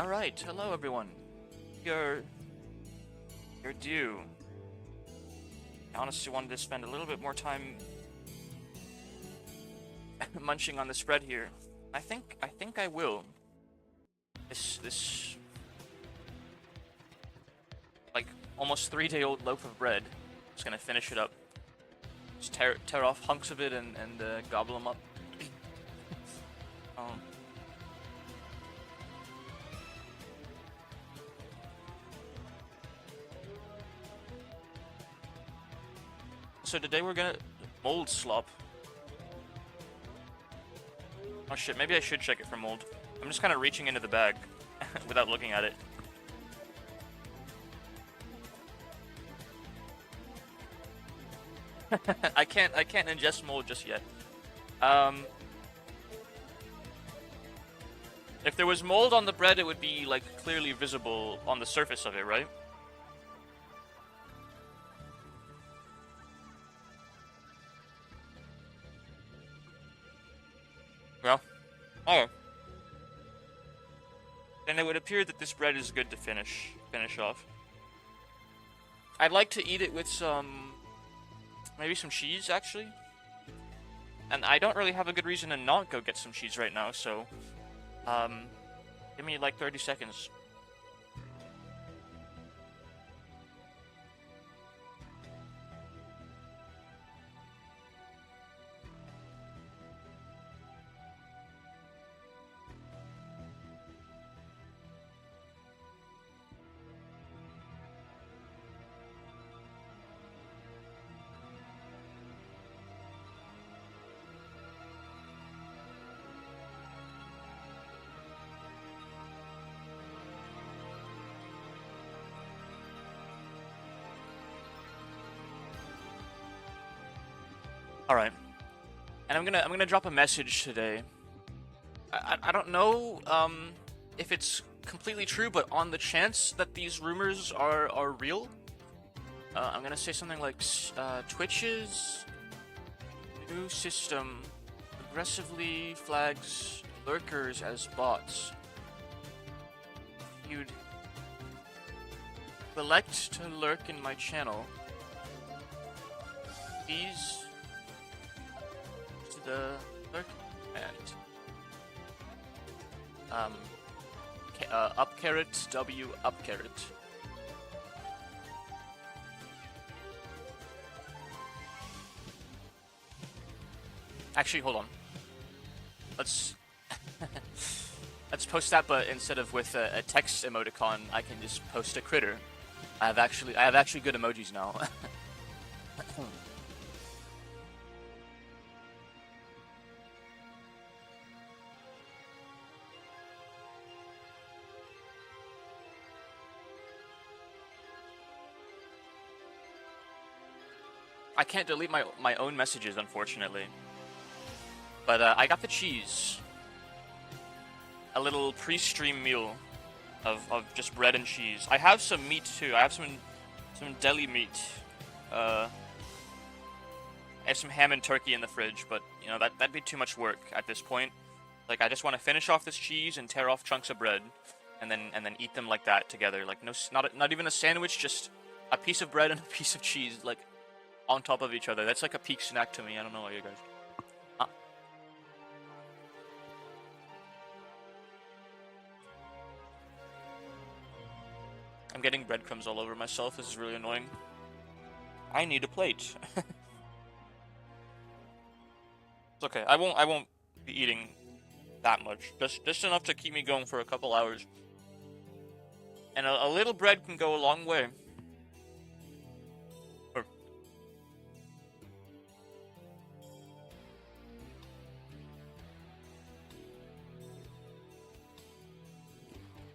Alright, hello everyone. You're due. I honestly wanted to spend a little bit more time munching on this bread here. I think I will. This like almost 3-day-old loaf of bread. Just gonna finish it up. Just tear off hunks of it and gobble them up. um, so today we're gonna mold slop. Oh shit, maybe I should check it for mold. I'm just kind of reaching into the bag without looking at it. I can't ingest mold just yet. If there was mold on the bread, it would be like clearly visible on the surface of it, right? Well, okay. Then it would appear that this bread is good to finish off. I'd like to eat it with maybe some cheese, actually. And I don't really have a good reason to not go get some cheese right now, so give me like 30 seconds. All right, and I'm gonna drop a message today. I don't know if it's completely true, but on the chance that these rumors are real, I'm gonna say something like Twitch's new system aggressively flags lurkers as bots. You'd elect to lurk in my channel, please the lurk and up carrot W up carrot. Actually, hold on. Let's let's post that, but instead of with a text emoticon, I can just post a critter. I have actually good emojis now. I can't delete my own messages, unfortunately. But I got the cheese. A little pre-stream meal of just bread and cheese. I have some meat too. I have some deli meat. I have some ham and turkey in the fridge, but you know that'd be too much work at this point. Like I just want to finish off this cheese and tear off chunks of bread, and then eat them like that together. Like not even a sandwich, just a piece of bread and a piece of cheese, like on top of each other. That's like a peak snack to me. I don't know about you guys. I'm getting breadcrumbs all over myself. This is really annoying. I need a plate. It's okay. I won't be eating that much. Just enough to keep me going for a couple hours. And a little bread can go a long way.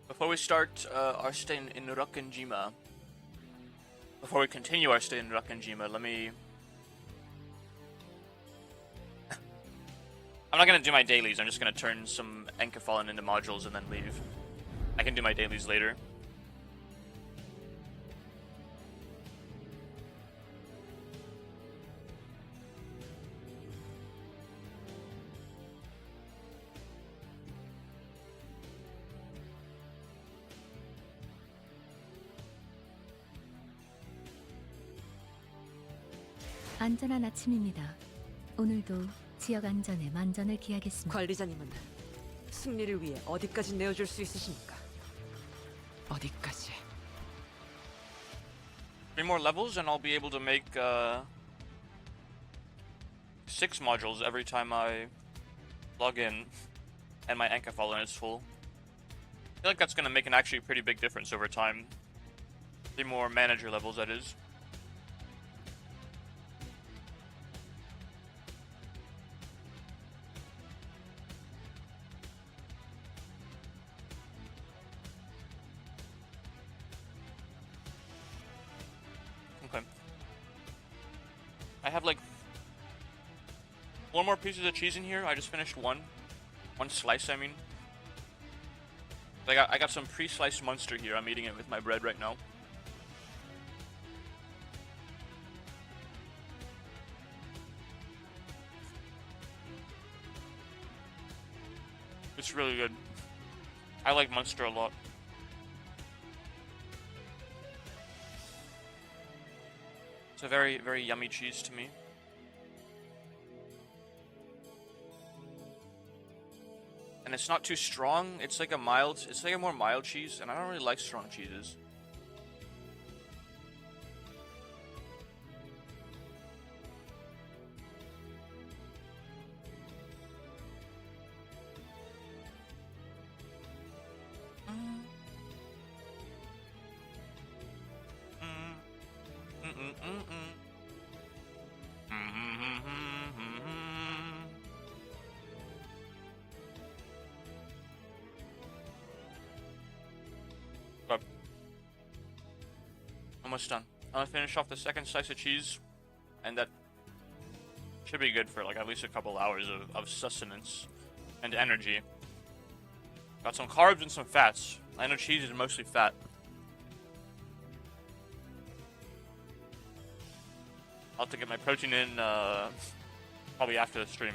Before we start our stay in Rakanjima, before we continue our stay in Rakanjima, let me... I'm not going to do my dailies, I'm just going to turn some Enkephalon into modules and then leave. I can do my dailies later. 안전한 아침입니다. 오늘도 지역 안전에 만전을 기하겠습니다. 관리자님은 승리를 위해 어디까지 내어줄 수 있으십니까? 어디까지? 3 more levels and I'll be able to make 6 modules every time I log in and my archival is full. I feel like that's gonna make an actually pretty big difference over time. 3 more manager levels, that is. Okay. I have like 4 more pieces of cheese in here. I just finished one slice, I mean. I got some pre-sliced Munster here. I'm eating it with my bread right now. It's really good. I like Munster a lot. It's a very, very yummy cheese to me. And it's not too strong. It's like a more mild cheese, and I don't really like strong cheeses. Almost done. I'm gonna finish off the second slice of cheese, and that should be good for like at least a couple hours of sustenance and energy. Got some carbs and some fats. I know cheese is mostly fat. I'll have to get my protein in probably after the stream.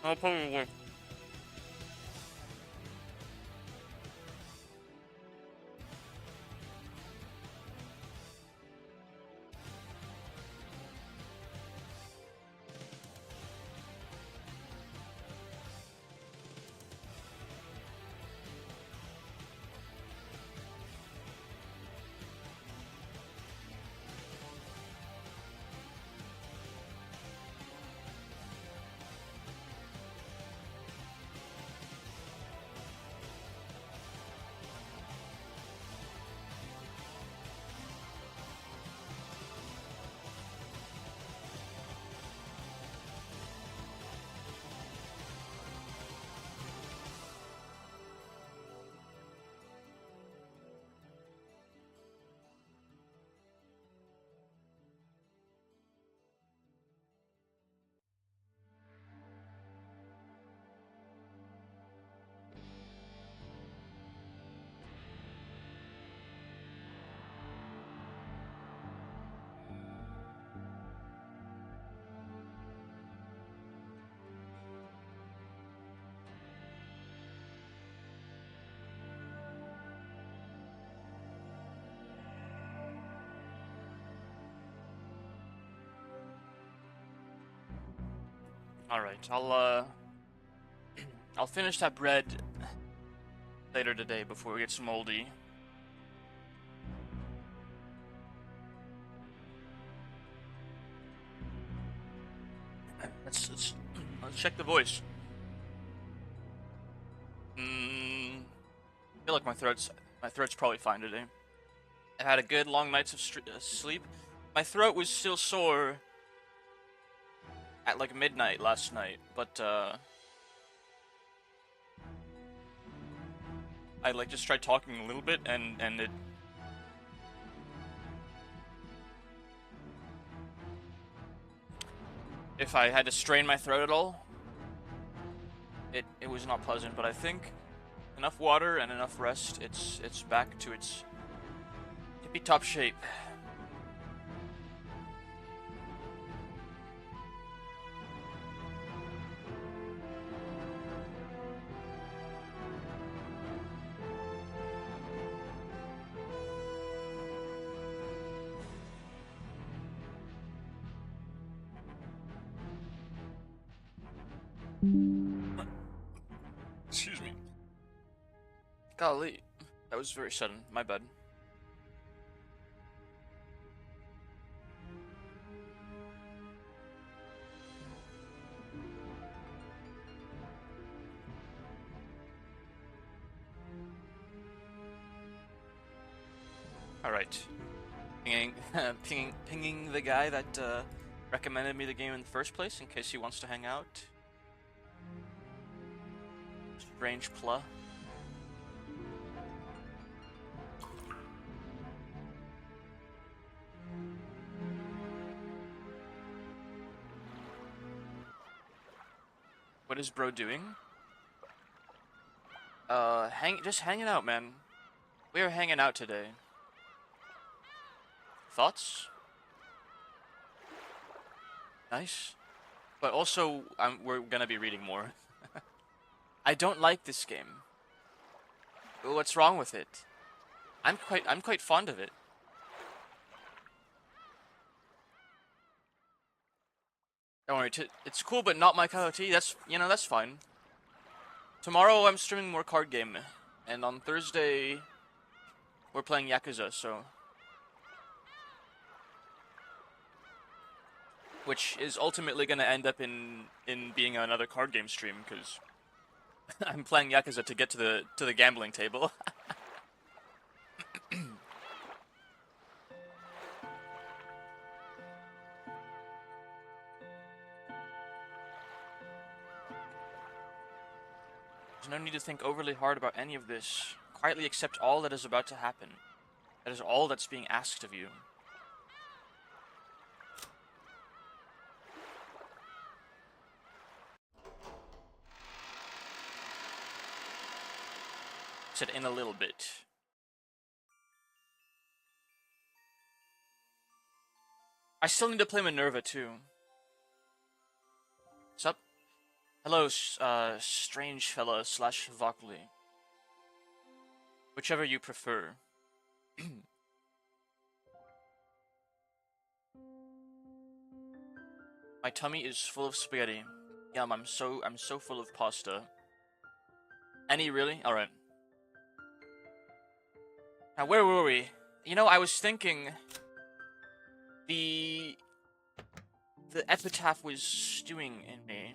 I'll probably Alright, I'll finish that bread later today before it gets moldy. Let's check the voice. I feel like my throat's probably fine today. I had a good long nights of sleep. My throat was still sore at like midnight last night, but I like just tried talking a little bit and it if I had to strain my throat at all, it was not pleasant, but I think enough water and enough rest, it's back to its tippy top shape. Golly, that was very sudden. My bad. Alright. Pinging the guy that recommended me the game in the first place in case he wants to hang out. Strange pla. What is bro doing? Just hanging out, man. We are hanging out today. Thoughts? Nice. But also, we're gonna be reading more. I don't like this game. What's wrong with it? I'm quite fond of it. Don't worry, it's cool, but not my cup of tea. That's fine. Tomorrow I'm streaming more card game, and on Thursday we're playing Yakuza, so which is ultimately gonna end up in being another card game stream because I'm playing Yakuza to get to the gambling table. There's no need to think overly hard about any of this. Quietly accept all that is about to happen. That is all that's being asked of you. Said in a little bit. I still need to play Minerva too. Sup? Hello, strange fella / Vokli. Whichever you prefer. My tummy is full of spaghetti. Yum, I'm so full of pasta. Any really? Alright. Now where were we? You know, I was thinking the epitaph was stewing in me.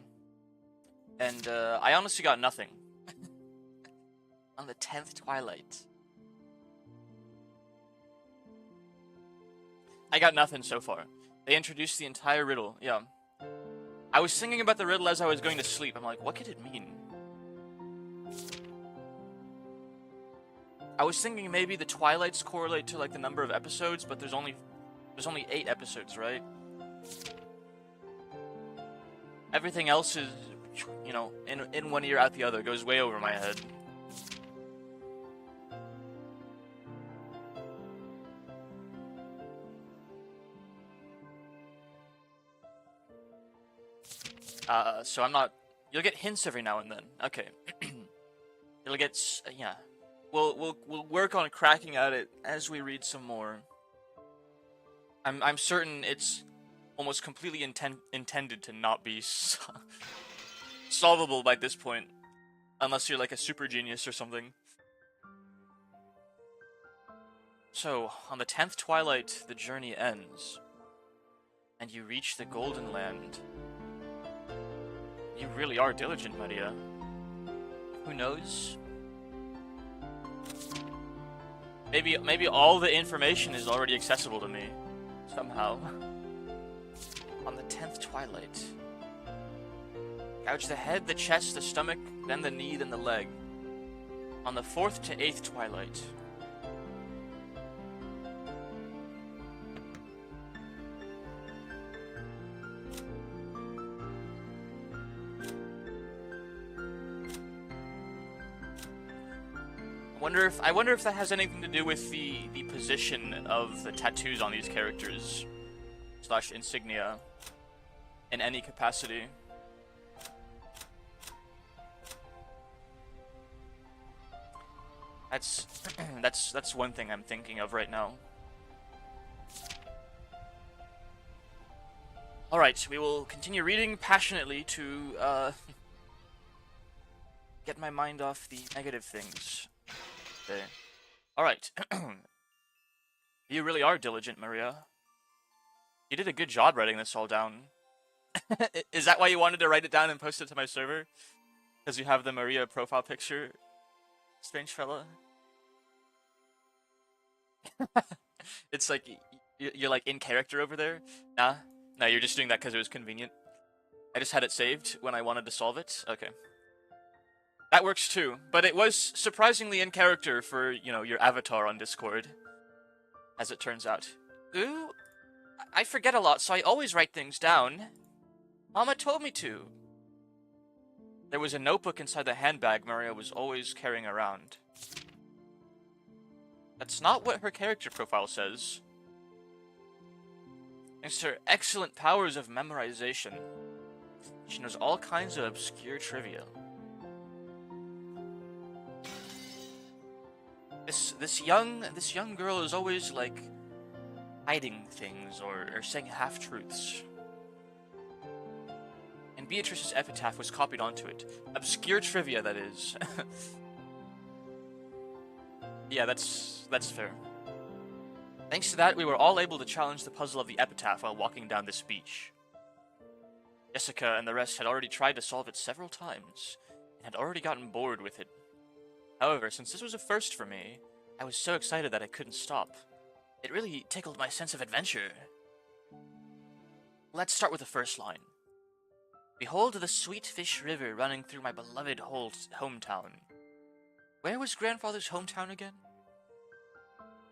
And I honestly got nothing. On the 10th twilight. I got nothing so far. They introduced the entire riddle, yeah. I was thinking about the riddle as I was going to sleep. I'm like, what could it mean? I was thinking maybe the twilights correlate to like the number of episodes, but there's only 8 episodes, right? Everything else is, you know, in one ear out the other, goes way over my head. So I'm not. You'll get hints every now and then. Okay. You'll get. Yeah. We'll work on cracking at it as we read some more. I'm certain it's almost completely intended to not be solvable by this point, unless you're like a super genius or something. So, on the 10th twilight, the journey ends, and you reach the Golden Land. You really are diligent, Maria. Who knows? Maybe all the information is already accessible to me, somehow. On the 10th twilight. Gouge the head, the chest, the stomach, then the knee, then the leg. On the 4th to 8th twilight. I wonder if that has anything to do with the position of the tattoos on these characters / insignia in any capacity. That's one thing I'm thinking of right now. Alright, we will continue reading passionately to get my mind off the negative things. Okay. Alright. You really are diligent, Maria. You did a good job writing this all down. Is that why you wanted to write it down and post it to my server? Because you have the Maria profile picture? Strange fella. It's like, you're like in character over there? Nah? No, you're just doing that because it was convenient. I just had it saved when I wanted to solve it? Okay. That works too, but it was surprisingly in character for, you know, your avatar on Discord. As it turns out. Ooh, I forget a lot, so I always write things down. Mama told me to. There was a notebook inside the handbag Maria was always carrying around. That's not what her character profile says. Thanks to her excellent powers of memorization, she knows all kinds of obscure trivia. This young girl is always like hiding things or saying half-truths. And Beatrice's epitaph was copied onto it. Obscure trivia, that is. Yeah, that's fair. Thanks to that, we were all able to challenge the puzzle of the epitaph while walking down this beach. Jessica and the rest had already tried to solve it several times, and had already gotten bored with it. However, since this was a first for me, I was so excited that I couldn't stop. It really tickled my sense of adventure. Let's start with the first line. Behold the sweet fish river running through my beloved hometown. Where was grandfather's hometown again?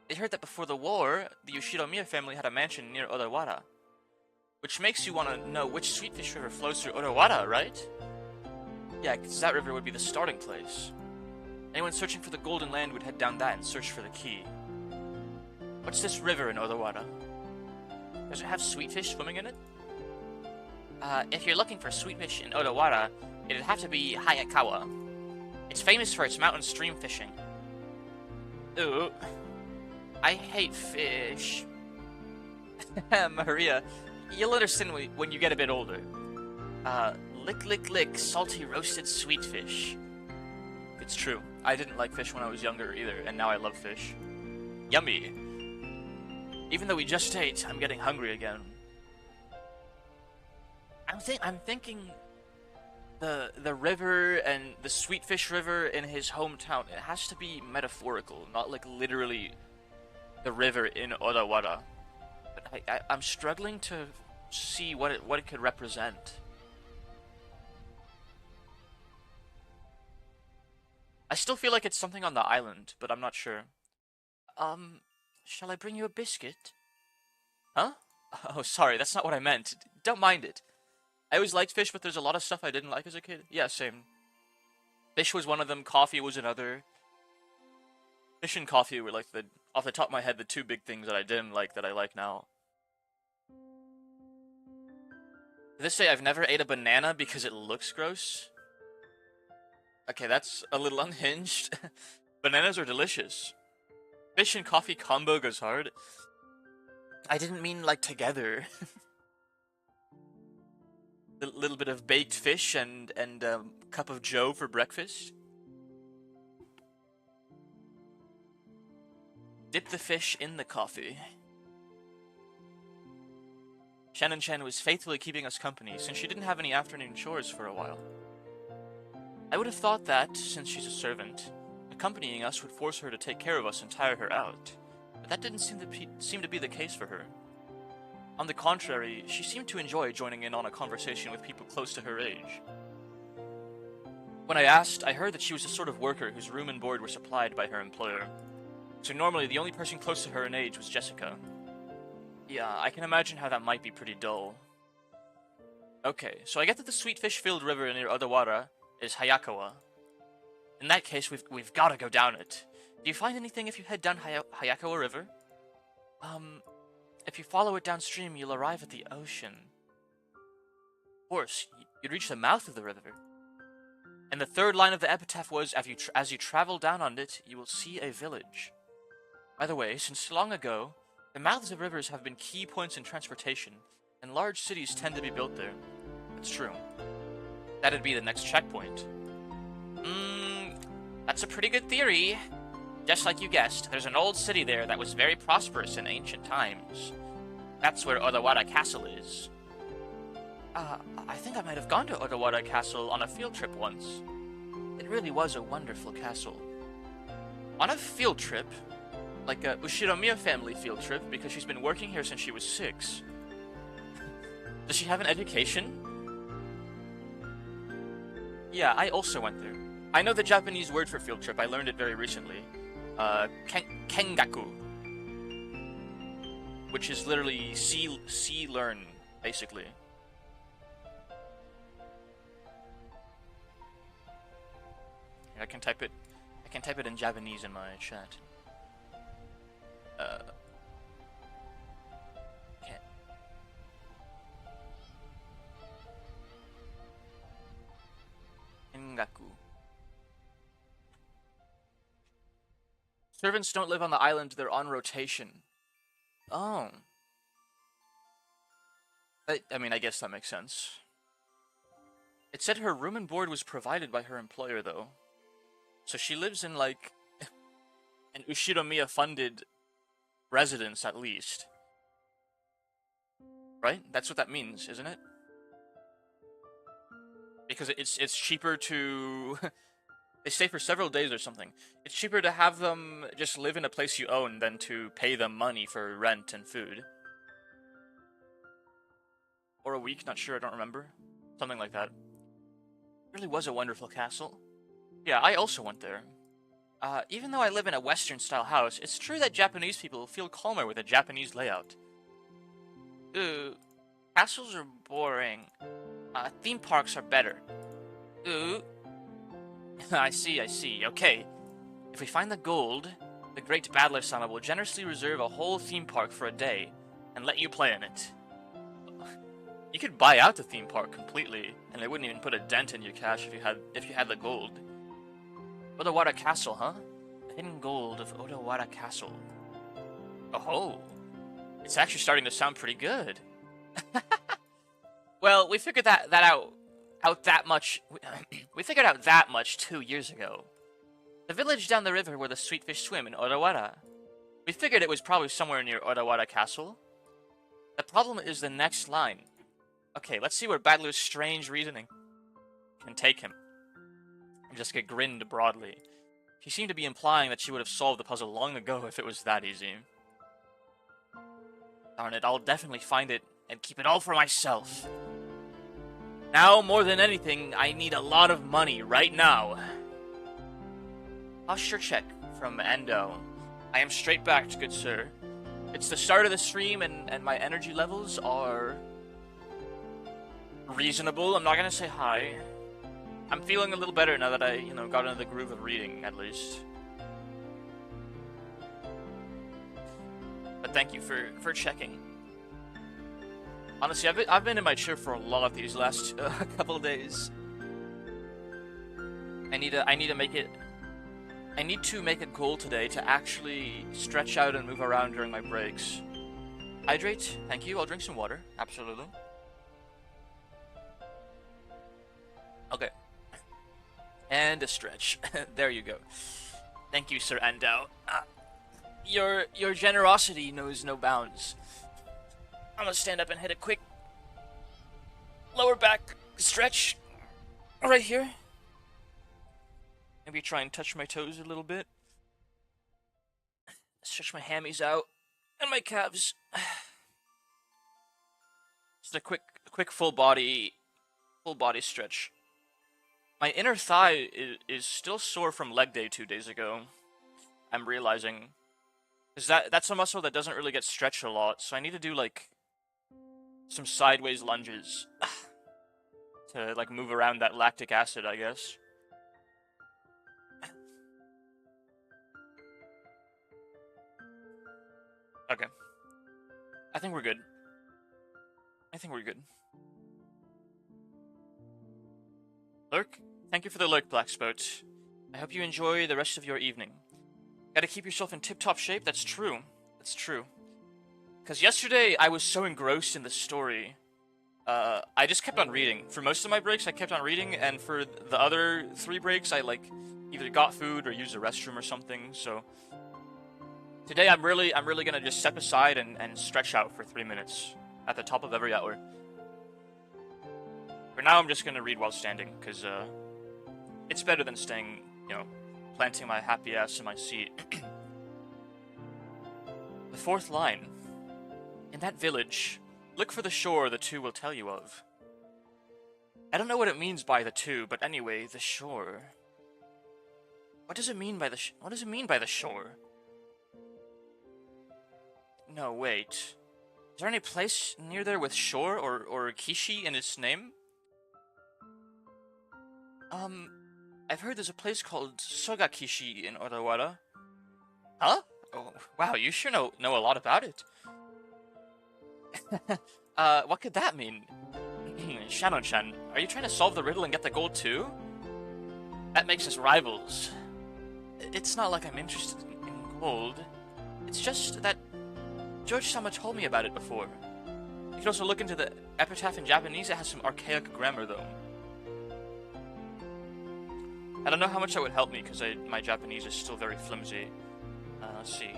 They heard that before the war, the Yoshiromiya family had a mansion near Odawara. Which makes you want to know which sweet fish river flows through Odawara, right? Yeah, because that river would be the starting place. Anyone searching for the Golden Land would head down that and search for the key. What's this river in Odawara? Does it have sweet fish swimming in it? If you're looking for sweet fish in Odawara, it'd have to be Hayakawa. It's famous for its mountain stream fishing. Ooh. I hate fish. Maria, you'll understand when you get a bit older. Lick, lick, lick, salty roasted sweet fish. It's true. I didn't like fish when I was younger either, and now I love fish. Yummy. Even though we just ate, I'm getting hungry again. I'm thinking the river and the sweet fish river in his hometown, it has to be metaphorical, not like literally the river in Odawara. But I'm struggling to see what it could represent. I still feel like it's something on the island, but I'm not sure. Shall I bring you a biscuit? Huh? Oh, sorry, that's not what I meant. Don't mind it. I always liked fish, but there's a lot of stuff I didn't like as a kid. Yeah, same. Fish was one of them, coffee was another. Fish and coffee were like off the top of my head, the two big things that I didn't like that I like now. Did this say I've never ate a banana because it looks gross? Okay, that's a little unhinged. Bananas are delicious. Fish and coffee combo goes hard. I didn't mean like together. A little bit of baked fish and a cup of joe for breakfast. Dip the fish in the coffee. Shannon Chen was faithfully keeping us company since she didn't have any afternoon chores for a while. I would have thought that, since she's a servant, accompanying us would force her to take care of us and tire her out, but that didn't seem to be the case for her. On the contrary, she seemed to enjoy joining in on a conversation with people close to her age. When I asked, I heard that she was the sort of worker whose room and board were supplied by her employer. So normally the only person close to her in age was Jessica. Yeah, I can imagine how that might be pretty dull. Okay, so I get that the sweet fish-filled river near Odawara is Hayakawa. In that case, we've got to go down it. Do you find anything if you head down Hayakawa River? If you follow it downstream, you'll arrive at the ocean. Of course, you'd reach the mouth of the river. And the third line of the epitaph was, as you travel down on it, you will see a village. By the way, since long ago, the mouths of rivers have been key points in transportation, and large cities tend to be built there. It's true. That'd be the next checkpoint. That's a pretty good theory. Just like you guessed, there's an old city there that was very prosperous in ancient times. That's where Odawara Castle is. I think I might have gone to Odawara Castle on a field trip once. It really was a wonderful castle. On a field trip? Like a Ushiromiya family field trip, because she's been working here since she was 6. Does she have an education? Yeah, I also went there. I know the Japanese word for field trip. I learned it very recently. Kengaku. Which is literally see learn, basically. I can type it in Japanese in my chat. Kengaku. Servants don't live on the island, they're on rotation. Oh. I mean, I guess that makes sense. It said her room and board was provided by her employer, though. So she lives in, like, an Ushiromiya-funded residence, at least. Right? That's what that means, isn't it? Because it's cheaper to... They stay for several days or something. It's cheaper to have them just live in a place you own than to pay them money for rent and food. Or a week, not sure, I don't remember. Something like that. It really was a wonderful castle. Yeah, I also went there. Even though I live in a Western-style house, it's true that Japanese people feel calmer with a Japanese layout. Ooh, castles are boring. Theme parks are better. Ooh. I see. Okay. If we find the gold, the Great Battler-sama will generously reserve a whole theme park for a day, and let you play in it. You could buy out the theme park completely, and it wouldn't even put a dent in your cash if you had the gold. Odawara Castle, huh? The hidden gold of Odawara Castle. Oh, it's actually starting to sound pretty good. Well, we figured that out that much. We figured out that much 2 years ago. The village down the river where the sweet fish swim in Odawara. We figured it was probably somewhere near Odawara Castle. The problem is the next line. Okay, let's see where Badler's strange reasoning can take him. Jessica grinned broadly. She seemed to be implying that she would have solved the puzzle long ago if it was that easy. Darn it, I'll definitely find it and keep it all for myself. Now, more than anything, I need a lot of money right now. Posture check from Endo. I am straight backed, good sir. It's the start of the stream and my energy levels are reasonable. I'm not gonna say high. I'm feeling a little better now that I, got into the groove of reading, at least. But thank you for checking. Honestly, I've been in my chair for a lot these last couple of days. I need to make a goal today to actually stretch out and move around during my breaks. Hydrate, thank you. I'll drink some water. Absolutely. Okay. And a stretch. There you go. Thank you, Sir Endau. Your generosity knows no bounds. I'm gonna stand up and hit a quick lower back stretch right here. Maybe try and touch my toes a little bit. Stretch my hammies out and my calves. Just a quick full body stretch. My inner thigh is still sore from leg day 2 days ago. I'm realizing. Because that's a muscle that doesn't really get stretched a lot, so I need to do, like, some sideways lunges. To, like, move around that lactic acid, I guess. Okay. I think we're good. Lurk? Thank you for the lurk, Blackspout. I hope you enjoy the rest of your evening. Gotta keep yourself in tip-top shape, that's true. Because yesterday, I was so engrossed in the story, I just kept on reading. For most of my breaks, I kept on reading, and for the other 3 breaks, I, either got food or used the restroom or something. So today I'm really gonna just step aside and stretch out for 3 minutes at the top of every hour. For now, I'm just gonna read while standing, because it's better than staying, planting my happy ass in my seat. The fourth line. In that village, look for the shore the two will tell you of. I don't know what it means by the two, but anyway, the shore. What does it mean by the shore? No, wait. Is there any place near there with shore or kishi in its name? I've heard there's a place called Sogakishi in Odawara. Huh? Oh, wow, you sure know a lot about it. What could that mean? Shannon-chan, are you trying to solve the riddle and get the gold too? That makes us rivals. It's not like I'm interested in gold. It's just that George-sama told me about it before. You can also look into the epitaph in Japanese. It has some archaic grammar, though. I don't know how much that would help me, because my Japanese is still very flimsy. Let's see.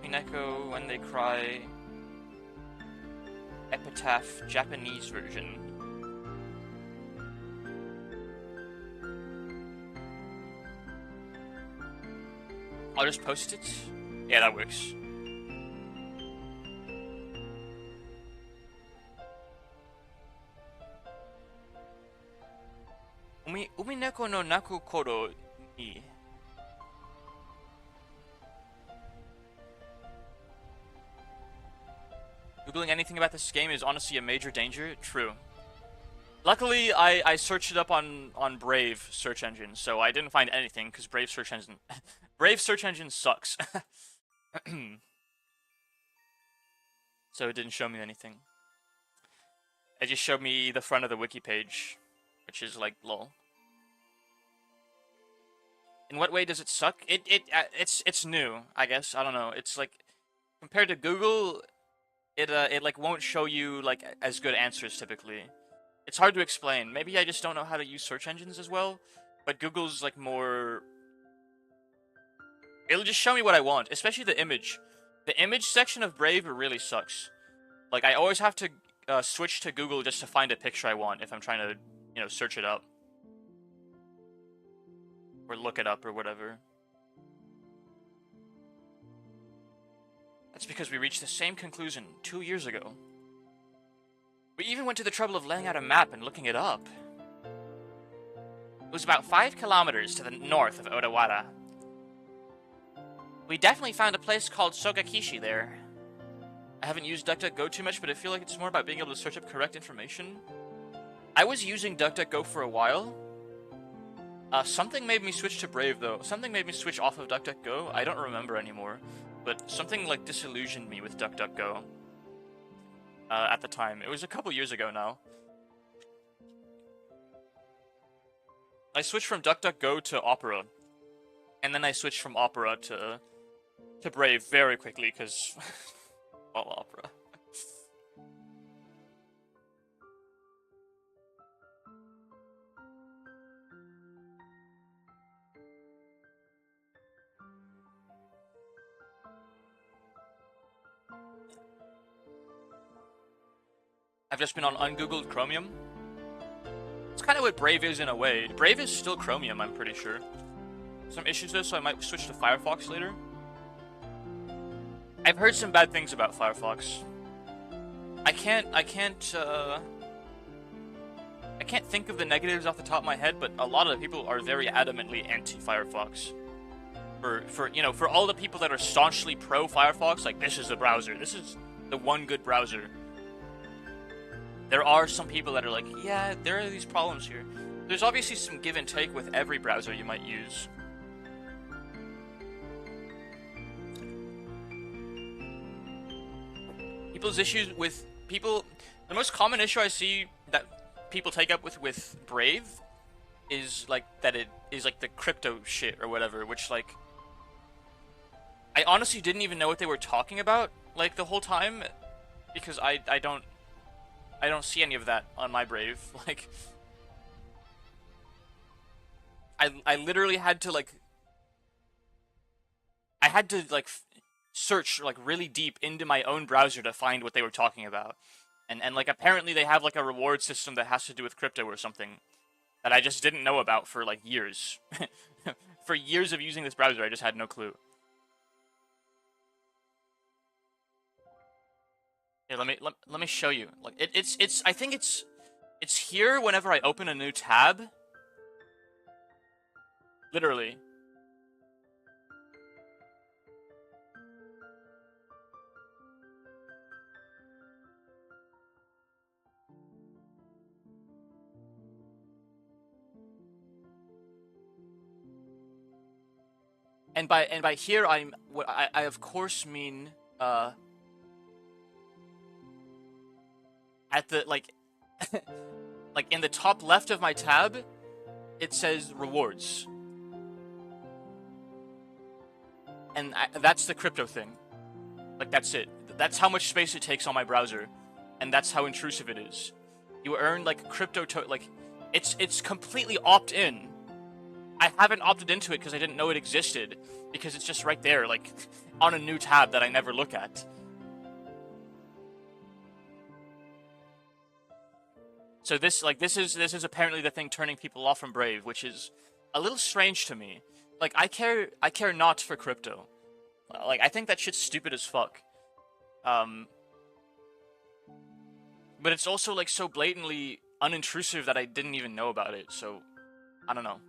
Umineko, When They Cry... Epitaph, Japanese version. I'll just post it? Yeah, that works. Umineko no naku koro ni. Googling anything about this game is honestly a major danger. True. Luckily, I searched it up on Brave search engine, so I didn't find anything because Brave search engine sucks. So it didn't show me anything. It just showed me the front of the wiki page, which is like lol. In what way does it suck? It's new, I guess. I don't know. It's like compared to Google, it like won't show you like as good answers typically. It's hard to explain. Maybe I just don't know how to use search engines as well, but Google's like more... It'll just show me what I want, especially the image. The image section of Brave really sucks. Like, I always have to switch to Google just to find a picture I want if I'm trying to, search it up. Or look it up or whatever. That's because we reached the same conclusion 2 years ago. We even went to the trouble of laying out a map and looking it up. It was about 5 kilometers to the north of Odawara. We definitely found a place called Sogakishi there. I haven't used DuckDuckGo too much, but I feel like it's more about being able to search up correct information. I was using DuckDuckGo for a while. Something made me switch to Brave, though. Something made me switch off of DuckDuckGo. I don't remember anymore. But something, like, disillusioned me with DuckDuckGo. At the time. It was a couple years ago now. I switched from DuckDuckGo to Opera. And then I switched from Opera to Brave very quickly, because... all Opera. I've just been on ungoogled Chromium. It's kind of what Brave is in a way. Brave is still Chromium, I'm pretty sure. Some issues though, so I might switch to Firefox later. I've heard some bad things about Firefox. I can't think of the negatives off the top of my head, but a lot of the people are very adamantly anti-Firefox. For all the people that are staunchly pro Firefox, like this is the browser, this is the one good browser. There are some people that are like, yeah, there are these problems here. There's obviously some give and take with every browser you might use. People's issues with people... The most common issue I see that people take up with Brave is, like, that it is, like, the crypto shit or whatever, which, like... I honestly didn't even know what they were talking about, like, the whole time, because I don't see any of that on my Brave. Like, I literally had to like search like really deep into my own browser to find what they were talking about. And like apparently they have like a reward system that has to do with crypto or something that I just didn't know about for like years. For years of using this browser, I just had no clue. Here, let me show you. Like it's I think it's here whenever I open a new tab. Literally. And by here I of course mean at the like like in the top left of my tab it says rewards. And that's the crypto thing. Like that's it. That's how much space it takes on my browser, and that's how intrusive it is. You earn like crypto like it's completely opt-in. I haven't opted into it because I didn't know it existed, because it's just right there, like, on a new tab that I never look at. So this is apparently the thing turning people off from Brave, which is a little strange to me. Like, I care not for crypto. Like, I think that shit's stupid as fuck. But it's also, like, so blatantly unintrusive that I didn't even know about it, so I don't know.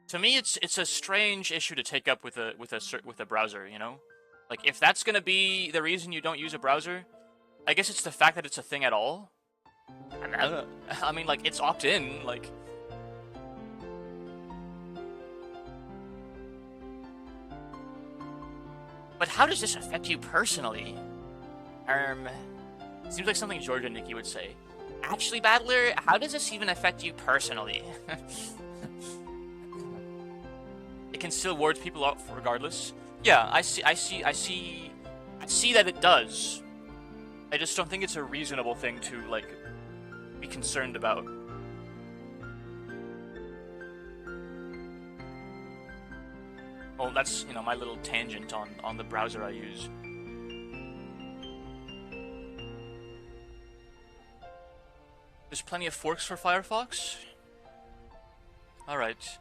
To me, it's a strange issue to take up with a browser, you know? Like, if that's gonna be the reason you don't use a browser, I guess it's the fact that it's a thing at all. I mean, like, it's opt-in, like... But how does this affect you personally? Seems like something Georgia Nikki would say. Actually, Battler, how does this even affect you personally? It can still ward people out regardless. Yeah, I see that it does. I just don't think it's a reasonable thing to, like, be concerned about. Well, that's, you know, my little tangent on the browser I use. There's plenty of forks for Firefox? Alright.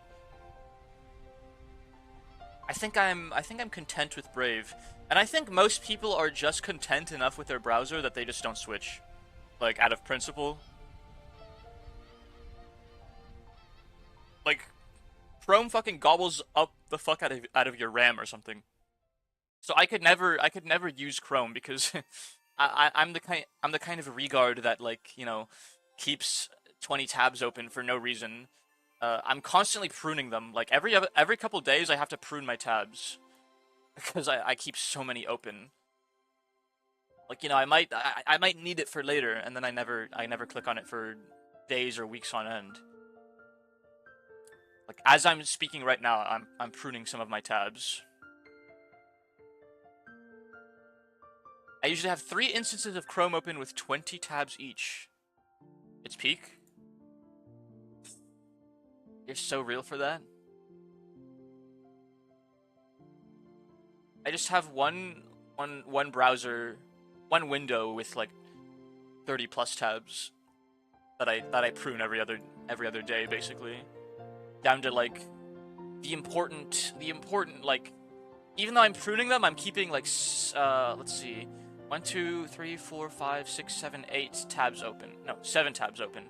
I think I'm content with Brave. And I think most people are just content enough with their browser that they just don't switch. Like, out of principle. Like, Chrome fucking gobbles up the fuck out of your RAM or something. So I could never use Chrome because I'm the kind of regard that, like, you know, keeps 20 tabs open for no reason. I'm constantly pruning them. Like every couple days, I have to prune my tabs because I keep so many open. Like, you know, I might need it for later, and then I never click on it for days or weeks on end. Like, as I'm speaking right now, I'm pruning some of my tabs. I usually have 3 instances of Chrome open with 20 tabs each. It's peak. You're so real for that. I just have one browser, one window with like 30 plus tabs that I prune every other day, basically, down to like the important like, even though I'm pruning them, I'm keeping like let's see, 1 2 3 4 5 6 7 8 tabs open. No, 7 tabs open.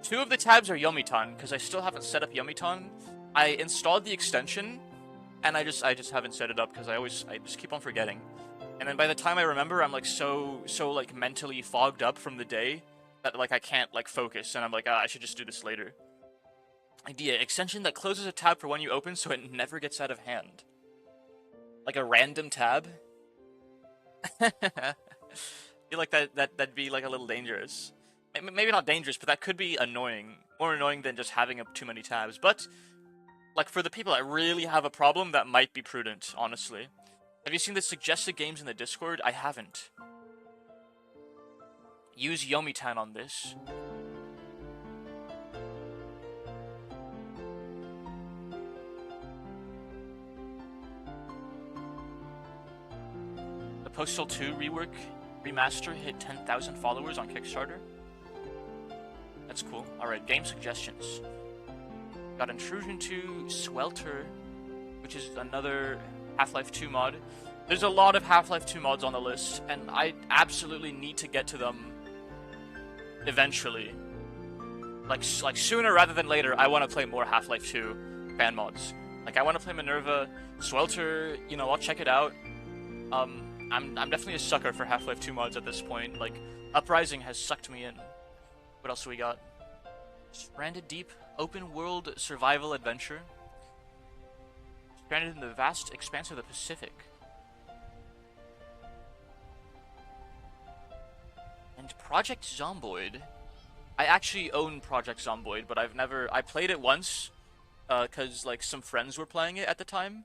2 of the tabs are Yomiton, because I still haven't set up Yomiton. I installed the extension, and I just haven't set it up because I just keep on forgetting. And then by the time I remember, I'm like so like mentally fogged up from the day that like I can't like focus, and I'm like, I should just do this later. Idea: extension that closes a tab for when you open, so it never gets out of hand. Like a random tab. I feel like that'd be like a little dangerous. Maybe not dangerous, but that could be annoying. More annoying than just having up too many tabs. But, like, for the people that really have a problem, that might be prudent, honestly. Have you seen the suggested games in the Discord? I haven't. Use Yomitan on this. Postal 2 rework remaster hit 10,000 followers on Kickstarter. That's cool. Alright, game suggestions. Got Intrusion 2, Swelter, which is another Half-Life 2 mod. There's a lot of Half-Life 2 mods on the list, and I absolutely need to get to them eventually. Like sooner rather than later, I want to play more Half-Life 2 fan mods. Like, I want to play Minerva, Swelter, you know, I'll check it out. I'm definitely a sucker for Half-Life 2 mods at this point. Like, Uprising has sucked me in. What else do we got? Stranded Deep, open world survival adventure. Stranded in the vast expanse of the Pacific. And Project Zomboid. I actually own Project Zomboid, but I played it once, cause like some friends were playing it at the time.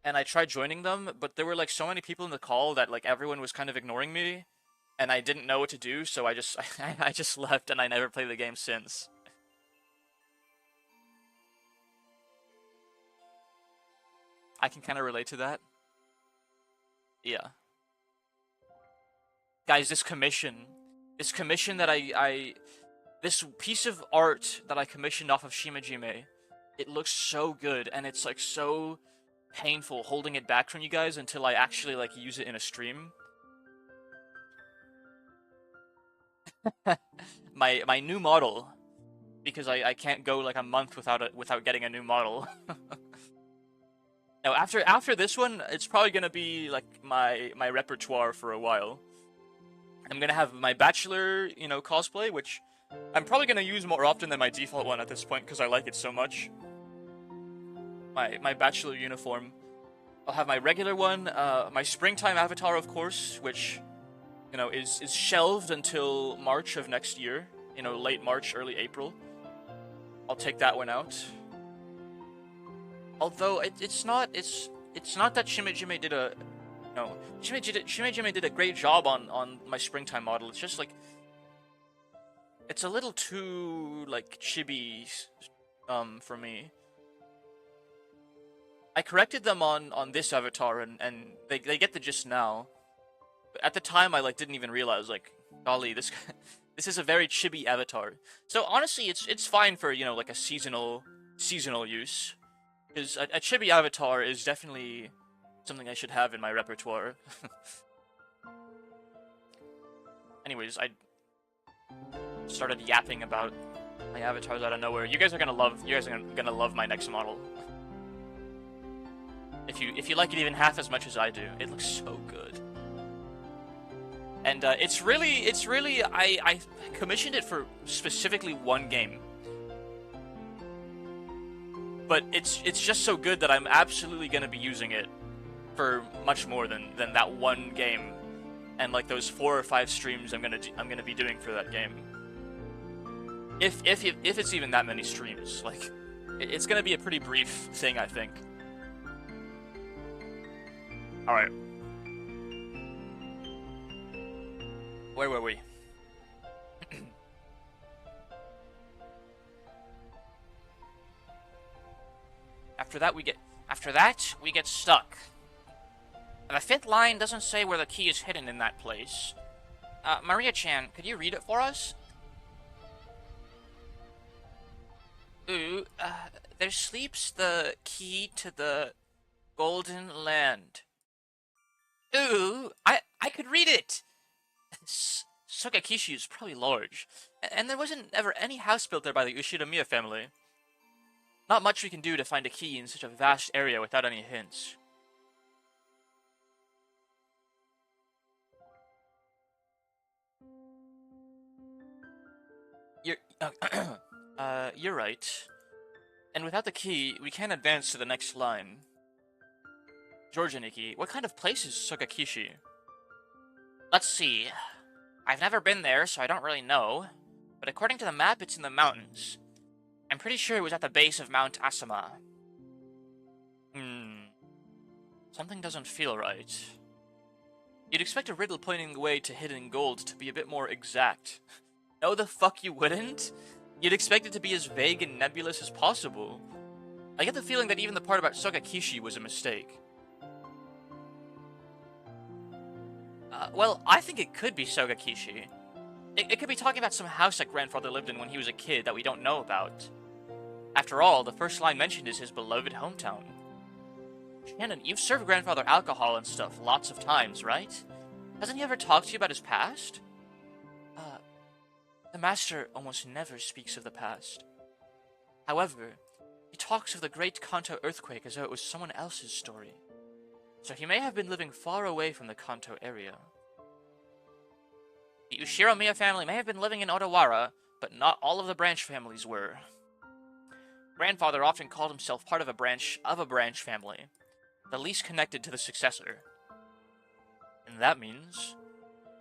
And I tried joining them, but there were like so many people in the call that like everyone was kind of ignoring me, and I didn't know what to do, so I just I just left and I never played the game since. I can kind of relate to that. Yeah. Guys, this commission that this piece of art that I commissioned off of Shimajime, it looks so good, and it's like so painful holding it back from you guys until I actually like use it in a stream. my new model, because I can't go like a month without getting a new model. Now after this one, it's probably gonna be like my repertoire for a while. I'm gonna have my bachelor, you know, cosplay, which I'm probably gonna use more often than my default one at this point because I like it so much. My bachelor uniform. I'll have my regular one, my springtime avatar, of course, which, you know, is shelved until March of next year. You know, late March, early April. I'll take that one out. Although it's not that Shimajime did a no, Shimajime did a great job on my springtime model. It's just like it's a little too like chibi for me. I corrected them on this avatar and they get the gist now. But at the time I like didn't even realize like, golly, this is a very chibi avatar. So honestly it's fine for, you know, like a seasonal use. Because a chibi avatar is definitely something I should have in my repertoire. Anyways, I started yapping about my avatars out of nowhere. You guys are gonna love my next model. If you like it even half as much as I do, it looks so good. And it's really I commissioned it for specifically one game. But it's just so good that I'm absolutely gonna be using it for much more than that one game, and like those 4 or 5 streams I'm gonna be doing for that game. If it's even that many streams, like it's gonna be a pretty brief thing, I think. All right, where were we? After that, we get stuck. The 5th line doesn't say where the key is hidden in that place. Maria-chan, could you read it for us? Ooh, there sleeps the key to the Golden Land. Ooh, I could read it! Sogakishi is probably large, and there wasn't ever any house built there by the Ushidamiya family. Not much we can do to find a key in such a vast area without any hints. You're right. And without the key, we can't advance to the next line. Georgianiki, what kind of place is Sogakishi? Let's see. I've never been there, so I don't really know. But according to the map, it's in the mountains. I'm pretty sure it was at the base of Mount Asama. Something doesn't feel right. You'd expect a riddle pointing the way to hidden gold to be a bit more exact. No, the fuck you wouldn't? You'd expect it to be as vague and nebulous as possible. I get the feeling that even the part about Sogakishi was a mistake. Well, I think it could be Soga Kishi. It could be talking about some house that grandfather lived in when he was a kid that we don't know about. After all, the first line mentioned is his beloved hometown. Shannon, you've served grandfather alcohol and stuff lots of times, right? Hasn't he ever talked to you about his past? The master almost never speaks of the past. However, he talks of the Great Kanto earthquake as though it was someone else's story. So he may have been living far away from the Kanto area. The Ushiramiya family may have been living in Odawara, but not all of the branch families were. Grandfather often called himself part of a branch family, the least connected to the successor. And that means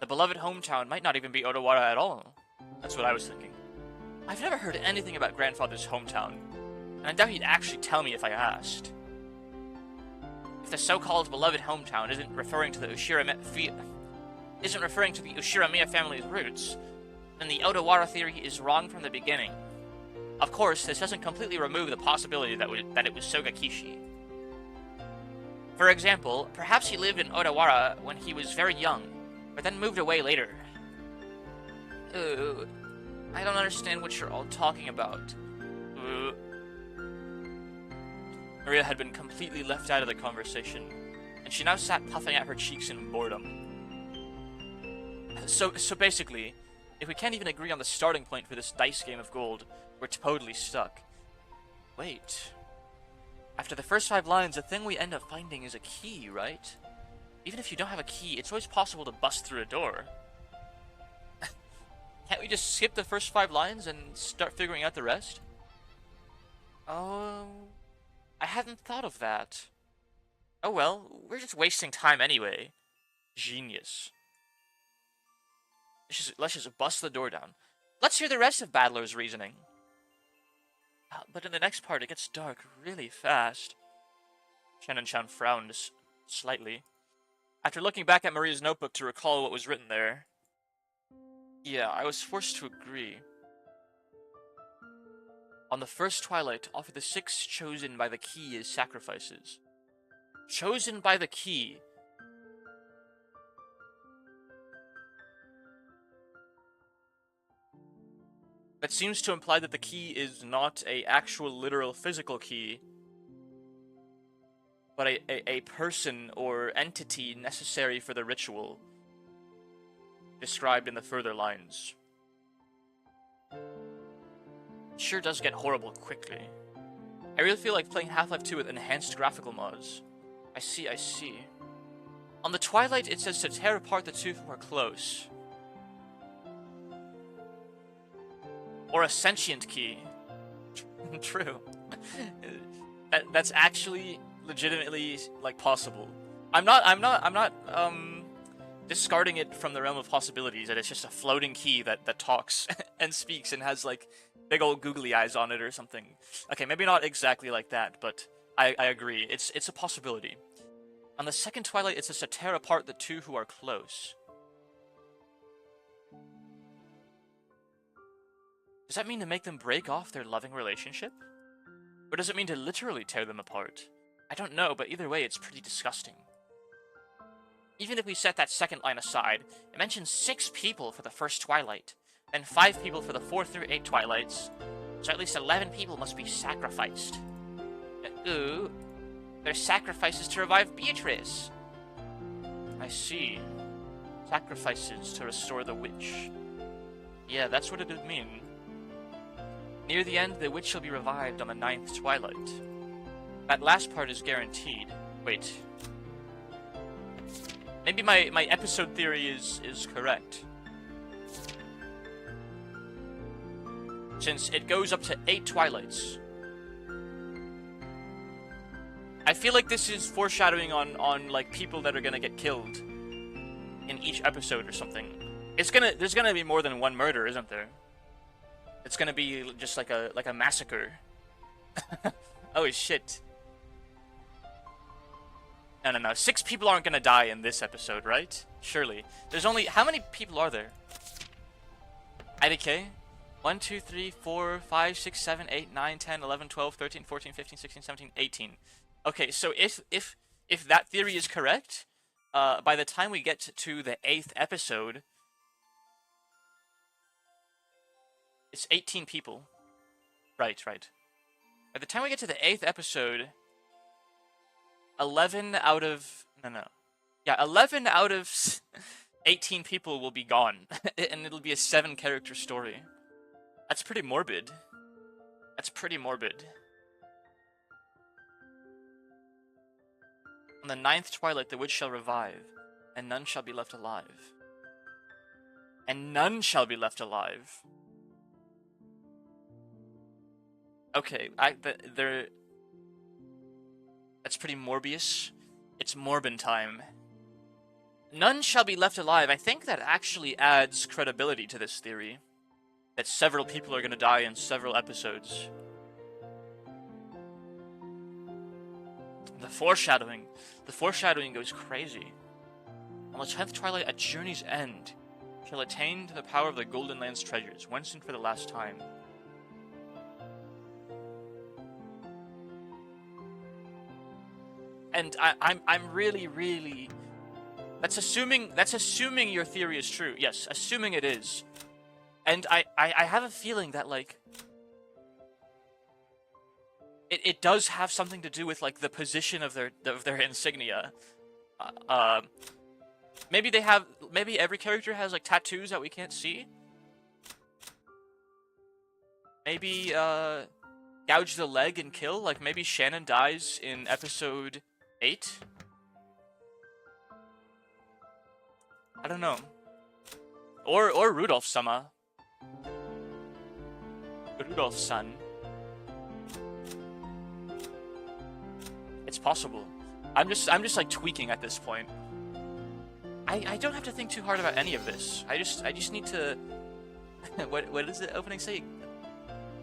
the beloved hometown might not even be Odawara at all. That's what I was thinking. I've never heard anything about grandfather's hometown, and I doubt he'd actually tell me if I asked. If the so-called beloved hometown isn't referring to the Ushiramiya family's roots, then the Odawara theory is wrong from the beginning. Of course, this doesn't completely remove the possibility that it was Soga Kishi. For example, perhaps he lived in Odawara when he was very young, but then moved away later. I don't understand what you're all talking about. Maria had been completely left out of the conversation, and she now sat puffing at her cheeks in boredom. So basically, if we can't even agree on the starting point for this dice game of gold, we're totally stuck. Wait. After the first 5 lines, the thing we end up finding is a key, right? Even if you don't have a key, it's always possible to bust through a door. Can't we just skip the first 5 lines and start figuring out the rest? Oh, I hadn't thought of that. Oh well, we're just wasting time anyway. Genius. Let's just bust the door down. Let's hear the rest of Battler's reasoning. But in the next part, it gets dark really fast. Shannon-chan frowned slightly. After looking back at Maria's notebook to recall what was written there, yeah, I was forced to agree. On the first twilight, offer the 6 chosen by the key as sacrifices. Chosen by the key. That seems to imply that the key is not a actual literal physical key, but a person or entity necessary for the ritual, described in the further lines. It sure does get horrible quickly. I really feel like playing Half-Life 2 with enhanced graphical mods. I see. On the twilight, it says to tear apart the 2 who are close. Or a sentient key. True. That's actually legitimately like possible. I'm not discarding it from the realm of possibilities that it's just a floating key that talks and speaks and has like big old googly eyes on it or something. Okay, maybe not exactly like that, but I agree. It's a possibility. On the second twilight, it says to tear apart the 2 who are close. Does that mean to make them break off their loving relationship? Or does it mean to literally tear them apart? I don't know, but either way, it's pretty disgusting. Even if we set that second line aside, it mentions 6 people for the first twilight, then 5 people for the 4 through 8 twilights, so at least 11 people must be sacrificed. Ooh, they're sacrifices to revive Beatrice. I see. Sacrifices to restore the witch. Yeah, that's what it would mean. Near the end, the witch shall be revived on the 9th twilight. That last part is guaranteed. Wait. Maybe my episode theory is correct. Since it goes up to 8 twilights. I feel like this is foreshadowing on like people that are gonna get killed in each episode or something. There's gonna be more than one murder, isn't there? It's gonna be just like a massacre. Oh shit. No. 6 people aren't gonna die in this episode, right? Surely. There's only... How many people are there? IDK? 1, 2, 3, 4, 5, 6, 7, 8, 9, 10, 11, 12, 13, 14, 15, 16, 17, 18. Okay, so if that theory is correct, by the time we get to the 8th episode, it's 18 people. Right. By the time we get to the 8th episode, 11 out of 18 people will be gone, and it'll be a 7-character story. That's pretty morbid. On the 9th twilight, the witch shall revive, and none shall be left alive. Okay, that's pretty Morbius. It's Morbin time. None shall be left alive. I think that actually adds credibility to this theory. That several people are going to die in several episodes. The foreshadowing goes crazy. On the 10th twilight, at journey's end, shall attain to the power of the Golden Land's treasures, once and for the last time. And I'm really. That's assuming your theory is true. Yes, assuming it is. And I have a feeling that, like, it does have something to do with, like, the position of their insignia. Maybe every character has, like, tattoos that we can't see. Maybe gouge the leg and kill. Like, maybe Shannon dies in episode 8. I don't know. Or Rudolph-sama. Rudolph's son. It's possible. I'm just like tweaking at this point. I don't have to think too hard about any of this. I just need to what does the opening say?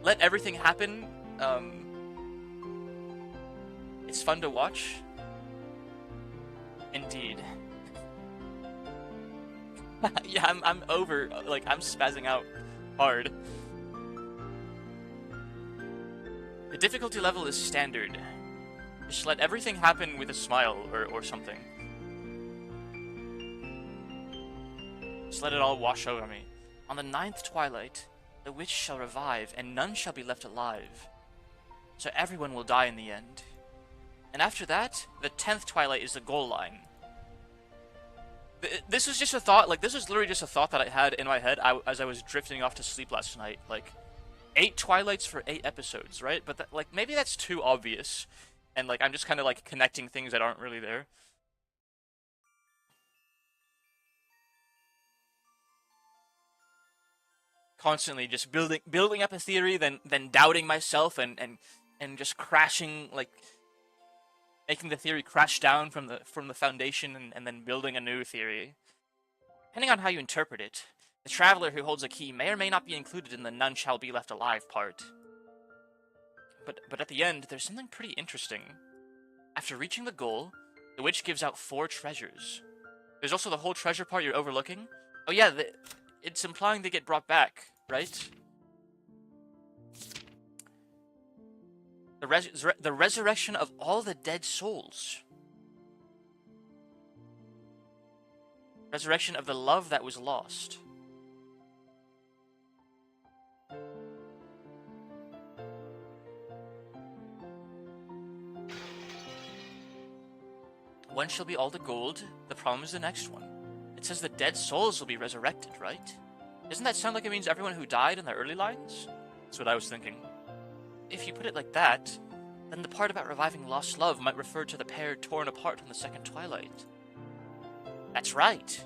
Let everything happen. It's fun to watch. Indeed. Yeah, I'm over, like, I'm spazzing out hard. The difficulty level is standard. Just let everything happen with a smile or something. Just let it all wash over me. On the 9th twilight, the witch shall revive, and none shall be left alive. So everyone will die in the end. And after that, the 10th twilight is the goal line. This was just a thought, like, this was literally just a thought that I had in my head as I was drifting off to sleep last night. Like, 8 twilights for 8 episodes, right? But, like, maybe that's too obvious. And, like, I'm just kind of, like, connecting things that aren't really there. Constantly just building up a theory, then doubting myself, and just crashing, like, making the theory crash down from the foundation, and then building a new theory. Depending on how you interpret it, the traveler who holds a key may or may not be included in the none shall be left alive part. But at the end, there's something pretty interesting. After reaching the goal, the witch gives out 4 treasures. There's also the whole treasure part you're overlooking. Oh yeah, it's implying they get brought back, right? The resurrection of all the dead souls. Resurrection of the love that was lost. One shall be all the gold. The problem is the next one. It says the dead souls will be resurrected, right? Doesn't that sound like it means everyone who died in the early lines? That's what I was thinking. If you put it like that, then the part about reviving lost love might refer to the pair torn apart in the 2nd twilight. That's right.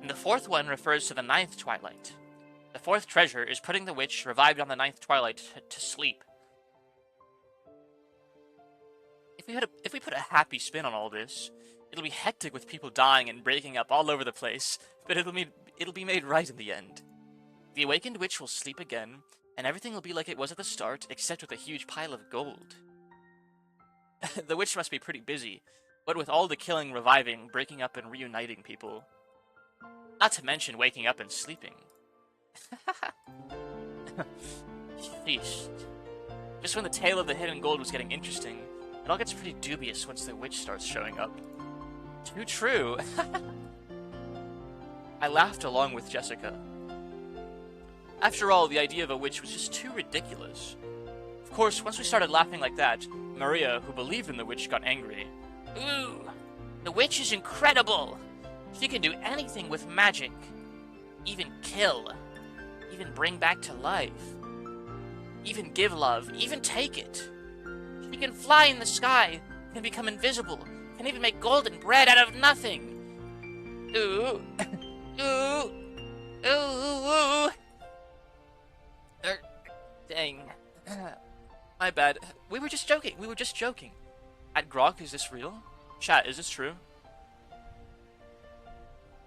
And the 4th one refers to the 9th twilight. The 4th treasure is putting the witch revived on the 9th twilight to sleep. If we put a happy spin on all this, it'll be hectic with people dying and breaking up all over the place, but it'll be made right in the end. The awakened witch will sleep again, and everything will be like it was at the start, except with a huge pile of gold. The witch must be pretty busy, what with all the killing, reviving, breaking up, and reuniting people. Not to mention waking up and sleeping. Sheesh. Just when the tale of the hidden gold was getting interesting, it all gets pretty dubious once the witch starts showing up. Too true. I laughed along with Jessica. After all, the idea of a witch was just too ridiculous. Of course, once we started laughing like that, Maria, who believed in the witch, got angry. Ooh, the witch is incredible! She can do anything with magic. Even kill. Even bring back to life. Even give love. Even take it. She can fly in the sky, can become invisible, can even make golden bread out of nothing. Ooh. Ooh. Ooh. Ooh. Dang. My bad. We were just joking. At Grok, is this real? Chat, is this true?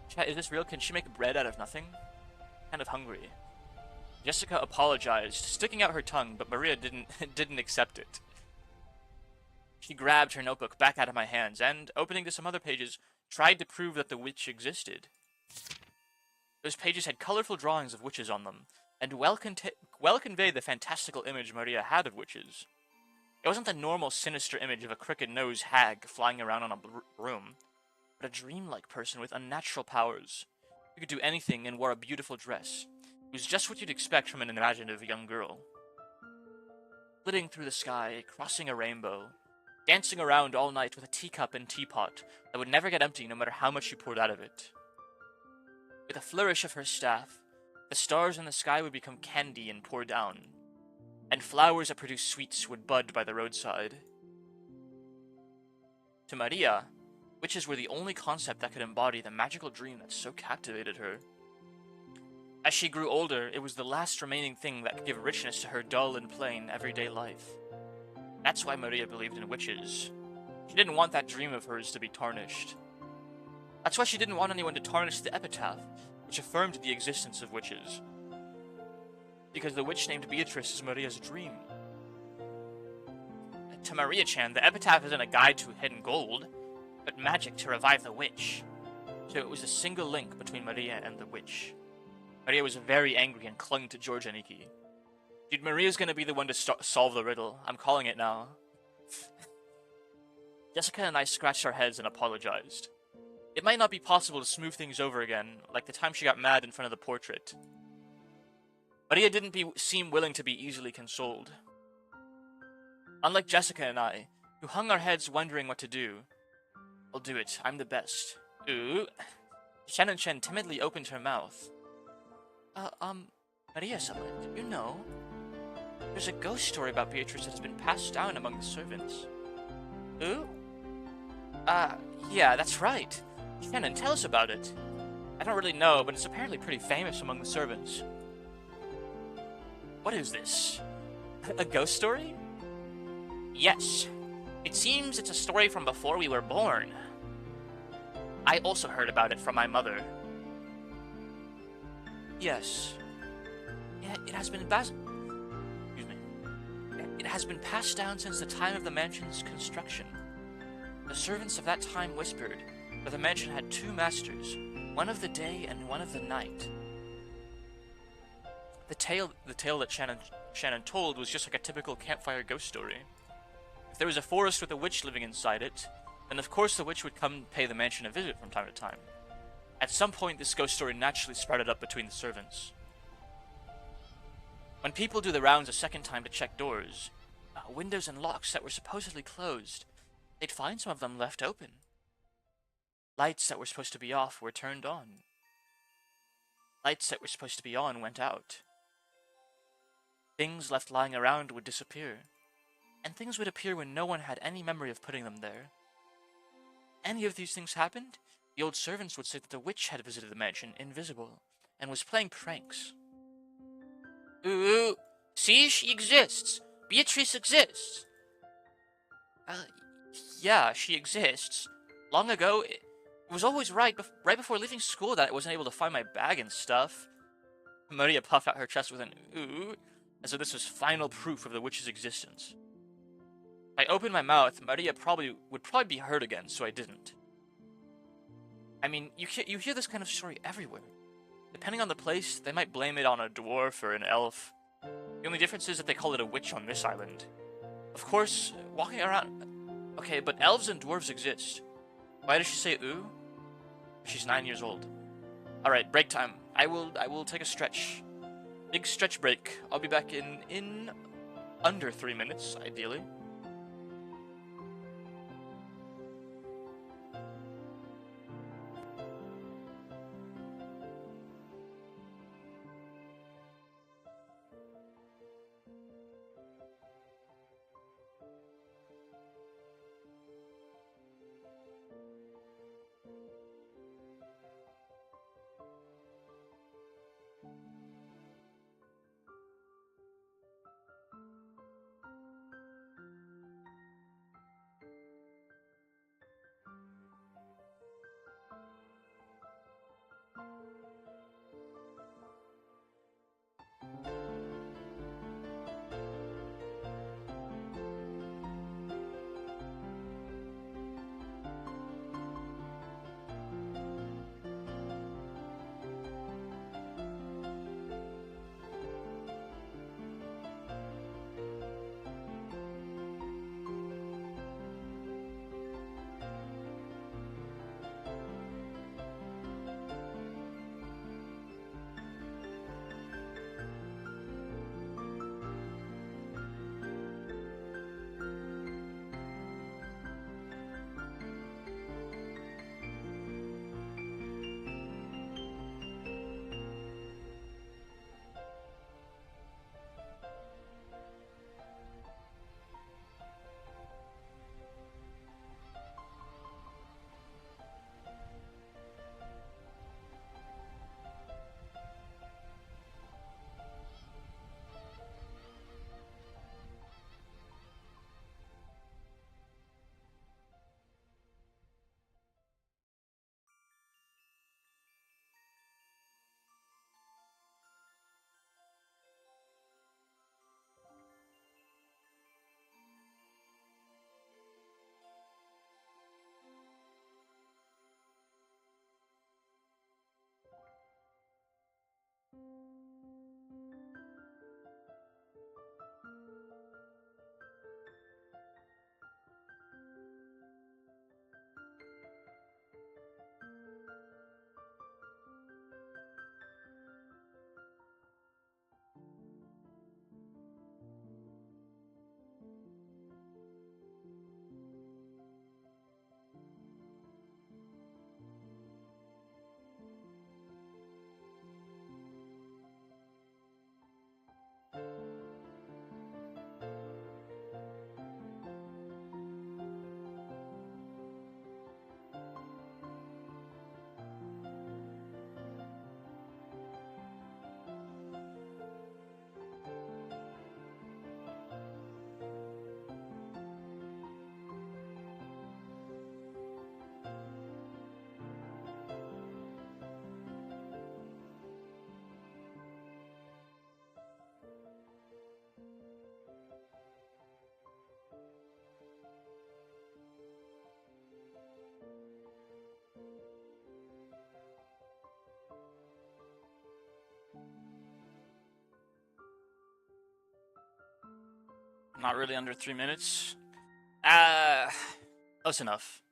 Chat, is this real? Can she make bread out of nothing? Kind of hungry. Jessica apologized, sticking out her tongue, but Maria didn't accept it. She grabbed her notebook back out of my hands and, opening to some other pages, tried to prove that the witch existed. Those pages had colorful drawings of witches on them, and well conveyed the fantastical image Maria had of witches. It wasn't the normal sinister image of a crooked-nosed hag flying around on a broom, but a dreamlike person with unnatural powers, who could do anything and wore a beautiful dress. It was just what you'd expect from an imaginative young girl. Flitting through the sky, crossing a rainbow, dancing around all night with a teacup and teapot that would never get empty no matter how much you poured out of it. With a flourish of her staff, the stars in the sky would become candy and pour down, and flowers that produce sweets would bud by the roadside. To Maria, witches were the only concept that could embody the magical dream that so captivated her. As she grew older, it was the last remaining thing that could give richness to her dull and plain everyday life. That's why Maria believed in witches. She didn't want that dream of hers to be tarnished. That's why she didn't want anyone to tarnish the epitaph, which affirmed the existence of witches. Because the witch named Beatrice is Maria's dream. To Maria-chan, the epitaph isn't a guide to hidden gold, but magic to revive the witch. So it was a single link between Maria and the witch. Maria was very angry and clung to George and Iki. Dude, Maria's gonna be the one to solve the riddle. I'm calling it now. Jessica and I scratched our heads and apologized. It might not be possible to smooth things over again, like the time she got mad in front of the portrait. Maria didn't seem willing to be easily consoled. Unlike Jessica and I, who hung our heads wondering what to do. I'll do it, I'm the best. Ooh. Shannon Chen timidly opened her mouth. Maria-sama, you know, there's a ghost story about Beatrice that has been passed down among the servants. Ooh? Yeah, that's right. Shannon, tell us about it. I don't really know, but it's apparently pretty famous among the servants. What is this? A ghost story? Yes. It seems it's a story from before we were born. I also heard about it from my mother. Yes. Yeah, it has been It has been passed down since the time of the mansion's construction. The servants of that time whispered that the mansion had two masters, one of the day and one of the night. The tale that Shannon told was just like a typical campfire ghost story. If there was a forest with a witch living inside it, then of course the witch would come pay the mansion a visit from time to time. At some point, this ghost story naturally sprouted up between the servants. When people do the rounds a second time to check doors, windows and locks that were supposedly closed, they'd find some of them left open. Lights that were supposed to be off were turned on. Lights that were supposed to be on went out. Things left lying around would disappear, and things would appear when no one had any memory of putting them there. Any of these things happened, the old servants would say that the witch had visited the mansion invisible, and was playing pranks. Ooh, see, she exists! Beatrice exists! Yeah, she exists. Long ago, it was always right before leaving school that I wasn't able to find my bag and stuff. Maria puffed out her chest with an ooh, as though this was final proof of the witch's existence. If I opened my mouth, Maria would probably be hurt again, so I didn't. I mean, you hear this kind of story everywhere. Depending on the place, they might blame it on a dwarf or an elf. The only difference is that they call it a witch on this island. Of course, walking around... Okay, but elves and dwarves exist. Why does she say ooh? She's 9 years old. Alright, break time. I will take a stretch. Big stretch break. I'll be back in under 3 minutes, ideally. Not really under 3 minutes. Close enough.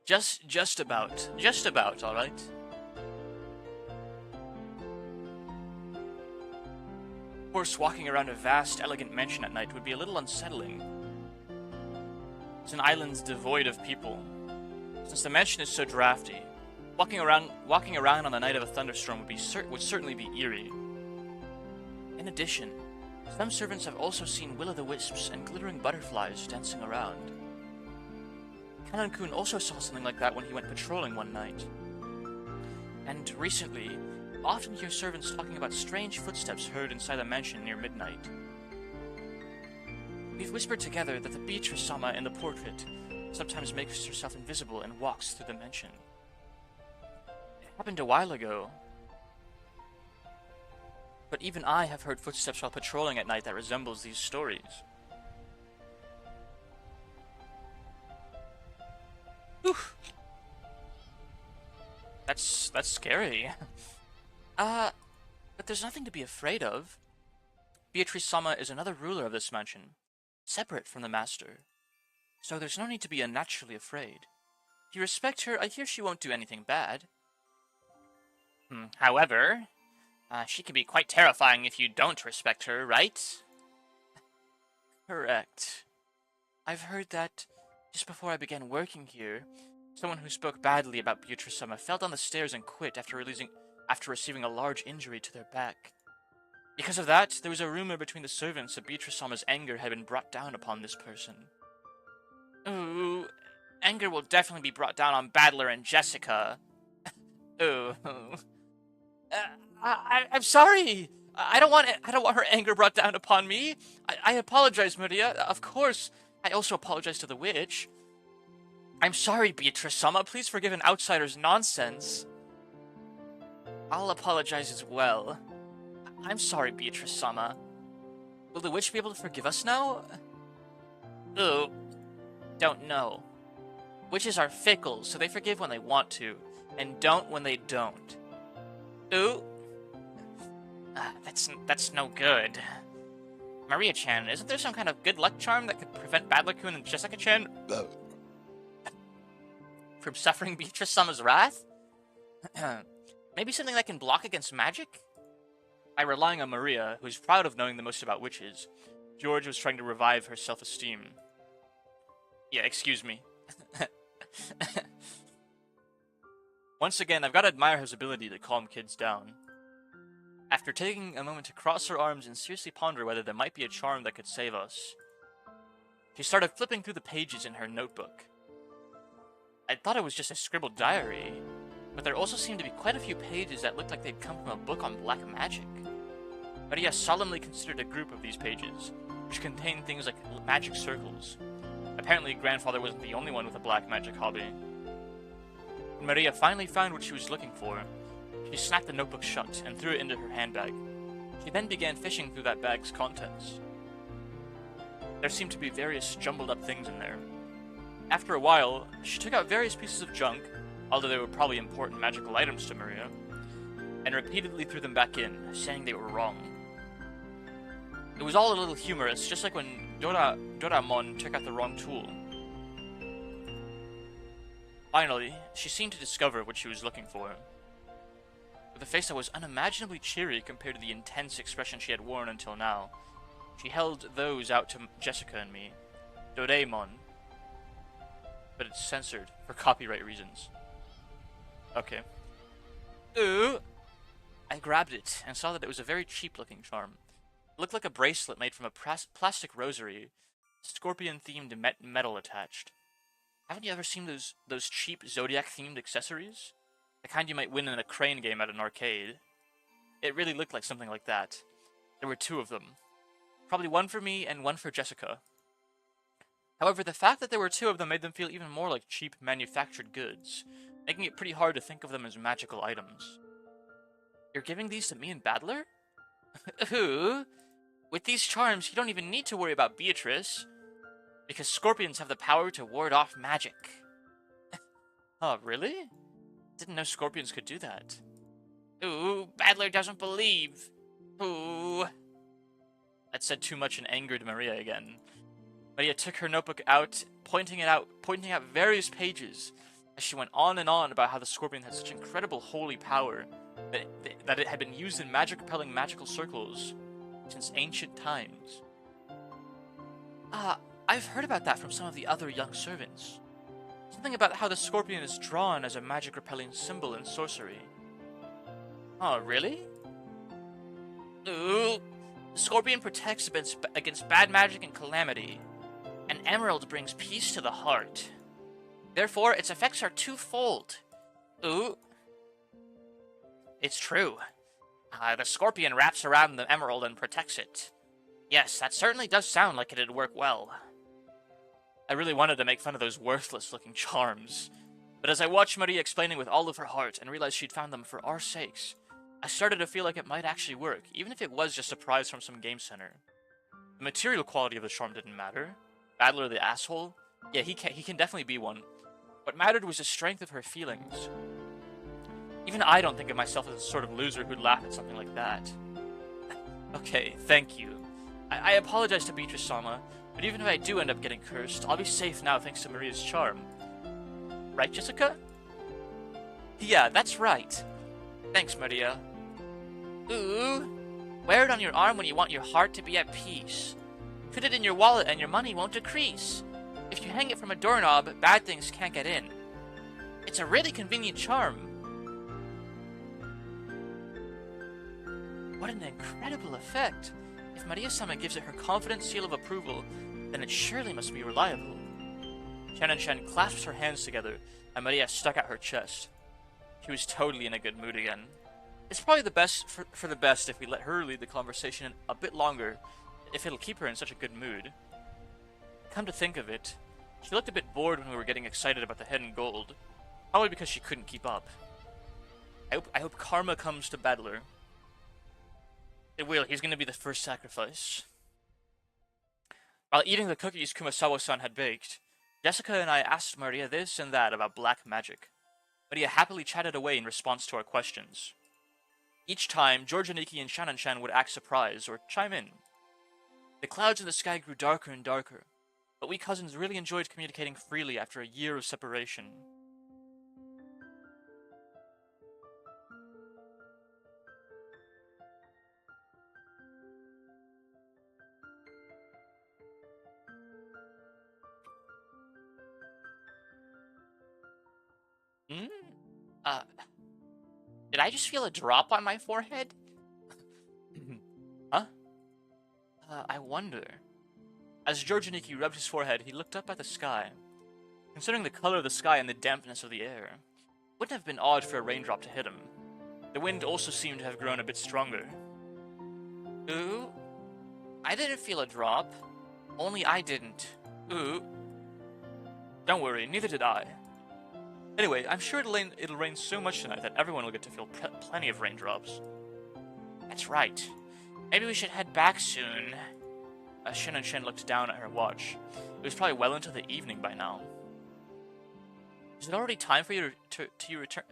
Just about. Just about, alright? Of course, walking around a vast, elegant mansion at night would be a little unsettling. It's an island devoid of people. Since the mansion is so drafty, walking around on the night of a thunderstorm would certainly be eerie. In addition, some servants have also seen will-o'-the-wisps and glittering butterflies dancing around. Kanan-kun also saw something like that when he went patrolling one night. And recently, I often hear servants talking about strange footsteps heard inside the mansion near midnight. We've whispered together that the Beatrice-sama in the portrait sometimes makes herself invisible and walks through the mansion. It happened a while ago, but even I have heard footsteps while patrolling at night that resembles these stories. Oof. That's scary. But there's nothing to be afraid of. Beatrice-sama is another ruler of this mansion, separate from the master. So there's no need to be unnaturally afraid. If you respect her, I hear she won't do anything bad. However, she can be quite terrifying if you don't respect her, right? Correct. I've heard that just before I began working here, someone who spoke badly about Beatrice-sama fell down the stairs and quit after receiving a large injury to their back. Because of that, there was a rumor between the servants that Beatrice-sama's anger had been brought down upon this person. Ooh, anger will definitely be brought down on Battler and Jessica. Ooh. I'm sorry. I don't want her anger brought down upon me. I apologize, Maria. Of course. I also apologize to the witch. I'm sorry, Beatrice-sama. Please forgive an outsider's nonsense. I'll apologize as well. I'm sorry, Beatrice-sama. Will the witch be able to forgive us now? Ooh. Don't know. Witches are fickle, so they forgive when they want to, and don't when they don't. Ooh. That's no good. Maria-chan, isn't there some kind of good luck charm that could prevent Badler-kun and Jessica-chan from suffering Beatrice-sama's wrath? Maybe something that can block against magic? By relying on Maria, who is proud of knowing the most about witches, George was trying to revive her self-esteem. Yeah, excuse me. Once again, I've got to admire his ability to calm kids down. After taking a moment to cross her arms and seriously ponder whether there might be a charm that could save us, she started flipping through the pages in her notebook. I thought it was just a scribbled diary, but there also seemed to be quite a few pages that looked like they'd come from a book on black magic. Maria solemnly considered a group of these pages, which contained things like magic circles. Apparently, grandfather wasn't the only one with a black magic hobby. When Maria finally found what she was looking for, she snapped the notebook shut and threw it into her handbag. She then began fishing through that bag's contents. There seemed to be various jumbled up things in there. After a while, she took out various pieces of junk, although they were probably important magical items to Maria, and repeatedly threw them back in, saying they were wrong. It was all a little humorous, just like when Doraemon took out the wrong tool. Finally, she seemed to discover what she was looking for. With a face that was unimaginably cheery compared to the intense expression she had worn until now, she held those out to Jessica and me. Doraemon. But it's censored for copyright reasons. Okay. Ooh! I grabbed it and saw that it was a very cheap-looking charm. It looked like a bracelet made from a plastic rosary, scorpion-themed metal attached. Haven't you ever seen those cheap Zodiac-themed accessories? The kind you might win in a crane game at an arcade. It really looked like something like that. There were two of them. Probably one for me and one for Jessica. However, the fact that there were two of them made them feel even more like cheap manufactured goods, making it pretty hard to think of them as magical items. You're giving these to me and Battler? Ooh. With these charms, you don't even need to worry about Beatrice, because scorpions have the power to ward off magic. Oh, really? Didn't know scorpions could do that. Ooh, Battler doesn't believe. Ooh. That said too much and angered Maria again. Maria took her notebook out, pointing out various pages, as she went on and on about how the scorpion had such incredible holy power that it had been used in magic-repelling magical circles since ancient times. I've heard about that from some of the other young servants. Something about how the scorpion is drawn as a magic-repelling symbol in sorcery. Oh, really? Ooh. The scorpion protects against bad magic and calamity. An emerald brings peace to the heart. Therefore, its effects are twofold. Ooh. It's true. The scorpion wraps around the emerald and protects it. Yes, that certainly does sound like it'd work well. I really wanted to make fun of those worthless-looking charms. But as I watched Maria explaining with all of her heart and realized she'd found them for our sakes, I started to feel like it might actually work, even if it was just a prize from some game center. The material quality of the charm didn't matter. Battler the asshole? Yeah, he can definitely be one. What mattered was the strength of her feelings. Even I don't think of myself as the sort of loser who'd laugh at something like that. Okay, thank you. I apologize to Beatrice-sama, but even if I do end up getting cursed, I'll be safe now thanks to Maria's charm. Right, Jessica? Yeah, that's right. Thanks, Maria. Ooh, wear it on your arm when you want your heart to be at peace. Put it in your wallet and your money won't decrease. If you hang it from a doorknob, bad things can't get in. It's a really convenient charm. What an incredible effect. If Maria-sama gives it her confident seal of approval, then it surely must be reliable. Shan clasped her hands together, and Maria stuck out her chest. She was totally in a good mood again. It's probably the best for the best if we let her lead the conversation a bit longer, if it'll keep her in such a good mood. Come to think of it, she looked a bit bored when we were getting excited about the hidden gold, probably because she couldn't keep up. I hope karma comes to Battler. It will. He's going to be the first sacrifice. While eating the cookies Kumasawa-san had baked, Jessica and I asked Maria this and that about black magic. Maria happily chatted away in response to our questions. Each time, Georgianiki and Shan would act surprised or chime in. The clouds in the sky grew darker and darker, but we cousins really enjoyed communicating freely after a year of separation. Did I just feel a drop on my forehead? Huh? I wonder. As Georgianiki rubbed his forehead, he looked up at the sky. Considering the color of the sky and the dampness of the air, it wouldn't have been odd for a raindrop to hit him. The wind also seemed to have grown a bit stronger. Ooh, I didn't feel a drop. Only I didn't. Ooh. Don't worry, neither did I. Anyway, I'm sure it'll rain so much tonight that everyone will get to feel plenty of raindrops. That's right. Maybe we should head back soon. Shan looked down at her watch. It was probably well into the evening by now. Is it already time for you to return?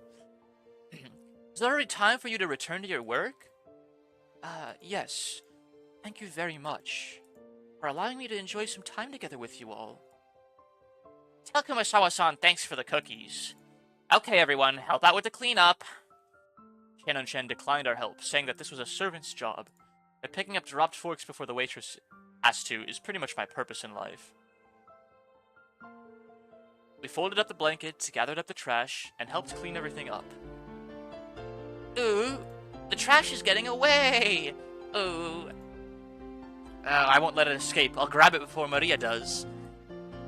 Is it already time for you to return to your work? Yes. Thank you very much for allowing me to enjoy some time together with you all. Tell Kumasawa-san thanks for the cookies. Okay, everyone, help out with the cleanup. Shan declined our help, saying that this was a servant's job, that picking up dropped forks before the waitress asked to is pretty much my purpose in life. We folded up the blankets, gathered up the trash, and helped clean everything up. Ooh, the trash is getting away! Ooh. I won't let it escape. I'll grab it before Maria does.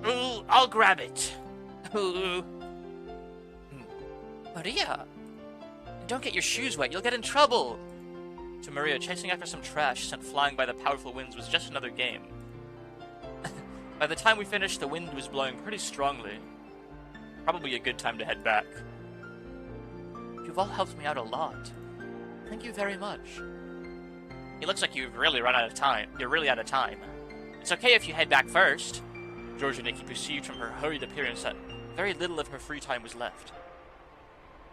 Ooh, I'll grab it. Ooh. Maria, don't get your shoes wet. You'll get in trouble. To Maria, chasing after some trash sent flying by the powerful winds was just another game. By the time we finished, the wind was blowing pretty strongly. Probably a good time to head back. You've all helped me out a lot. Thank you very much. It looks like you've really run out of time. You're really out of time. It's okay if you head back first. Georgianiki perceived from her hurried appearance that very little of her free time was left.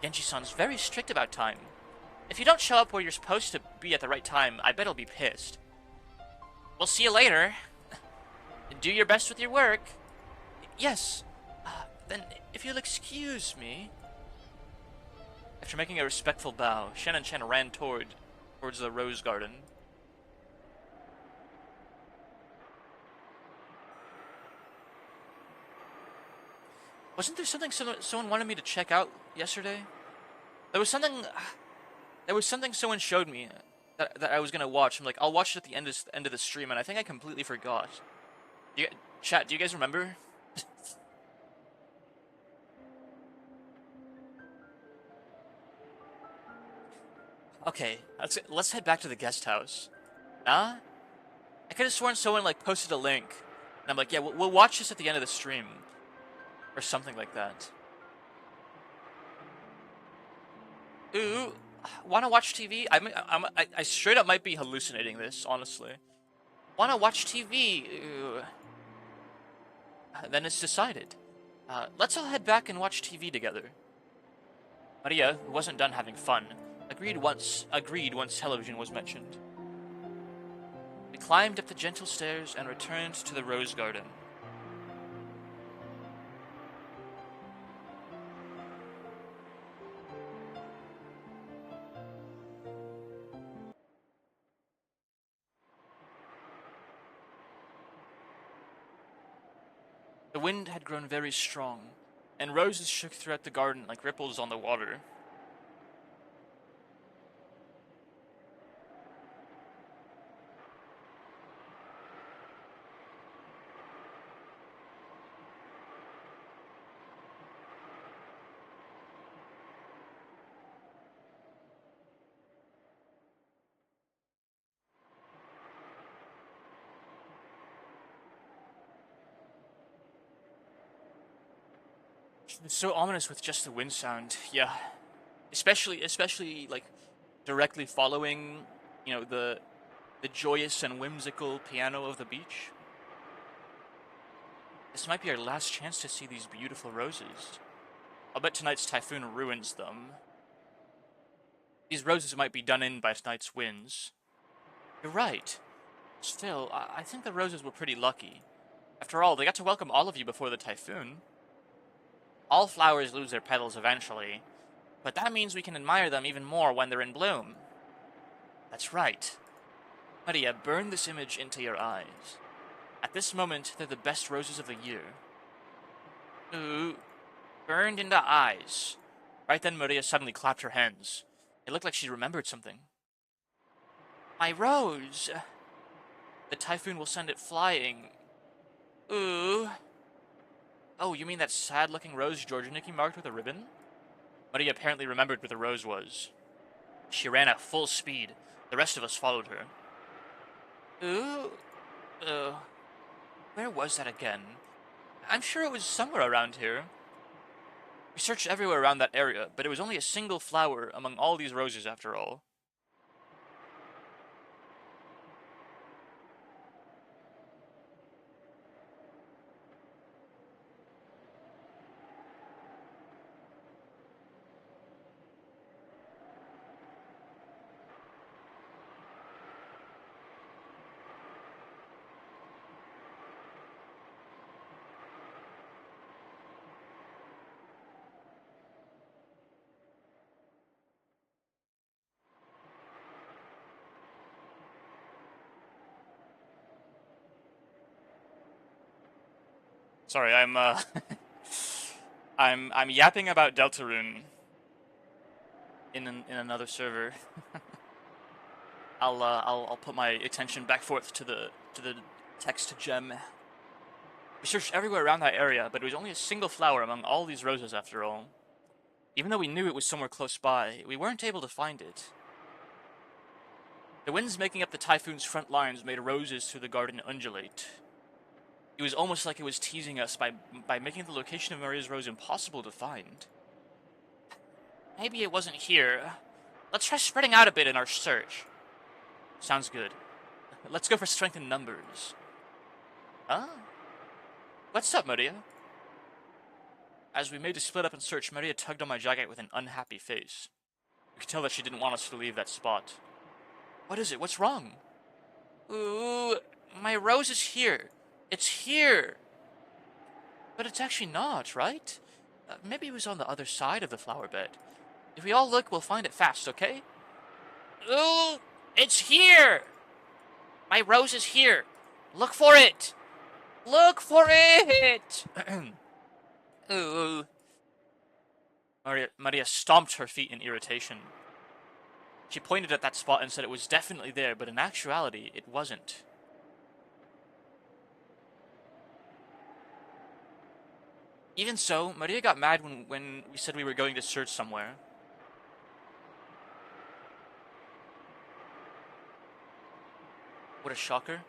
Genji-san's very strict about time. If you don't show up where you're supposed to be at the right time, I bet he'll be pissed. We'll see you later. Do your best with your work. Yes. Then, if you'll excuse me... After making a respectful bow, Shan ran towards the rose garden. Wasn't there something someone wanted me to check out yesterday? There was something someone showed me that I was gonna watch. I'm like, I'll watch it at the end of the stream, and I think I completely forgot. Chat, do you guys remember? Okay, let's head back to the guest house. Nah? I could have sworn someone like posted a link, and I'm like, yeah, we'll watch this at the end of the stream. Or something like that. Ooh, wanna watch TV? I straight up might be hallucinating this, honestly. Wanna watch TV? Ooh. Then it's decided. Let's all head back and watch TV together. Maria, who wasn't done having fun, agreed once television was mentioned. climbed up the gentle stairs and returned to the rose garden. The wind had grown very strong, and roses shook throughout the garden like ripples on the water. It's so ominous with just the wind sound. Yeah. Especially like directly following, the joyous and whimsical piano of the beach. This might be our last chance to see these beautiful roses. I'll bet tonight's typhoon ruins them. These roses might be done in by tonight's winds. You're right. Still, I think the roses were pretty lucky. After all, they got to welcome all of you before the typhoon. All flowers lose their petals eventually, but that means we can admire them even more when they're in bloom. That's right. Maria, burn this image into your eyes. At this moment, they're the best roses of the year. Ooh, burned into eyes. Right then, Maria suddenly clapped her hands. It looked like she remembered something. My rose! The typhoon will send it flying. Ooh. Oh, you mean that sad-looking rose Georgianiki marked with a ribbon? Maria apparently remembered where the rose was. She ran at full speed. The rest of us followed her. Ooh. Where was that again? I'm sure it was somewhere around here. We searched everywhere around that area, but it was only a single flower among all these roses after all. Sorry, I'm yapping about Deltarune in another server. I'll put my attention back forth to the text gem. We searched everywhere around that area, but it was only a single flower among all these roses after all. Even though we knew it was somewhere close by, we weren't able to find it. The winds making up the typhoon's front lines made roses through the garden undulate. It was almost like it was teasing us by making the location of Maria's rose impossible to find. Maybe it wasn't here. Let's try spreading out a bit in our search. Sounds good. Let's go for strength in numbers. Huh? What's up, Maria? As we made to split up and search, Maria tugged on my jacket with an unhappy face. We could tell that she didn't want us to leave that spot. What is it? What's wrong? Ooh, my rose is here. It's here. But it's actually not, right? Maybe it was on the other side of the flower bed. If we all look, we'll find it fast, okay? Ooh, it's here! My rose is here. Look for it! Look for it! Ooh. Maria stomped her feet in irritation. She pointed at that spot and said it was definitely there, but in actuality, it wasn't. Even so, Maria got mad when we said we were going to search somewhere. What a shocker.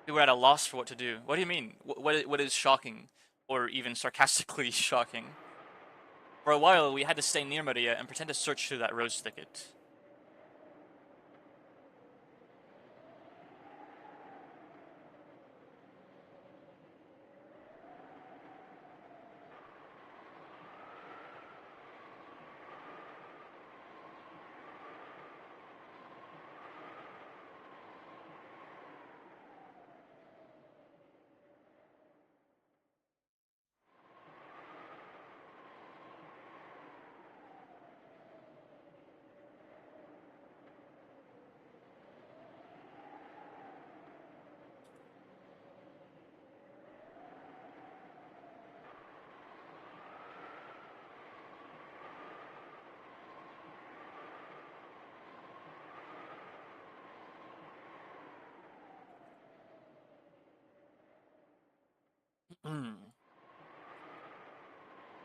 We were at a loss for what to do. What do you mean? What is shocking? Or even sarcastically shocking? For a while, we had to stay near Maria and pretend to search through that rose thicket.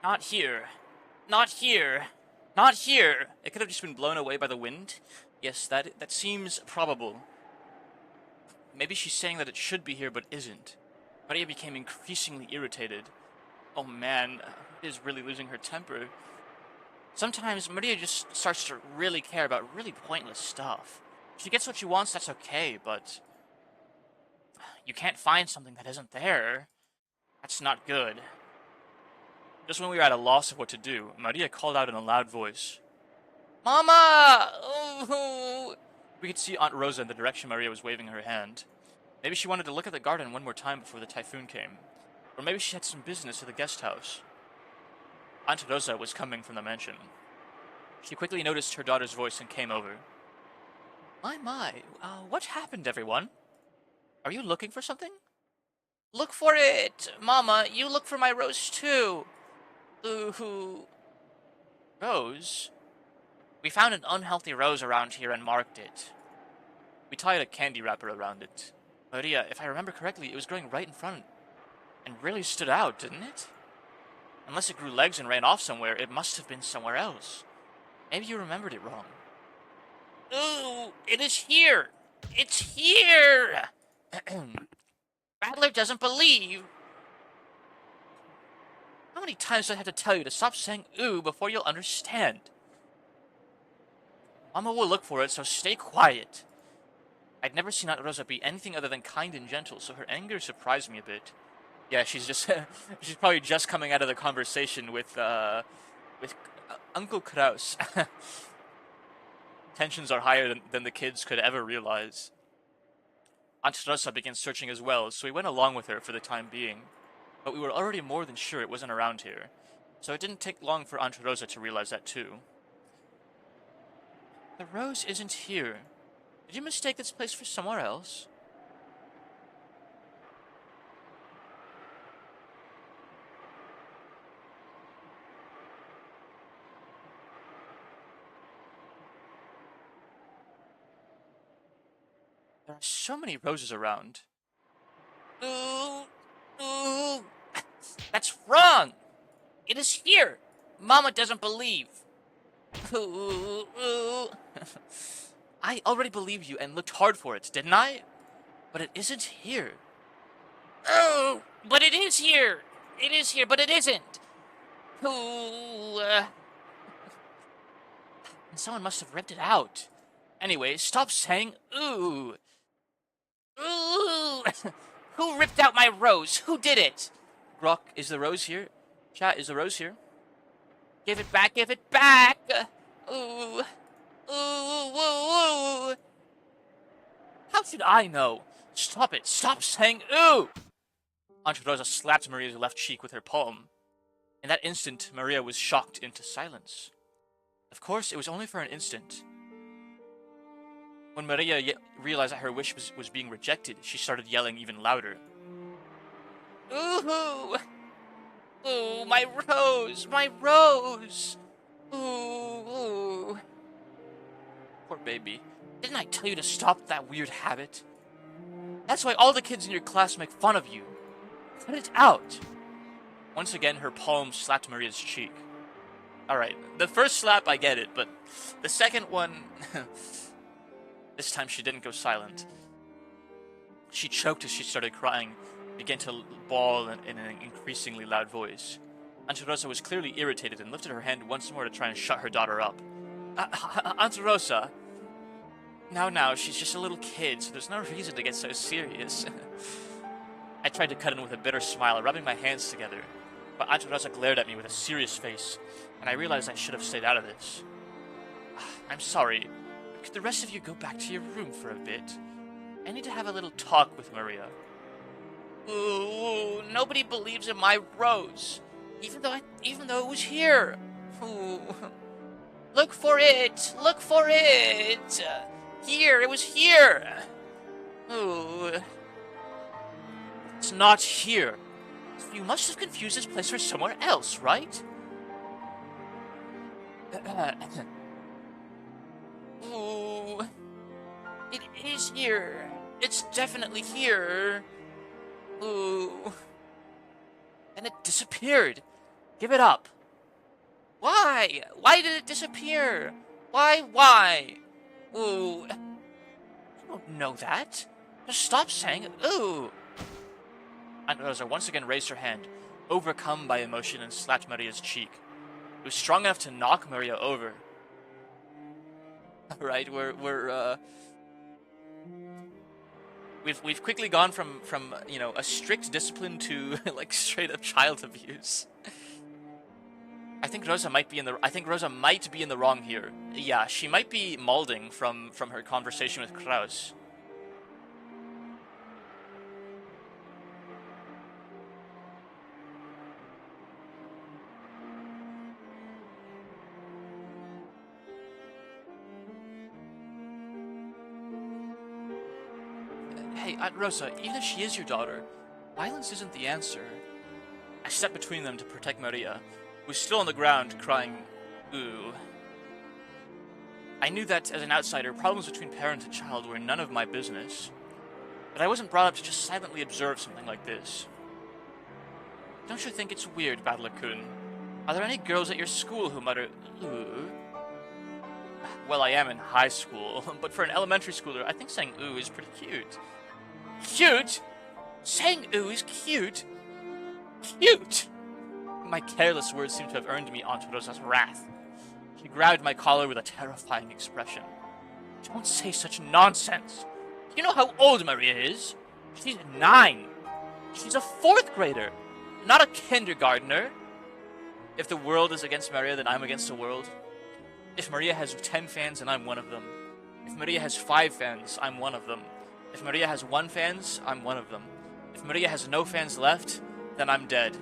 Not here. Not here. Not here! It could have just been blown away by the wind. Yes, that seems probable. Maybe she's saying that it should be here, but isn't. Maria became increasingly irritated. Oh man, Maria's really losing her temper. Sometimes Maria just starts to really care about really pointless stuff. If she gets what she wants, that's okay, but you can't find something that isn't there. That's not good. Just when we were at a loss of what to do, Maria called out in a loud voice, "Mama!" Ooh. We could see Aunt Rosa in the direction Maria was waving her hand. Maybe she wanted to look at the garden one more time before the typhoon came. Or maybe she had some business at the guest house. Aunt Rosa was coming from the mansion. She quickly noticed her daughter's voice and came over. My, what happened, everyone? Are you looking for something? Look for it! Mama, you look for my rose too! Ooh. Rose? We found an unhealthy rose around here and marked it. We tied a candy wrapper around it. Maria, if I remember correctly, it was growing right in front and really stood out, didn't it? Unless it grew legs and ran off somewhere, it must have been somewhere else. Maybe you remembered it wrong. Ooh, it is here! It's here! Battler doesn't believe. How many times do I have to tell you to stop saying ooh before you'll understand? Mama will look for it, so stay quiet. I'd never seen Aunt Rosa be anything other than kind and gentle, so her anger surprised me a bit. Yeah, she's just she's probably just coming out of the conversation with Uncle Kraus. Tensions are higher than the kids could ever realize. Aunt Rosa began searching as well, so we went along with her for the time being. But we were already more than sure it wasn't around here, so it didn't take long for Aunt Rosa to realize that too. The rose isn't here. Did you mistake this place for somewhere else? There are so many roses around. Ooh, ooh, that's wrong! It is here! Mama doesn't believe. Ooh, ooh. I already believed you and looked hard for it, didn't I? But it isn't here. Oh, but it is here! It is here, but it isn't! Ooh, and someone must have ripped it out. Anyway, stop saying ooh. Ooh! Who ripped out my rose? Who did it? Grok, is the rose here? Chat, is the rose here? Give it back, give it back! Ooh. Ooh, ooh, ooh. How should I know? Stop it, stop saying ooh! Aunt Rosa slapped Maria's left cheek with her palm. In that instant, Maria was shocked into silence. Of course, it was only for an instant. When Maria realized that her wish was being rejected, she started yelling even louder. Ooh! Ooh, my rose! My rose! Ooh, ooh. Poor baby. Didn't I tell you to stop that weird habit? That's why all the kids in your class make fun of you. Cut it out! Once again, her palm slapped Maria's cheek. Alright, the first slap, I get it, but the second one... This time she didn't go silent. She choked as she started crying, began to bawl in an increasingly loud voice. Aunt Rosa was clearly irritated and lifted her hand once more to try and shut her daughter up. Aunt Rosa! Now, she's just a little kid, so there's no reason to get so serious. I tried to cut in with a bitter smile, rubbing my hands together, but Aunt Rosa glared at me with a serious face, and I realized I should have stayed out of this. I'm sorry. Could the rest of you go back to your room for a bit? I need to have a little talk with Maria. Ooh, nobody believes in my rose, even though it was here. Ooh, look for it! Look for it! Here, it was here. Ooh, it's not here. You must have confused this place for somewhere else, right? Ooh, it is here. It's definitely here. Ooh. And it disappeared. Give it up. Why? Why did it disappear? Why? Ooh. I don't know that. Just stop saying, ooh. Aunt Rosa once again raised her hand, overcome by emotion, and slapped Maria's cheek. It was strong enough to knock Maria over. Right, we've quickly gone from a strict discipline to like straight up child abuse. I think Rosa might be in the wrong here. Yeah, she might be malding from her conversation with Kraus. Hey, Aunt Rosa, even if she is your daughter, violence isn't the answer. I stepped between them to protect Maria, who was still on the ground, crying, ooh. I knew that, as an outsider, problems between parent and child were none of my business. But I wasn't brought up to just silently observe something like this. Don't you think it's weird, Battler-kun? Are there any girls at your school who mutter, ooh? Well, I am in high school, but for an elementary schooler, I think saying ooh is pretty cute. Cute? Saying ooh is cute? Cute! My careless words seem to have earned me Aunt Rosa's wrath. She grabbed my collar with a terrifying expression. Don't say such nonsense. Do you know how old Maria is? She's 9. She's a 4th grader, not a kindergartner. If the world is against Maria, then I'm against the world. If Maria has 10 fans, then I'm one of them. If Maria has 5 fans, I'm one of them. If Maria has 1 fans, I'm one of them. If Maria has no fans left, then I'm dead.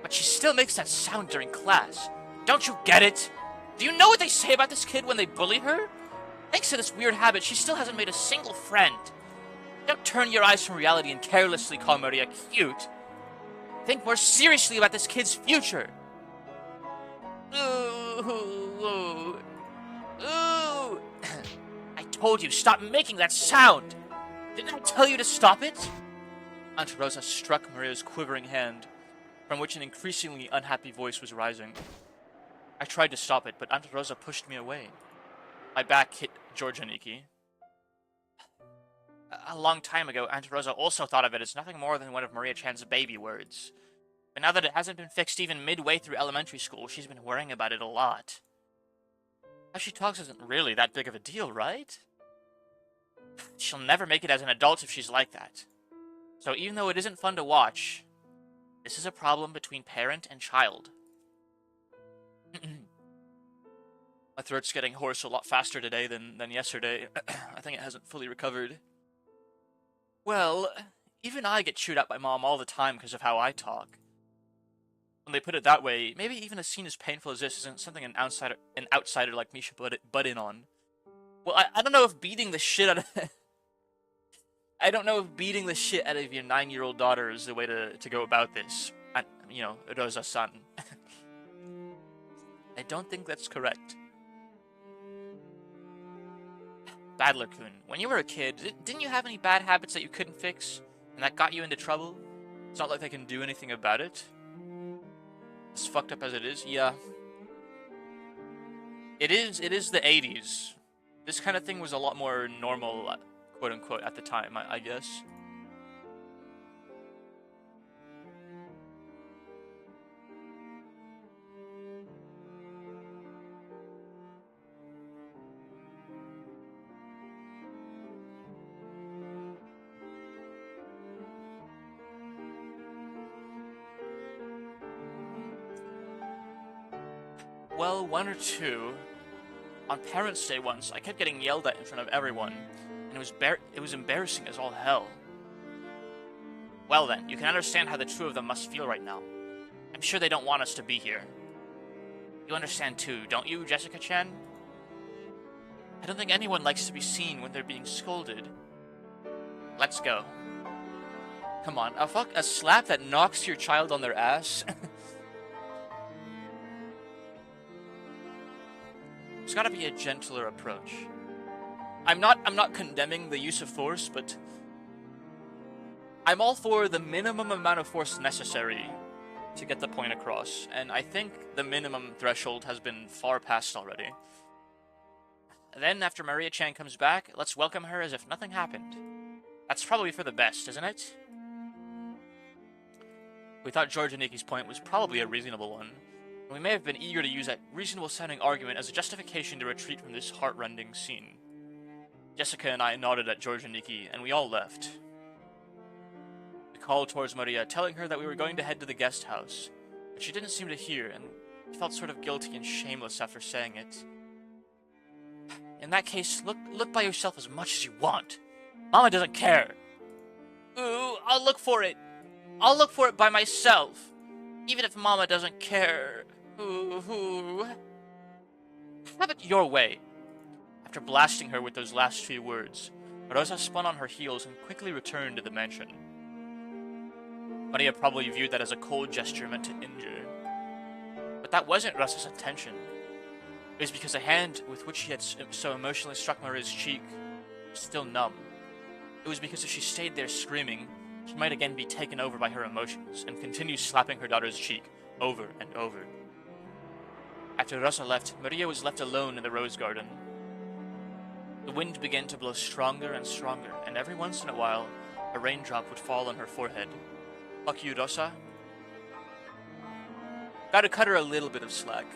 But she still makes that sound during class. Don't you get it? Do you know what they say about this kid when they bully her? Thanks to this weird habit, she still hasn't made a single friend. Don't turn your eyes from reality and carelessly call Maria cute. Think more seriously about this kid's future. Ooh. I told you, stop making that sound. Didn't I tell you to stop it? Aunt Rosa struck Maria's quivering hand, from which an increasingly unhappy voice was rising. I tried to stop it, but Aunt Rosa pushed me away. My back hit Georgia Nikki. A long time ago, Aunt Rosa also thought of it as nothing more than one of Maria Chan's baby words. But now that it hasn't been fixed even midway through elementary school, she's been worrying about it a lot. How she talks isn't really that big of a deal, right? She'll never make it as an adult if she's like that. So even though it isn't fun to watch, this is a problem between parent and child. My throat's getting hoarse a lot faster today than yesterday. I think it hasn't fully recovered. Well, even I get chewed at by Mom all the time because of how I talk. When they put it that way, maybe even a scene as painful as this isn't something an outsider like me should butt in on. Well, I don't know if beating the shit out of... I don't know if beating the shit out of your 9-year-old daughter is the way to go about this. Rosa-san. I don't think that's correct. Battler-kun, when you were a kid, didn't you have any bad habits that you couldn't fix? And that got you into trouble? It's not like they can do anything about it. As fucked up as it is, yeah. It is the 80s. This kind of thing was a lot more normal, quote-unquote, at the time, I guess. Well, 1 or 2. On Parents' Day once, I kept getting yelled at in front of everyone, and it was embarrassing as all hell. Well then, you can understand how the 2 of them must feel right now. I'm sure they don't want us to be here. You understand too, don't you, Jessica-chan? I don't think anyone likes to be seen when they're being scolded. Let's go. Come on, a slap that knocks your child on their ass? There's gotta be a gentler approach. I'm not condemning the use of force, but I'm all for the minimum amount of force necessary to get the point across, and I think the minimum threshold has been far past already. Then, after Maria-chan comes back, let's welcome her as if nothing happened. That's probably for the best, isn't it? We thought George Aniki's point was probably a reasonable one, and we may have been eager to use that reasonable-sounding argument as a justification to retreat from this heart-rending scene. Jessica and I nodded at George Aniki, and we all left. We called towards Maria, telling her that we were going to head to the guest house, but she didn't seem to hear, and we felt sort of guilty and shameless after saying it. In that case, look by yourself as much as you want. Mama doesn't care. Ooh, I'll look for it. I'll look for it by myself, even if Mama doesn't care. Ooh. Have it your way. After blasting her with those last few words, Rosa spun on her heels and quickly returned to the mansion. Maria probably viewed that as a cold gesture meant to injure. But that wasn't Rosa's intention. It was because the hand with which she had so emotionally struck Maria's cheek was still numb. It was because if she stayed there screaming, she might again be taken over by her emotions and continue slapping her daughter's cheek over and over. After Rosa left, Maria was left alone in the rose garden. The wind began to blow stronger and stronger, and every once in a while, a raindrop would fall on her forehead. Fuck you, Rosa. Gotta cut her a little bit of slack.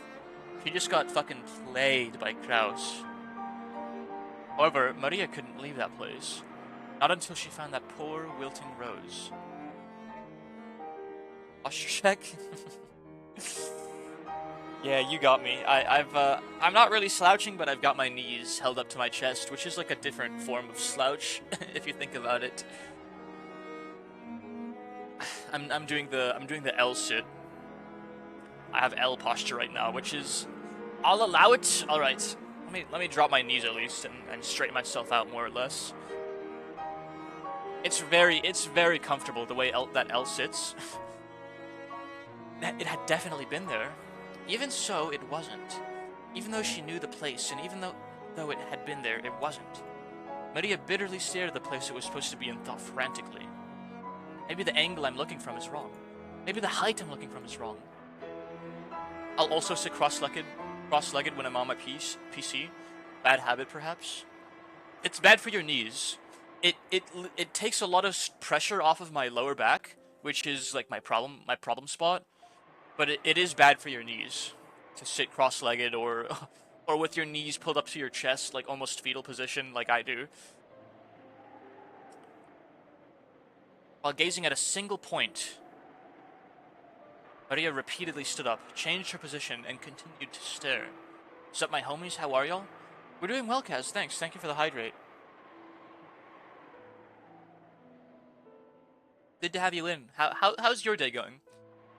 She just got fucking played by Kraus. However, Maria couldn't leave that place. Not until she found that poor, wilting rose. Posture check? Yeah, you got me. I'm not really slouching, but I've got my knees held up to my chest, which is like a different form of slouch, if you think about it. I'm doing the L sit. I have L posture right now, which is, I'll allow it. All right, let me drop my knees at least and straighten myself out more or less. It's very comfortable the way that L sits. It had definitely been there. Even so, it wasn't. Even though she knew the place, and even though it had been there, it wasn't. Maria bitterly stared at the place it was supposed to be and thought frantically. Maybe the angle I'm looking from is wrong. Maybe the height I'm looking from is wrong. I'll also sit cross-legged when I'm on my PC. Bad habit, perhaps. It's bad for your knees. It takes a lot of pressure off of my lower back, which is like my problem spot. But it is bad for your knees to sit cross-legged or with your knees pulled up to your chest, like almost fetal position, like I do. While gazing at a single point, Maria repeatedly stood up, changed her position, and continued to stare. What's up, my homies? How are y'all? We're doing well, Kaz. Thanks. Thank you for the hydrate. Good to have you in. How's your day going?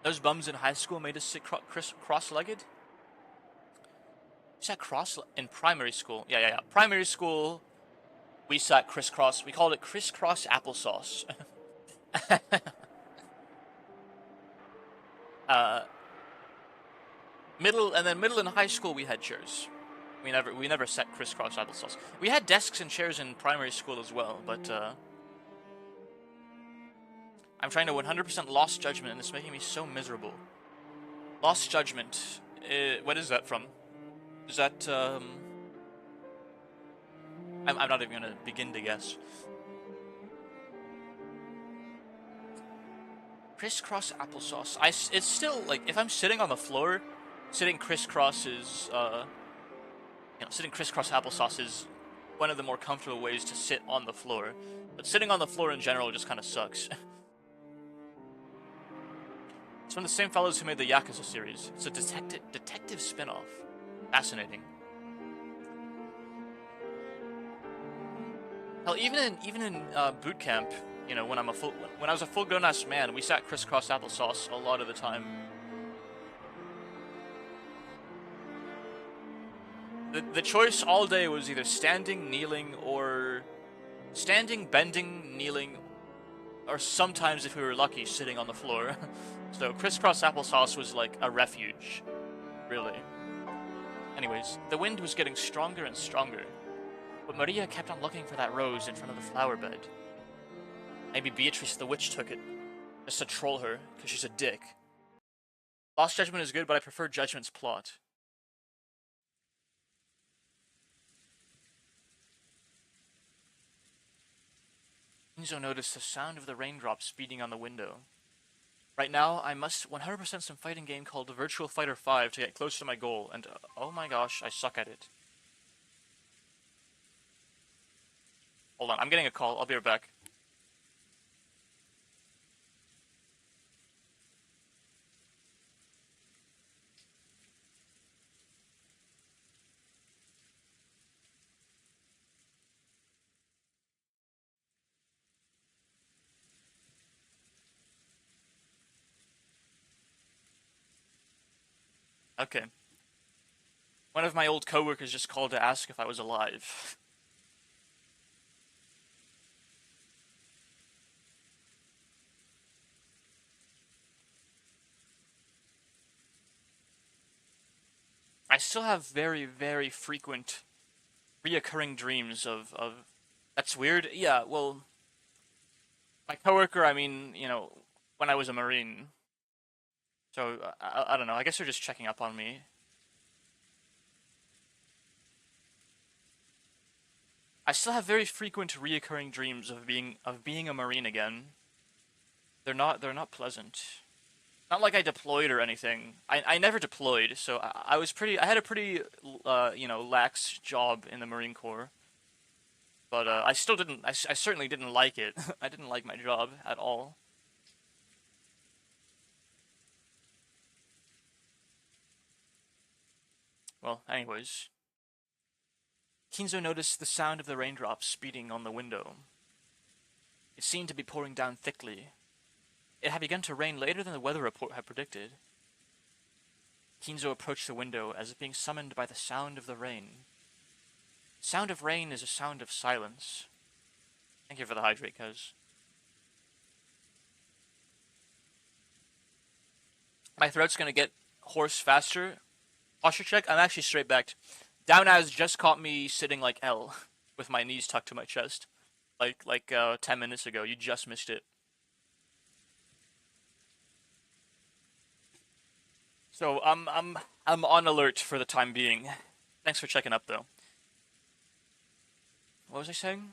Those bums in high school made us sit cross-legged? We sat in primary school. Yeah. Primary school, we sat crisscross. We called it crisscross applesauce. Middle and high school, we had chairs. We never sat crisscross applesauce. We had desks and chairs in primary school as well, but I'm trying to 100% lost judgment, and it's making me so miserable. Lost judgment. What is that from? Is that, I'm not even gonna begin to guess. Crisscross applesauce. It's still, like, if I'm sitting on the floor, sitting crisscross is, sitting crisscross applesauce is one of the more comfortable ways to sit on the floor. But sitting on the floor in general just kind of sucks. It's from the same fellows who made the Yakuza series. It's a detective spin-off. Fascinating. Hell, even in boot camp, when I was a full-grown ass man, we sat crisscross applesauce a lot of the time. The choice all day was either standing, kneeling, or standing, bending, kneeling, or sometimes, if we were lucky, sitting on the floor. So crisscross applesauce was like a refuge, really. Anyways, the wind was getting stronger and stronger, but Maria kept on looking for that rose in front of the flower bed. Maybe Beatrice the Witch took it. Just to troll her, because she's a dick. Lost Judgment is good, but I prefer Judgment's plot. Enzo noticed the sound of the raindrops beating on the window. Right now, I must 100% some fighting game called Virtual Fighter 5 to get close to my goal, and oh my gosh, I suck at it. Hold on, I'm getting a call. I'll be right back. Okay. One of my old coworkers just called to ask if I was alive. I still have very, very frequent reoccurring dreams of that's weird. Yeah, well, my coworker, I mean, you know, when I was a Marine. So, I don't know, I guess they're just checking up on me. I still have very frequent reoccurring dreams of being a Marine again. They're not pleasant. Not like I deployed or anything. I never deployed, so I had a pretty you know, lax job in the Marine Corps. But I still didn't I certainly didn't like it. I didn't like my job at all. Well, anyways, Kinzo noticed the sound of the raindrops beating on the window. It seemed to be pouring down thickly. It had begun to rain later than the weather report had predicted. Kinzo approached the window as if being summoned by the sound of the rain. Sound of rain is a sound of silence. Thank you for the hydrate, cuz. My throat's gonna get hoarse faster. Posture check, I'm actually straight backed. Down as just caught me sitting like L, with my knees tucked to my chest. Like 10 minutes ago, you just missed it. So I'm on alert for the time being. Thanks for checking up though. What was I saying?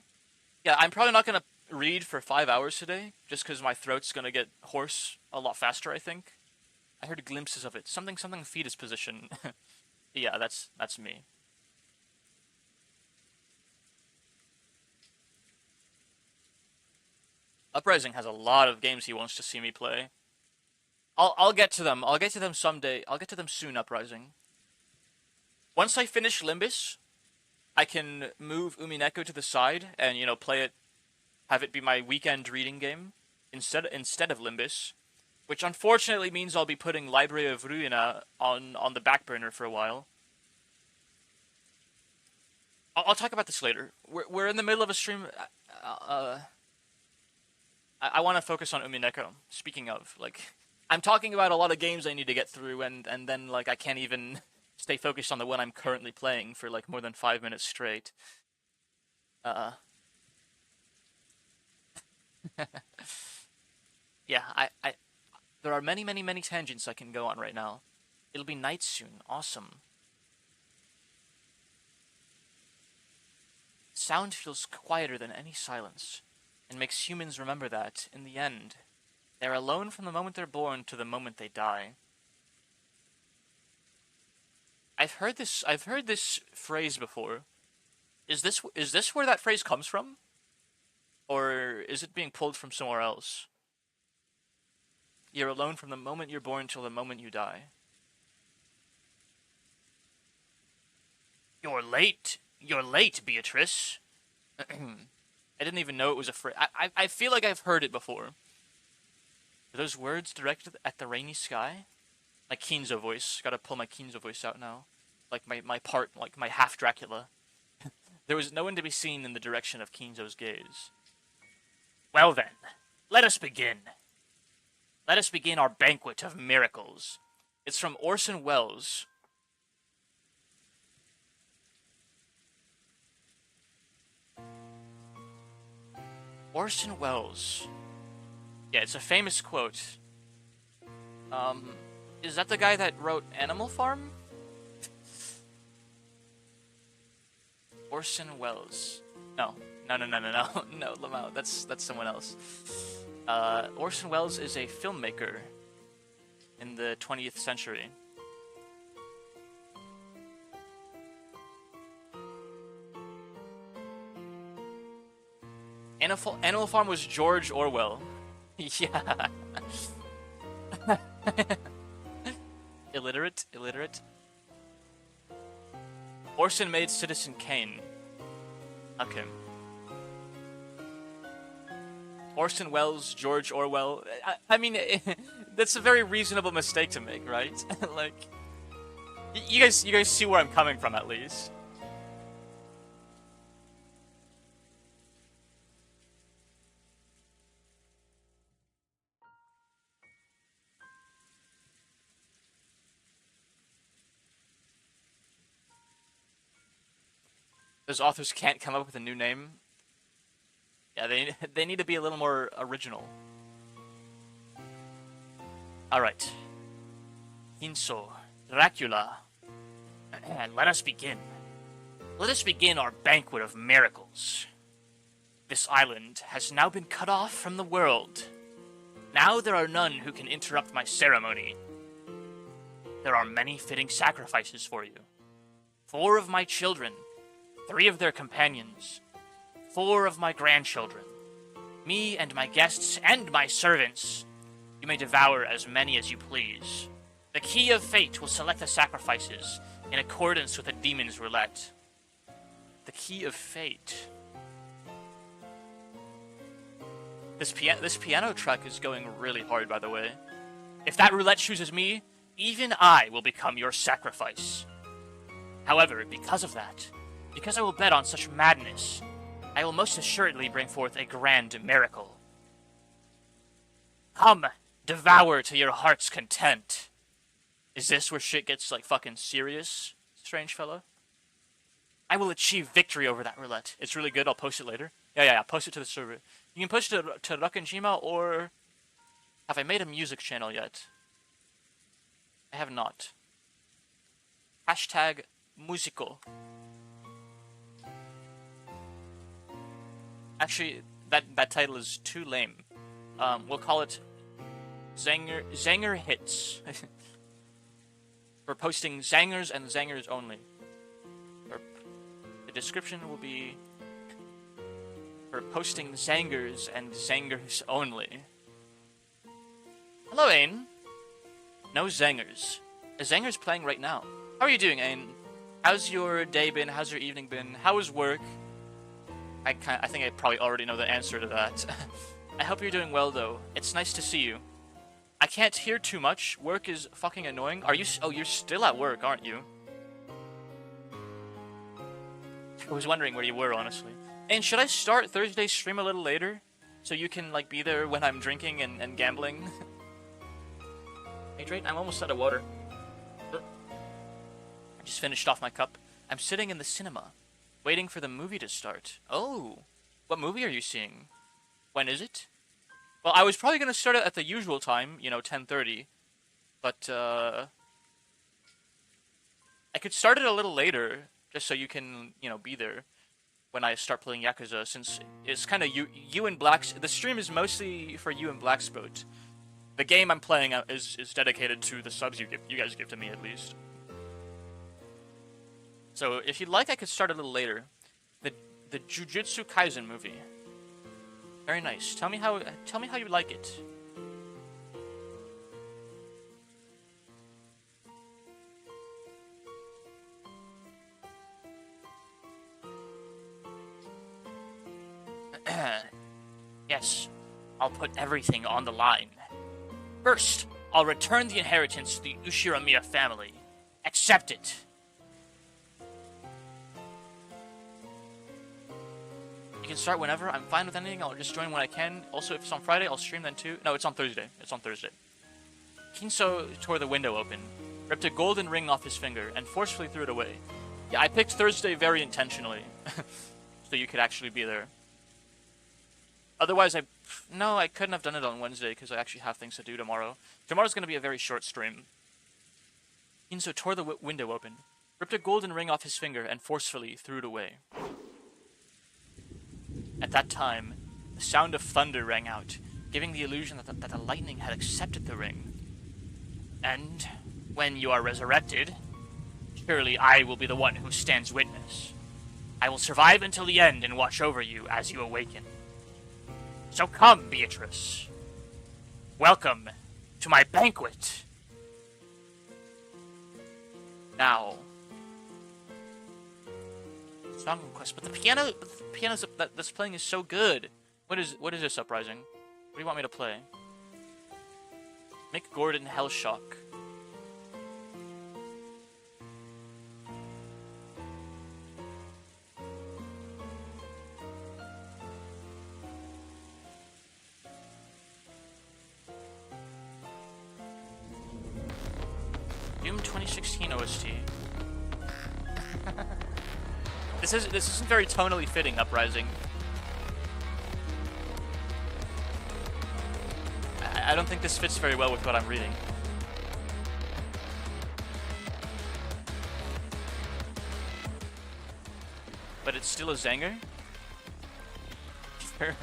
Yeah, I'm probably not gonna read for 5 hours today, just because my throat's gonna get hoarse a lot faster, I think. I heard glimpses of it. Something fetus position. Yeah, that's me. Uprising has a lot of games he wants to see me play. I'll get to them. I'll get to them someday. I'll get to them soon, Uprising. Once I finish Limbus, I can move Umineko to the side and, you know, play it, have it be my weekend reading game instead of Limbus, which unfortunately means I'll be putting Library of Ruina on the back burner for a while. I'll talk about this later. We're in the middle of a stream. I want to focus on Umineko. Speaking of, like, I'm talking about a lot of games I need to get through, and then, like, I can't even stay focused on the one I'm currently playing for, like, more than 5 minutes straight. Yeah, there are many, many, many tangents I can go on right now. It'll be night soon. Awesome. Sound feels quieter than any silence, and makes humans remember that, in the end, they're alone from the moment they're born to the moment they die. I've heard this phrase before. Is this where that phrase comes from? Or is it being pulled from somewhere else? You're alone from the moment you're born till the moment you die. You're late. You're late, Beatrice. I didn't even know it was a phrase. I feel like I've heard it before. Are those words directed at the rainy sky? My Kinzo voice. Gotta pull my Kinzo voice out now. Like my part, like my half Dracula. There was no one to be seen in the direction of Kinzo's gaze. Well then, let us begin. Let us begin our banquet of miracles. It's from Orson Welles. Orson Welles. Yeah, it's a famous quote. Is that the guy that wrote Animal Farm? Orson Welles. No, Lamau. That's someone else. Orson Welles is a filmmaker in the 20th century. Animal Farm was George Orwell. Yeah. Illiterate. Orson made Citizen Kane. Okay. Orson Welles, George Orwell. I mean, that's a very reasonable mistake to make, right? Like, you guys see where I'm coming from, at least. Those authors can't come up with a new name. Yeah, they need to be a little more original. Alright. Hinso, Dracula. Let us begin. Let us begin our banquet of miracles. This island has now been cut off from the world. Now there are none who can interrupt my ceremony. There are many fitting sacrifices for you. 4 of my children, 3 of their companions, 4 of my grandchildren, me and my guests and my servants. You may devour as many as you please. The key of fate will select the sacrifices in accordance with the demon's roulette. The key of fate. This piano track is going really hard, by the way. If that roulette chooses me, even I will become your sacrifice. However, because of that, because I will bet on such madness, I will most assuredly bring forth a grand miracle. Come, devour to your heart's content. Is this where shit gets, like, fucking serious, strange fellow? I will achieve victory over that roulette. It's really good, I'll post it later. Yeah, post it to the server. You can post it to Rakanjima, or... Have I made a music channel yet? I have not. Hashtag musico. Actually, that title is too lame. We'll call it Zanger Hits. We're posting zangers and zangers only. The description will be... We're posting zangers and zangers only. Hello, Ain. No zangers. A zanger's playing right now. How are you doing, Ain? How's your day been? How's your evening been? How was work? I think I probably already know the answer to that. I hope you're doing well, though. It's nice to see you. I can't hear too much. Work is fucking annoying. Are you... Oh, you're still at work, aren't you? I was wondering where you were, honestly. And should I start Thursday's stream a little later? So you can, like, be there when I'm drinking and gambling? Hydrate? I'm almost out of water. I just finished off my cup. I'm sitting in the cinema, waiting for the movie to start. Oh, what movie are you seeing? When is it? Well, I was probably going to start it at the usual time, 10:30. But, I could start it a little later, just so you can, be there when I start playing Yakuza, since it's kind of you and Black's... The stream is mostly for you and Black's boat. The game I'm playing is dedicated to the subs you guys give to me, at least. So, if you'd like, I could start a little later. The Jujutsu Kaisen movie. Very nice. Tell me how you like it. Yes, I'll put everything on the line. First, I'll return the inheritance to the Ushiramiya family. Accept it. You can start whenever. I'm fine with anything. I'll just join when I can. Also, if it's on Friday, I'll stream then too. No, it's on Thursday. It's on Thursday. Kinso tore the window open, ripped a golden ring off his finger, and forcefully threw it away. Yeah, I picked Thursday very intentionally, so you could actually be there. Otherwise, no, I couldn't have done it on Wednesday because I actually have things to do tomorrow. Tomorrow's going to be a very short stream. Inzo tore the window open, ripped a golden ring off his finger, and forcefully threw it away. At that time, the sound of thunder rang out, giving the illusion that the lightning had accepted the ring. And when you are resurrected, surely I will be the one who stands witness. I will survive until the end and watch over you as you awaken. So come, Beatrice. Welcome to my banquet. Now, song request, but the piano that's playing is so good. What is this uprising? What do you want me to play? Mick Gordon Hellshock. Doom 2016 OST. This isn't very tonally fitting, Uprising. I don't think this fits very well with what I'm reading. But it's still a Zanger? Sure.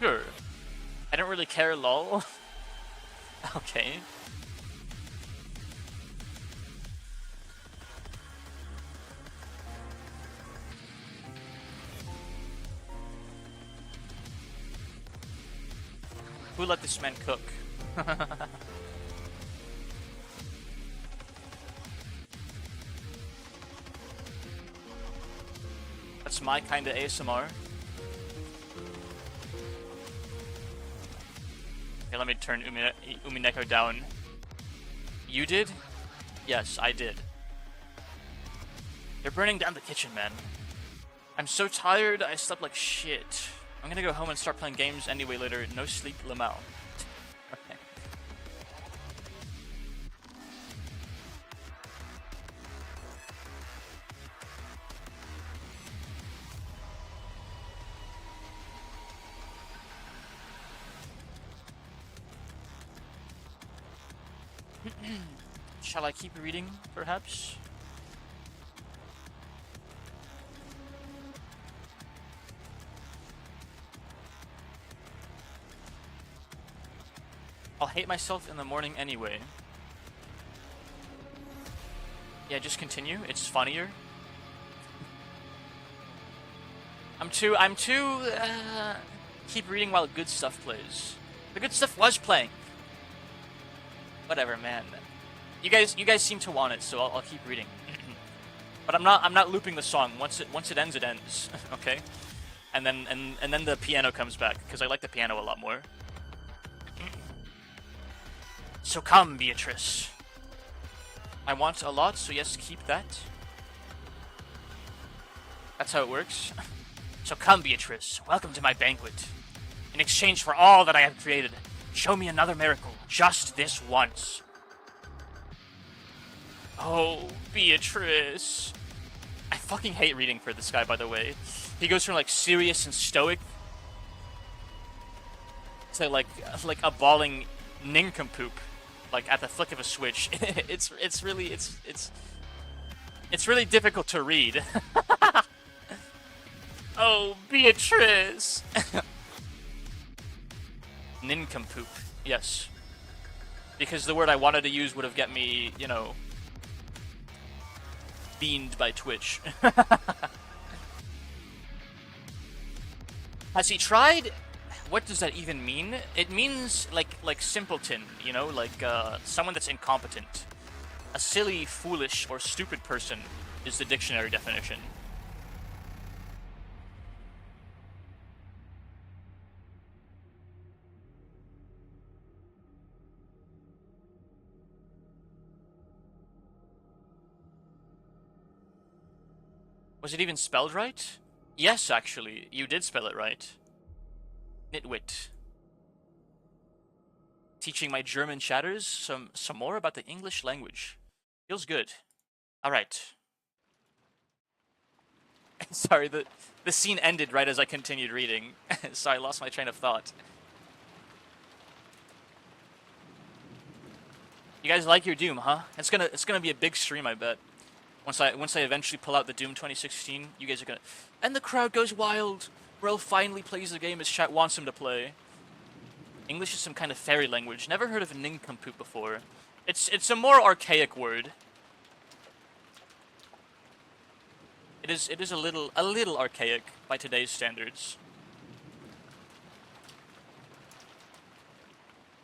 Sure. I don't really care, lol. Okay. Who let this man cook? That's my kind of ASMR. Okay, let me turn Umineko down. You did? Yes, I did. They're burning down the kitchen, man. I'm so tired, I slept like shit. I'm gonna go home and start playing games anyway later. No sleep, Lamau. Okay. Shall I keep reading, perhaps? I'll hate myself in the morning anyway. Yeah, just continue. It's funnier. I'm too keep reading while good stuff plays. The good stuff was playing. Whatever, man. You guys seem to want it, so I'll keep reading. But I'm not looping the song. Once it ends, it ends. Okay? And then the piano comes back because I like the piano a lot more. So come, Beatrice. I want a lot, so yes, keep that. That's how it works. So come, Beatrice. Welcome to my banquet. In exchange for all that I have created, show me another miracle, just this once. Oh, Beatrice. I fucking hate reading for this guy, by the way. He goes from like serious and stoic to like a bawling nincompoop. Like at the flick of a switch. it's really difficult to read. Oh, Beatrice. Nincompoop. Yes. Because the word I wanted to use would have get me, you know, beamed by Twitch. Has he tried? What does that even mean? It means like simpleton, you know, like someone that's incompetent. A silly, foolish, or stupid person is the dictionary definition. Was it even spelled right? Yes, actually, you did spell it right. Nitwit. Teaching my German chatters some more about the English language. Feels good. Alright. Sorry, the scene ended right as I continued reading, so I lost my train of thought. You guys like your Doom, huh? It's gonna be a big stream, I bet. Once I eventually pull out the Doom 2016, you guys are gonna, and the crowd goes wild. Morel finally plays the game his chat wants him to play. English is some kind of fairy language. Never heard of nincompoop before. It's a more archaic word. It is a little archaic by today's standards.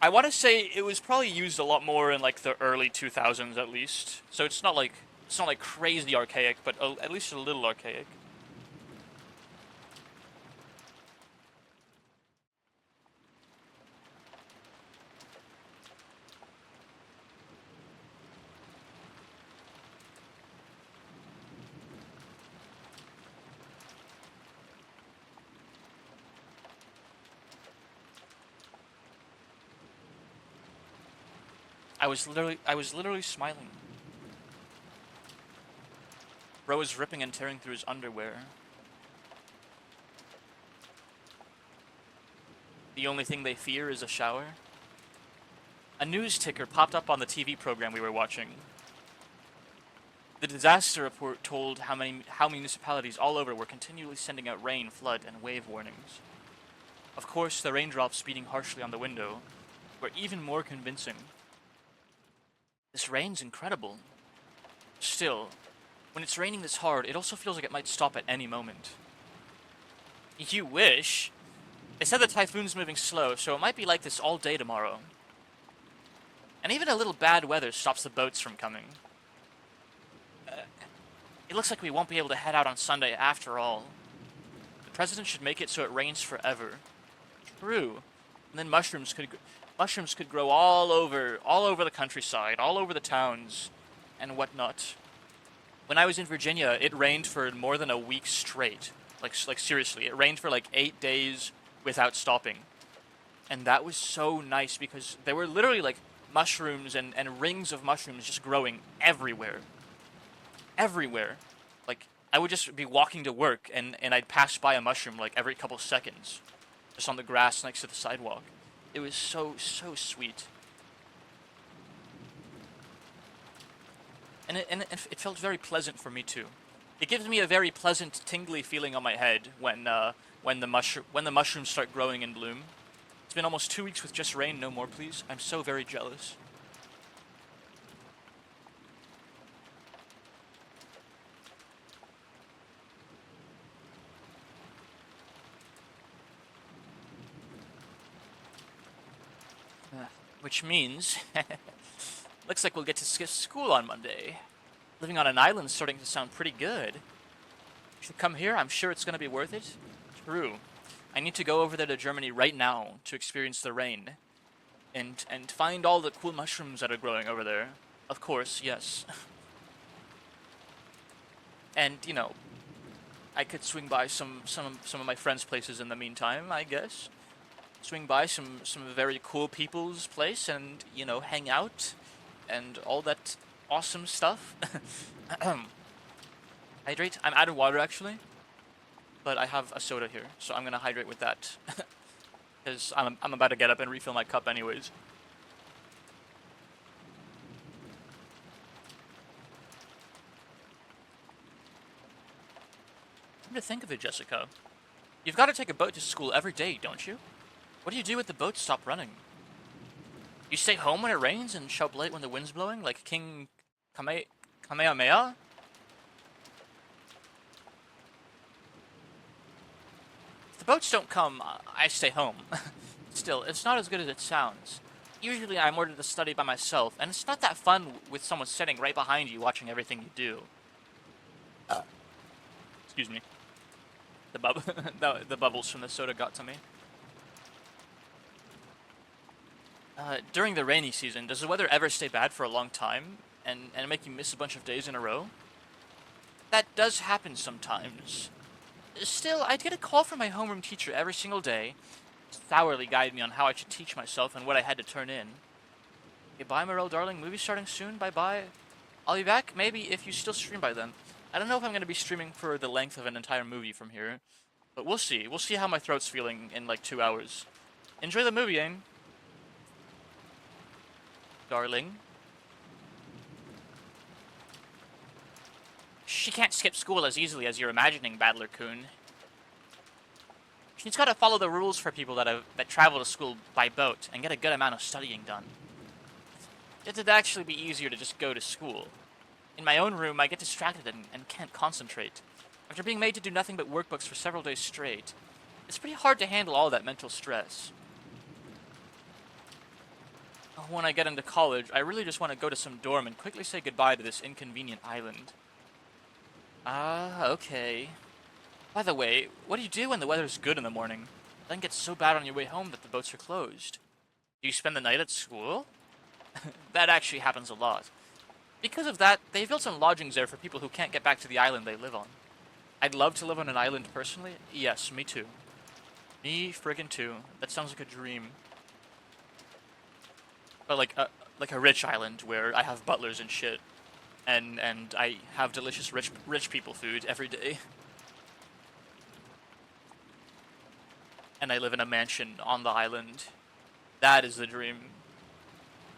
I want to say it was probably used a lot more in like the early 2000s at least. So it's not like crazy archaic, but at least a little archaic. I was literally smiling. Bro was ripping and tearing through his underwear. The only thing they fear is a shower. A news ticker popped up on the TV program we were watching. The disaster report told how municipalities all over were continually sending out rain, flood, and wave warnings. Of course, the raindrops beating harshly on the window were even more convincing. This rain's incredible. Still, when it's raining this hard, it also feels like it might stop at any moment. You wish. They said the typhoon's moving slow, so it might be like this all day tomorrow. And even a little bad weather stops the boats from coming. It looks like we won't be able to head out on Sunday after all. The president should make it so it rains forever. True. And then mushrooms could grow all over the countryside, all over the towns, and whatnot. When I was in Virginia, it rained for more than a week straight. Like seriously, it rained for like 8 days without stopping. And that was so nice because there were literally like mushrooms and rings of mushrooms just growing everywhere. Everywhere. Like, I would just be walking to work and I'd pass by a mushroom like every couple seconds. Just on the grass next to the sidewalk. It was so sweet. And it felt very pleasant for me too. It gives me a very pleasant, tingly feeling on my head when the mushrooms start growing in bloom. It's been almost 2 weeks with just rain, no more please. I'm so very jealous. Which means, looks like we'll get to skip school on Monday. Living on an island's starting to sound pretty good. If you come here, I'm sure it's going to be worth it. True. I need to go over there to Germany right now to experience the rain. And find all the cool mushrooms that are growing over there. Of course, yes. And, you know, I could swing by some of my friends' places in the meantime, I guess. Swing by some very cool people's place and, you know, hang out and all that awesome stuff. Hydrate. I'm out of water actually, but I have a soda here, so I'm gonna hydrate with that because I'm about to get up and refill my cup anyways. Come to think of it, Jessica, you've got to take a boat to school every day, don't you? What do you do if the boats stop running? You stay home when it rains and show up late when the wind's blowing, like King Kamehameha? If the boats don't come, I stay home. Still, it's not as good as it sounds. Usually I'm ordered to study by myself, and it's not that fun with someone sitting right behind you watching everything you do. Excuse me. The bubbles from the soda got to me. During the rainy season, does the weather ever stay bad for a long time and make you miss a bunch of days in a row? That does happen sometimes. Still, I'd get a call from my homeroom teacher every single day to sourly guide me on how I should teach myself and what I had to turn in. Okay, bye, Morel, darling. Movie starting soon. Bye-bye. I'll be back, maybe, if you still stream by then. I don't know if I'm going to be streaming for the length of an entire movie from here, but we'll see. We'll see how my throat's feeling in like 2 hours. Enjoy the movie, Aang. Darling. She can't skip school as easily as you're imagining, Battler Kun. She's got to follow the rules for people that travel to school by boat and get a good amount of studying done. It'd actually be easier to just go to school. In my own room, I get distracted and can't concentrate. After being made to do nothing but workbooks for several days straight, it's pretty hard to handle all that mental stress. When I get into college, I really just want to go to some dorm and quickly say goodbye to this inconvenient island. Ah, okay. By the way, what do you do when the weather's good in the morning? It then gets so bad on your way home that the boats are closed. Do you spend the night at school? That actually happens a lot. Because of that, they've built some lodgings there for people who can't get back to the island they live on. I'd love to live on an island personally. Yes, me too. Me friggin' too. That sounds like a dream. But like a rich island where I have butlers and shit. And I have delicious rich people food every day. And I live in a mansion on the island. That is the dream.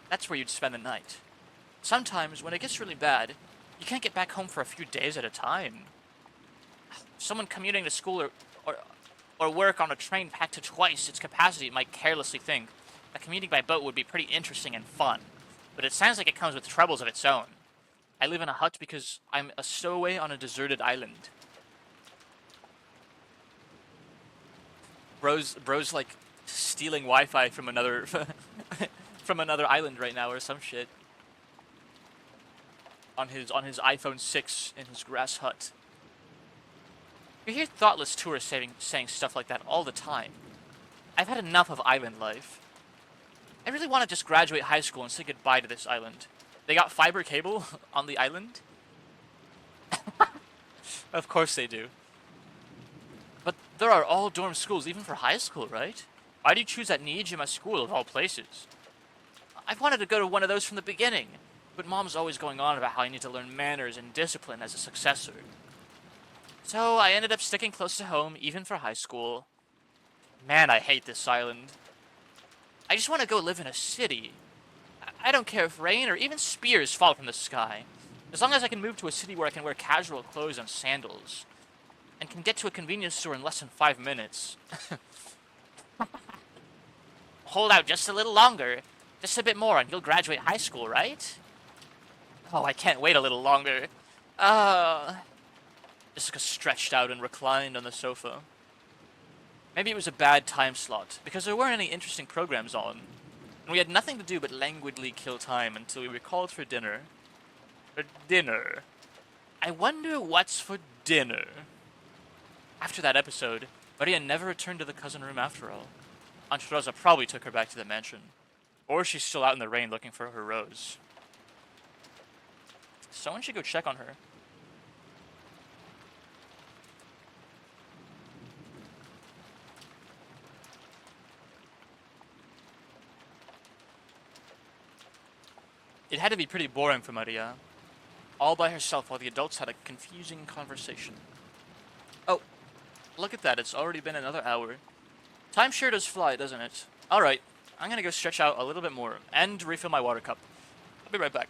That's where you'd spend the night. Sometimes, when it gets really bad, you can't get back home for a few days at a time. Someone commuting to school or work on a train packed to twice its capacity might carelessly think that commuting by boat would be pretty interesting and fun. But it sounds like it comes with troubles of its own. I live in a hut because I'm a stowaway on a deserted island. Bro's like stealing Wi-Fi from another from another island right now or some shit. On his iPhone 6 in his grass hut. You hear thoughtless tourists saying stuff like that all the time. I've had enough of island life. I really want to just graduate high school and say goodbye to this island. They got fiber cable on the island? Of course they do. But there are all dorm schools, even for high school, right? Why do you choose that Niijima school of all places? I've wanted to go to one of those from the beginning, but Mom's always going on about how I need to learn manners and discipline as a successor. So I ended up sticking close to home, even for high school. Man, I hate this island. I just want to go live in a city. I don't care if rain or even spears fall from the sky. As long as I can move to a city where I can wear casual clothes and sandals. And can get to a convenience store in less than 5 minutes. Hold out just a little longer. Just a bit more and you'll graduate high school, right? Oh, I can't wait a little longer. Jessica stretched out and reclined on the sofa. Maybe it was a bad time slot, because there weren't any interesting programs on. And we had nothing to do but languidly kill time until we were called for dinner. For dinner. I wonder what's for dinner. After that episode, Maria never returned to the cousin room after all. Aunt Rosa probably took her back to the mansion. Or she's still out in the rain looking for her rose. Someone should go check on her. It had to be pretty boring for Maria. All by herself while the adults had a confusing conversation. Oh, look at that. It's already been another hour. Time sure does fly, doesn't it? Alright, I'm gonna go stretch out a little bit more and refill my water cup. I'll be right back.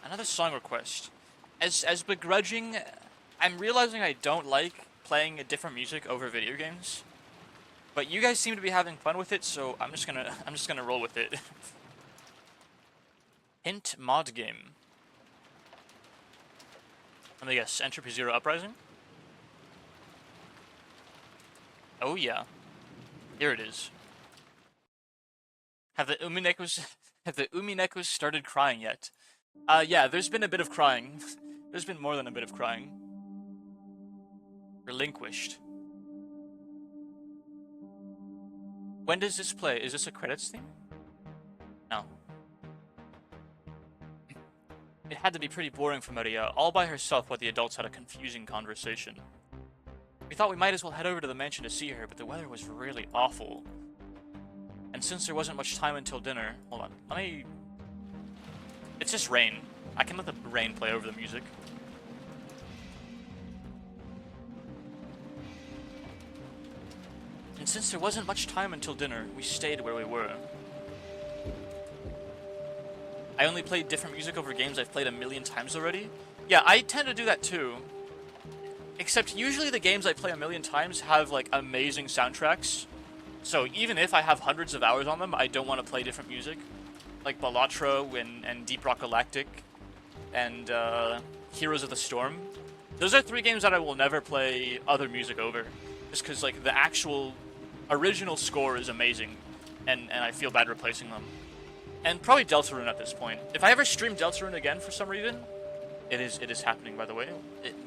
Another song request. As begrudging, I'm realizing I don't like playing different music over video games. But you guys seem to be having fun with it, so I'm just gonna roll with it. Hint mod game. Let me guess, Entropy Zero Uprising? Oh yeah. Here it is. Have the Uminekos started crying yet? Yeah, there's been a bit of crying. There's been more than a bit of crying. Relinquished. When does this play? Is this a credits thing? No. It had to be pretty boring for Maria, all by herself while the adults had a confusing conversation. We thought we might as well head over to the mansion to see her, but the weather was really awful. And since there wasn't much time until dinner... Hold on, let me... It's just rain. I can let the rain play over the music. And since there wasn't much time until dinner, we stayed where we were. I only played different music over games I've played a million times already. Yeah, I tend to do that too. Except usually the games I play a million times have like amazing soundtracks. So even if I have hundreds of hours on them, I don't want to play different music. Like Balatro and Deep Rock Galactic and Heroes of the Storm. Those are 3 games that I will never play other music over. Just because like the actual original score is amazing. And I feel bad replacing them. And probably Deltarune at this point. If I ever stream Deltarune again for some reason, it is happening, by the way.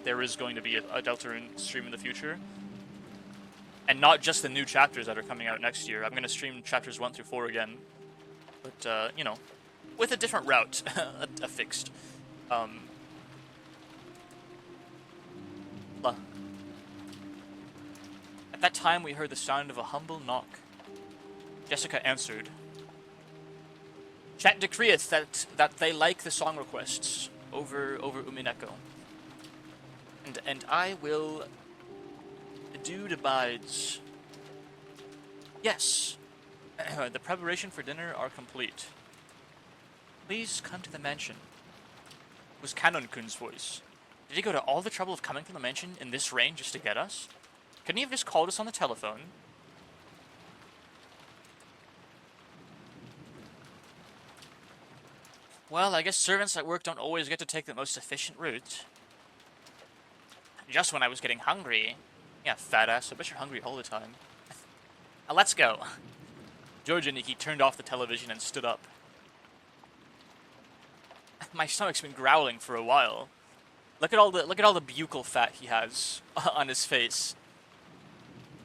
There is going to be a Deltarune stream in the future. And not just the new chapters that are coming out next year. I'm going to stream chapters 1 through 4 again. But, you know, with a different route, a fixed. At that time, we heard the sound of a humble knock. Jessica answered. Chat decreeth that they like the song requests over Umineko. And I will... The dude abides. Yes. The preparation for dinner are complete. Please come to the mansion. It was Kanon-kun's voice. Did he go to all the trouble of coming to the mansion in this rain just to get us? Couldn't he have just called us on the telephone? Well, I guess servants at work don't always get to take the most efficient route. Just when I was getting hungry. Yeah, fat ass, I bet you're hungry all the time. Let's go. George and Nikki turned off the television and stood up. My stomach's been growling for a while. Look at all the buccal fat he has on his face.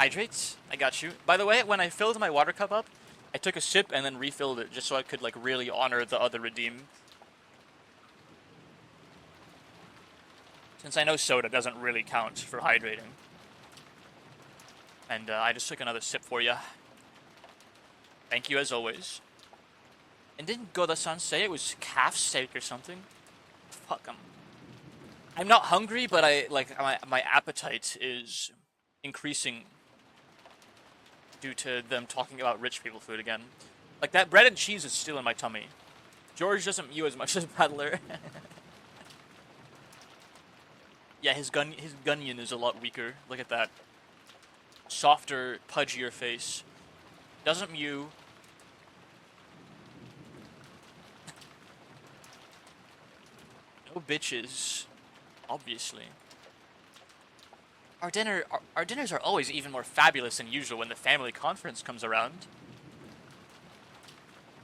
Hydrate? I got you. By the way, when I filled my water cup up, I took a sip and then refilled it just so I could like really honor the other redeem. Since I know soda doesn't really count for hydrating. And I just took another sip for you. Thank you as always. And didn't Goda-san say it was calf steak or something? Fuck him. I'm not hungry, but my appetite is increasing due to them talking about rich people food again. Like, that bread and cheese is still in my tummy. George doesn't mew as much as Battler. Yeah, his Gunyan is a lot weaker. Look at that. Softer, pudgier face. Doesn't mew. No bitches. Obviously. Our dinners are always even more fabulous than usual when the family conference comes around.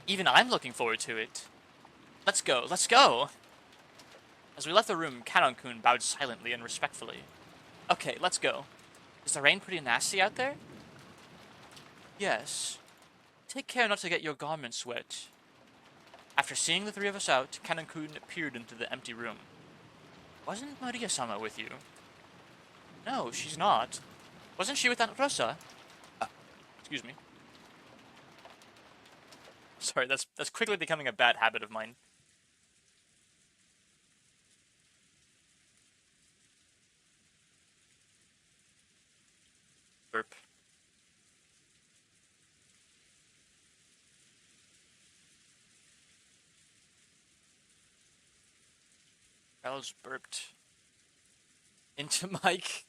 Even I'm looking forward to it. Let's go, let's go! As we left the room, Kanon-kun bowed silently and respectfully. Okay, let's go. Is the rain pretty nasty out there? Yes. Take care not to get your garments wet. After seeing the 3 of us out, Kanon-kun peered into the empty room. Wasn't Maria-sama with you? No, she's not. Wasn't she with Aunt Rosa? Excuse me. Sorry, that's quickly becoming a bad habit of mine. Burp. Bells burped into mic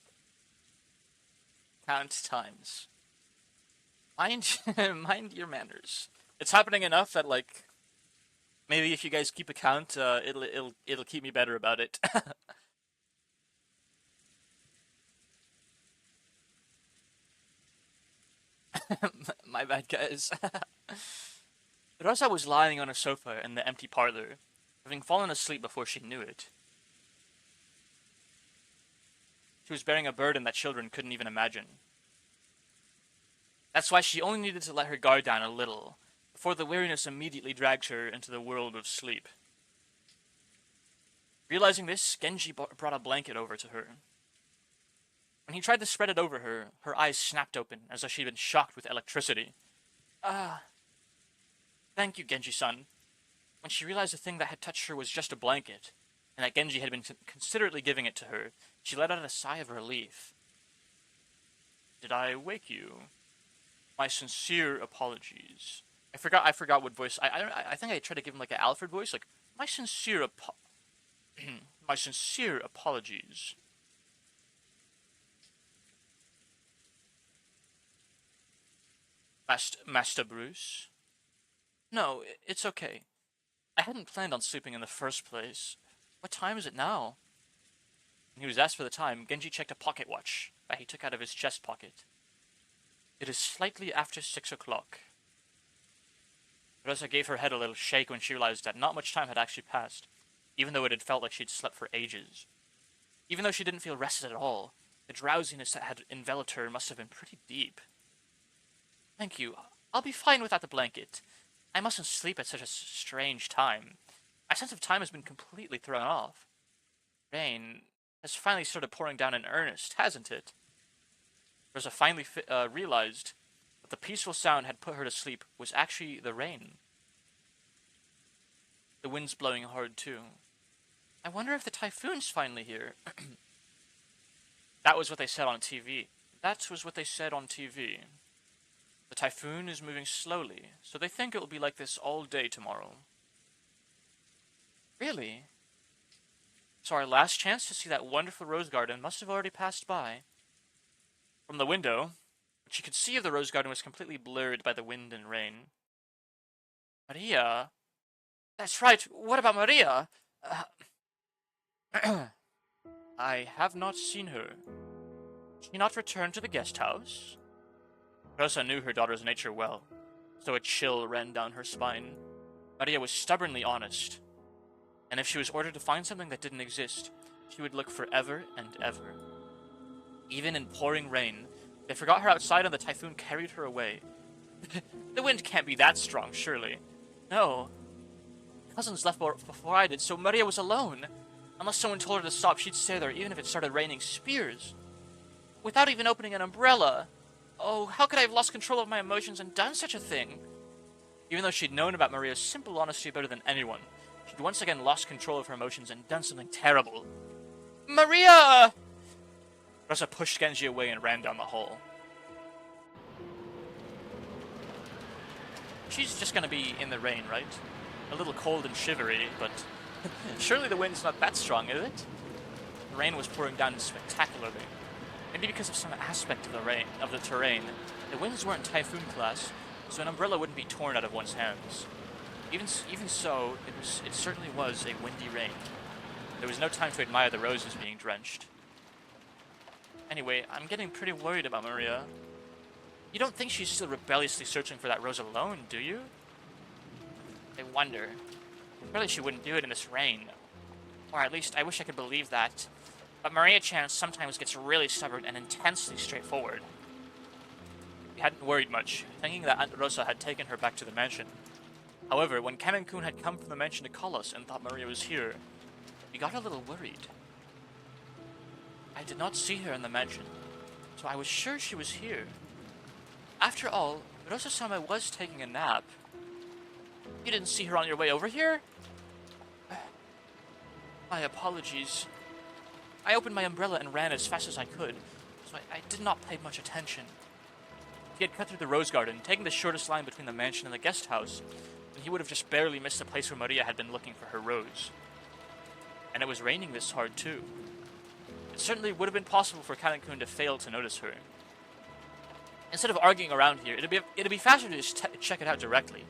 count times. Mind, mind your manners. It's happening enough that like maybe if you guys keep a count, it'll keep me better about it. My bad, guys. Rosa was lying on a sofa in the empty parlor, having fallen asleep before she knew it. She was bearing a burden that children couldn't even imagine. That's why she only needed to let her guard down a little, before the weariness immediately dragged her into the world of sleep. Realizing this, Genji brought a blanket over to her. When he tried to spread it over her, her eyes snapped open, as though she'd been shocked with electricity. Thank you, Genji-san. When she realized the thing that had touched her was just a blanket, and that Genji had been considerately giving it to her, she let out a sigh of relief. Did I wake you? My sincere apologies. I forgot what voice. I think I tried to give him like an Alfred voice, like my sincere my sincere apologies. Master Bruce? No, it's okay. I hadn't planned on sleeping in the first place. What time is it now? When he was asked for the time, Genji checked a pocket watch that he took out of his chest pocket. It is slightly after 6 o'clock. Rosa gave her head a little shake when she realized that not much time had actually passed, even though it had felt like she'd slept for ages. Even though she didn't feel rested at all, the drowsiness that had enveloped her must have been pretty deep. Thank you. I'll be fine without the blanket. I mustn't sleep at such a strange time. My sense of time has been completely thrown off. Rain has finally started pouring down in earnest, hasn't it? Rosa finally realized that the peaceful sound had put her to sleep was actually the rain. The wind's blowing hard, too. I wonder if the typhoon's finally here. That was what they said on TV. That was what they said on TV. The typhoon is moving slowly, so they think it will be like this all day tomorrow. Really? So our last chance to see that wonderful rose garden must have already passed by. From the window, what she could see of the rose garden was completely blurred by the wind and rain. Maria? That's right, what about Maria? I have not seen her. Did she not return to the guest house? Rosa knew her daughter's nature well, so a chill ran down her spine. Maria was stubbornly honest, and if she was ordered to find something that didn't exist, she would look forever and ever. Even in pouring rain, they forgot her outside and the typhoon carried her away. The wind can't be that strong, surely. No. Cousins left before I did, so Maria was alone. Unless someone told her to stop, she'd stay there even if it started raining spears. Without even opening an umbrella. Oh, how could I have lost control of my emotions and done such a thing? Even though she'd known about Maria's simple honesty better than anyone, she'd once again lost control of her emotions and done something terrible. Maria! Rosa pushed Genji away and ran down the hall. She's just gonna be in the rain, right? A little cold and shivery, but surely the wind's not that strong, is it? The rain was pouring down spectacularly. Maybe because of some aspect of the terrain, the winds weren't typhoon class, so an umbrella wouldn't be torn out of one's hands. Even so, it certainly was a windy rain. There was no time to admire the roses being drenched. Anyway, I'm getting pretty worried about Maria. You don't think she's still rebelliously searching for that rose alone, do you? I wonder. Surely she wouldn't do it in this rain. Or at least, I wish I could believe that. But Maria-chan sometimes gets really stubborn and intensely straightforward. We hadn't worried much, thinking that Aunt Rosa had taken her back to the mansion. However, when Kamen-kun had come from the mansion to call us and thought Maria was here, we got a little worried. I did not see her in the mansion, so I was sure she was here. After all, Rosa-sama was taking a nap. You didn't see her on your way over here? My apologies. I opened my umbrella and ran as fast as I could, so I did not pay much attention. He had cut through the rose garden, taking the shortest line between the mansion and the guest house, and he would have just barely missed the place where Maria had been looking for her rose. And it was raining this hard too. It certainly would have been possible for Kanan-kun to fail to notice her. Instead of arguing around here, it'd be faster to just check it out directly.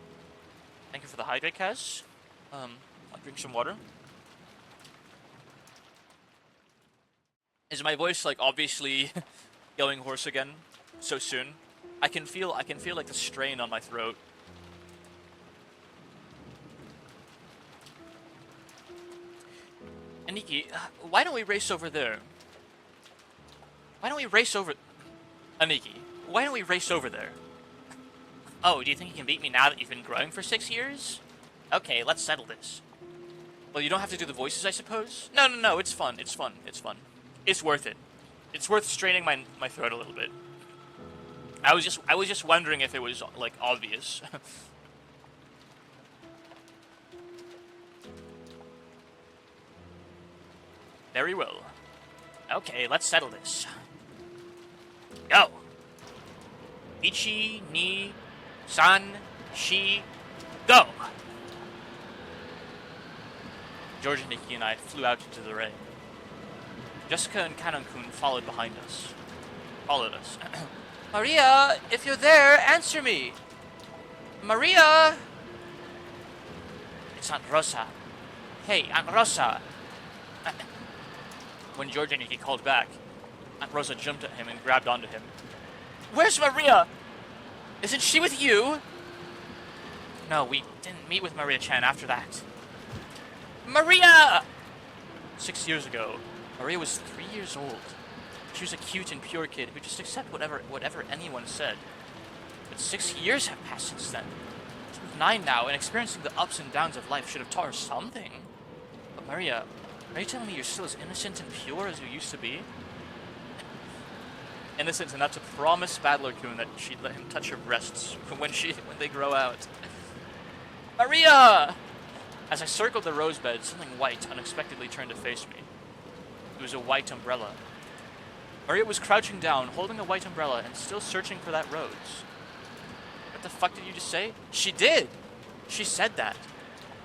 Thank you for the hydrate, Kaz. I'll drink some water. Is my voice like obviously going hoarse again so soon? I can feel like the strain on my throat. Aniki, why don't we race over there? Why don't we race over... Aniki, why don't we race over there? Oh, do you think you can beat me now that you've been growing for 6 years? Okay, let's settle this. Well, you don't have to do the voices, I suppose? No, it's fun, it's fun. It's worth it. It's worth straining my throat a little bit. I was just wondering if it was, like, obvious. Very well. Okay, let's settle this. Go! Ichi, ni, san, shi, go! George and Nikki and I flew out into the rain. Jessica and Kanan-kun followed behind us. Followed us. Maria, if you're there, answer me! Maria! It's Aunt Rosa. Hey, Aunt Rosa! When George and Nikki called back, Aunt Rosa jumped at him and grabbed onto him. Where's Maria? Isn't she with you? No, we didn't meet with Maria-chan after that. Maria! 6 years ago, Maria was 3 years old. She was a cute and pure kid who just accepted whatever anyone said. But 6 years have passed since then. She was 9 now, and experiencing the ups and downs of life should have taught her something. But Maria, are you telling me you're still as innocent and pure as you used to be? Innocent enough to promise Badler-kun that she'd let him touch her breasts when they grow out. Maria! As I circled the rose bed, something white unexpectedly turned to face me. It was a white umbrella. Maria was crouching down, holding a white umbrella, and still searching for that rose. What the fuck did you just say? She did! She said that.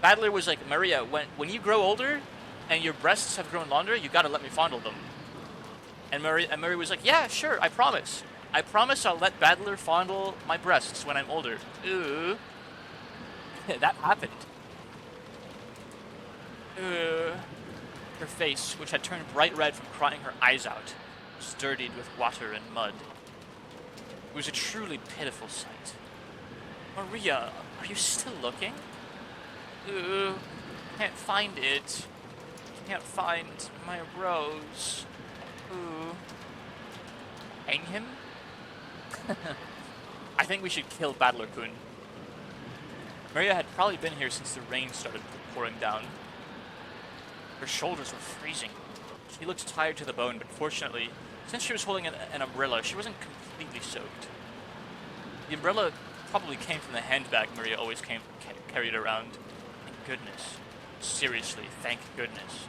Badler was like, Maria, when you grow older, and your breasts have grown longer, you gotta let me fondle them. And Maria was like, yeah, sure, I promise. I promise I'll let Badler fondle my breasts when I'm older. Ooh. That happened. Her face, which had turned bright red from crying her eyes out, was dirtied with water and mud. It was a truly pitiful sight. Maria, are you still looking? Can't find it. Can't find my rose. Ooh. Hang him? I think we should kill Badler-kun. Maria had probably been here since the rain started pouring down. Her shoulders were freezing. She looked tired to the bone, but fortunately, since she was holding an umbrella, she wasn't completely soaked. The umbrella probably came from the handbag Maria always carried around. Thank goodness. Seriously, thank goodness.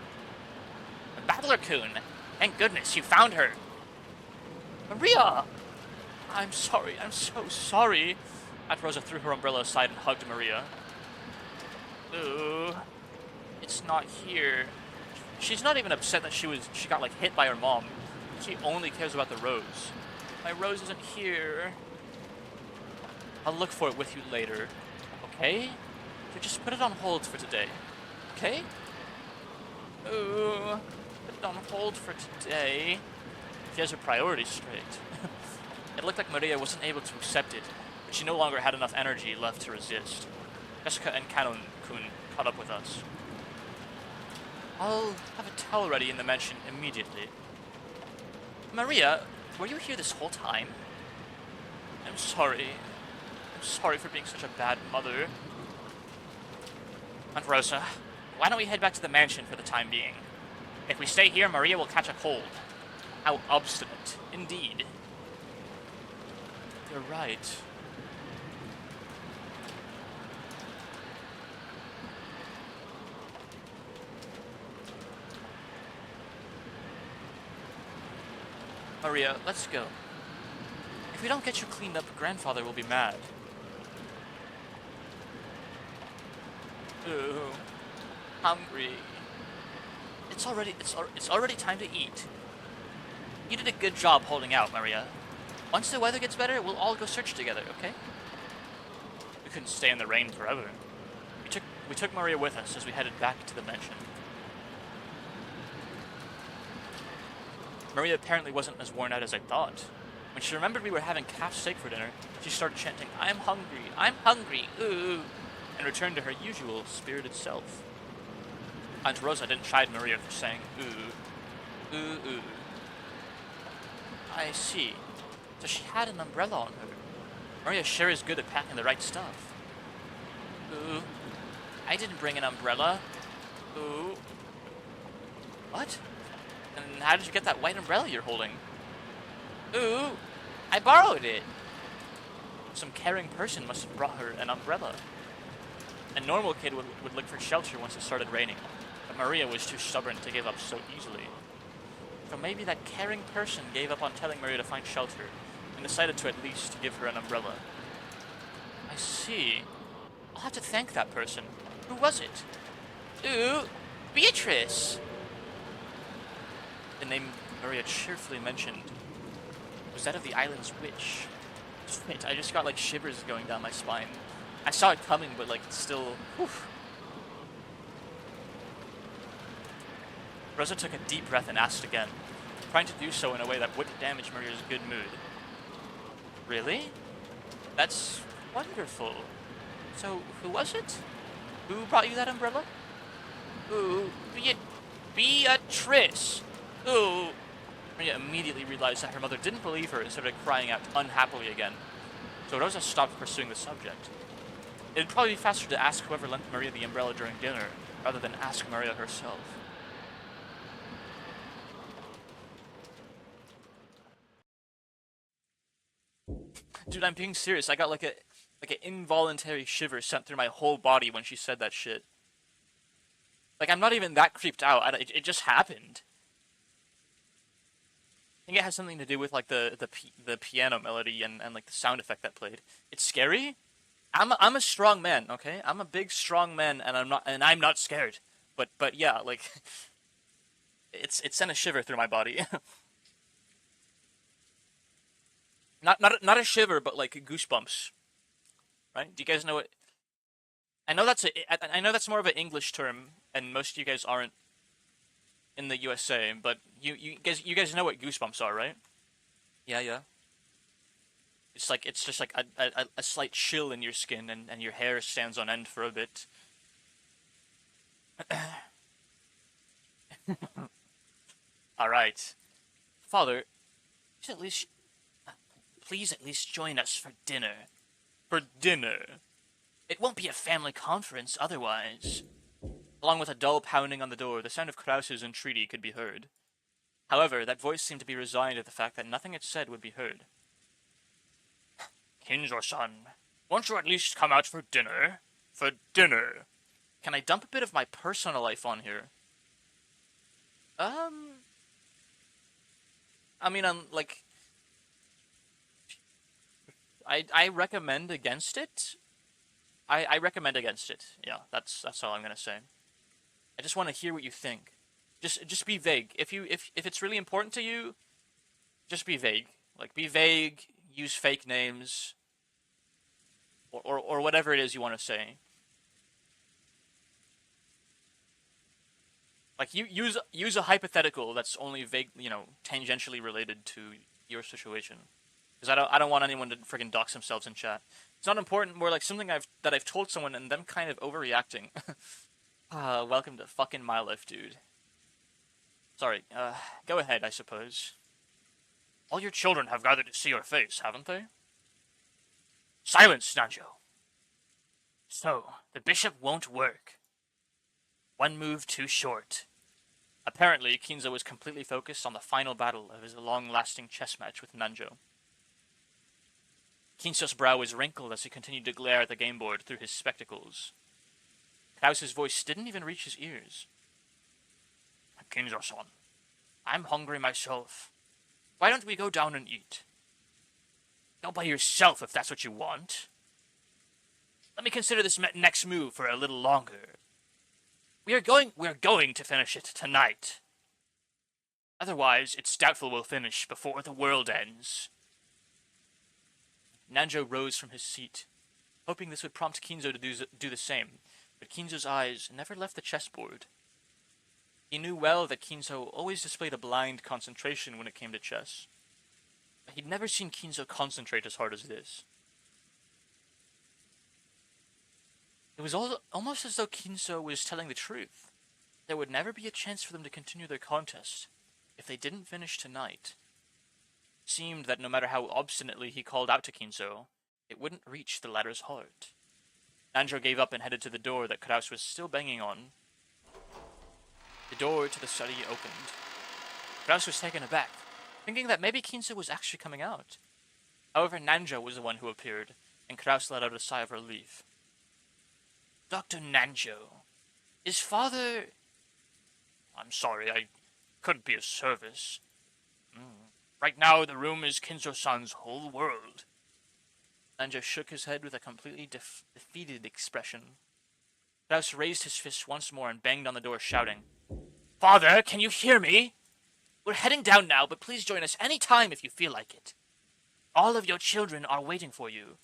Badler-kun! Thank goodness you found her! Maria! I'm sorry, I'm so sorry. Aunt Rosa threw her umbrella aside and hugged Maria. Ooh. It's not here. She's not even upset that she got like hit by her mom. She only cares about the rose. My rose isn't here. I'll look for it with you later. Okay? So just put it on hold for today. Okay? Ooh. Put it on hold for today. She has her priorities straight. It looked like Maria wasn't able to accept it, but she no longer had enough energy left to resist. Jessica and Kanon-kun caught up with us. I'll have a towel ready in the mansion immediately. Maria, were you here this whole time? I'm sorry. I'm sorry for being such a bad mother. Aunt Rosa, why don't we head back to the mansion for the time being? If we stay here, Maria will catch a cold. How obstinate, indeed. You're right. Maria, let's go. If we don't get you cleaned up, Grandfather will be mad. Ooh, hungry. It's already time to eat. You did a good job holding out, Maria. Once the weather gets better, we'll all go search together, okay? We couldn't stay in the rain forever. We took Maria with us as we headed back to the mansion. Maria apparently wasn't as worn out as I thought. When she remembered we were having calf steak for dinner, she started chanting, I'm hungry, ooh, and returned to her usual spirited self. Aunt Rosa didn't chide Maria for saying, ooh, ooh, ooh. I see. So she had an umbrella on her. Maria sure is good at packing the right stuff. Ooh, I didn't bring an umbrella. Ooh. What? And how did you get that white umbrella you're holding? Ooh, I borrowed it. Some caring person must have brought her an umbrella. A normal kid would look for shelter once it started raining, but Maria was too stubborn to give up so easily. So maybe that caring person gave up on telling Maria to find shelter and decided to at least give her an umbrella. I see. I'll have to thank that person. Who was it? Ooh, Beatrice! The name Maria cheerfully mentioned was that of the island's witch. Wait, I just got like shivers going down my spine. I saw it coming, but like it's still... Whew. Rosa took a deep breath and asked again, trying to do so in a way that wouldn't damage Maria's good mood. Really? That's wonderful. So, who was it? Who brought you that umbrella? Ooh, Beatrice! Ooh! Maria immediately realized that her mother didn't believe her and started crying out unhappily again. So Rosa stopped pursuing the subject. It'd probably be faster to ask whoever lent Maria the umbrella during dinner, rather than ask Maria herself. Dude, I'm being serious. I got like an involuntary shiver sent through my whole body when she said that shit. Like, I'm not even that creeped out. It just happened. I think it has something to do with like the piano melody and like the sound effect that played. It's scary. I'm a strong man, okay? I'm a big strong man, and I'm not scared. But yeah, like it sent a shiver through my body. not a shiver, but like goosebumps. Right? Do you guys know what? I know that's more of an English term, and most of you guys aren't in the USA. But you guys know what goosebumps are, right? Yeah. It's just like a slight chill in your skin, and your hair stands on end for a bit. All right, Father, please at least join us for dinner. For dinner. It won't be a family conference otherwise. Along with a dull pounding on the door, the sound of Krause's entreaty could be heard. However, that voice seemed to be resigned to the fact that nothing it said would be heard. Kinzo-san, won't you at least come out for dinner? For dinner. Can I dump a bit of my personal life on here? I mean, like... I recommend against it. I recommend against it. Yeah, that's all I'm gonna say. I just want to hear what you think. Just be vague. If it's really important to you, just be vague. Like, be vague. Use fake names. Or whatever it is you want to say. Like, use a hypothetical that's only vague, tangentially related to your situation. Because I don't want anyone to freaking dox themselves in chat. It's not important. More like something that I've told someone and them kind of overreacting. Welcome to fucking my life, dude. Sorry. Go ahead, I suppose. All your children have gathered to see your face, haven't they? Silence, Nanjo. So, the bishop won't work. One move too short. Apparently, Kinzo was completely focused on the final battle of his long-lasting chess match with Nanjo. Kinzo's brow was wrinkled as he continued to glare at the game board through his spectacles. Krause's voice didn't even reach his ears. Kinzo-san, I'm hungry myself. Why don't we go down and eat? Go by yourself if that's what you want. Let me consider this next move for a little longer. We're going to finish it tonight. Otherwise, it's doubtful we'll finish before the world ends. Nanjo rose from his seat, hoping this would prompt Kinzo to do the same, but Kinzo's eyes never left the chessboard. He knew well that Kinzo always displayed a blind concentration when it came to chess, but he'd never seen Kinzo concentrate as hard as this. It was almost as though Kinzo was telling the truth. There would never be a chance for them to continue their contest if they didn't finish tonight. It seemed that no matter how obstinately he called out to Kinzo, it wouldn't reach the latter's heart. Nanjo gave up and headed to the door that Kraus was still banging on. The door to the study opened. Kraus was taken aback, thinking that maybe Kinzo was actually coming out. However, Nanjo was the one who appeared, and Kraus let out a sigh of relief. Dr. Nanjo, is father... I'm sorry, I couldn't be of service. Right now, the room is Kinzo-san's whole world. Nanjo shook his head with a completely defeated expression. Kraus raised his fist once more and banged on the door, shouting, Father, can you hear me? We're heading down now, but please join us any time if you feel like it. All of your children are waiting for you.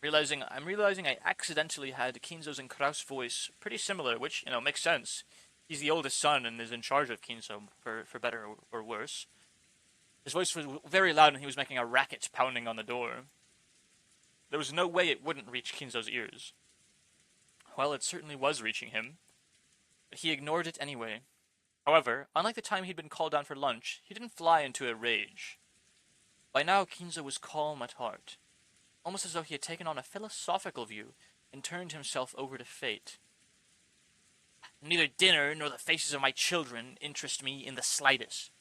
I'm realizing I accidentally had Kinzo's and Kraus' voice pretty similar, which, makes sense. He's the oldest son and is in charge of Kinzo, for better or worse. His voice was very loud and he was making a racket pounding on the door. There was no way it wouldn't reach Kinzo's ears. Well, it certainly was reaching him, but he ignored it anyway. However, unlike the time he'd been called down for lunch, he didn't fly into a rage. By now, Kinzo was calm at heart, almost as though he had taken on a philosophical view and turned himself over to fate. Neither dinner nor the faces of my children interest me in the slightest.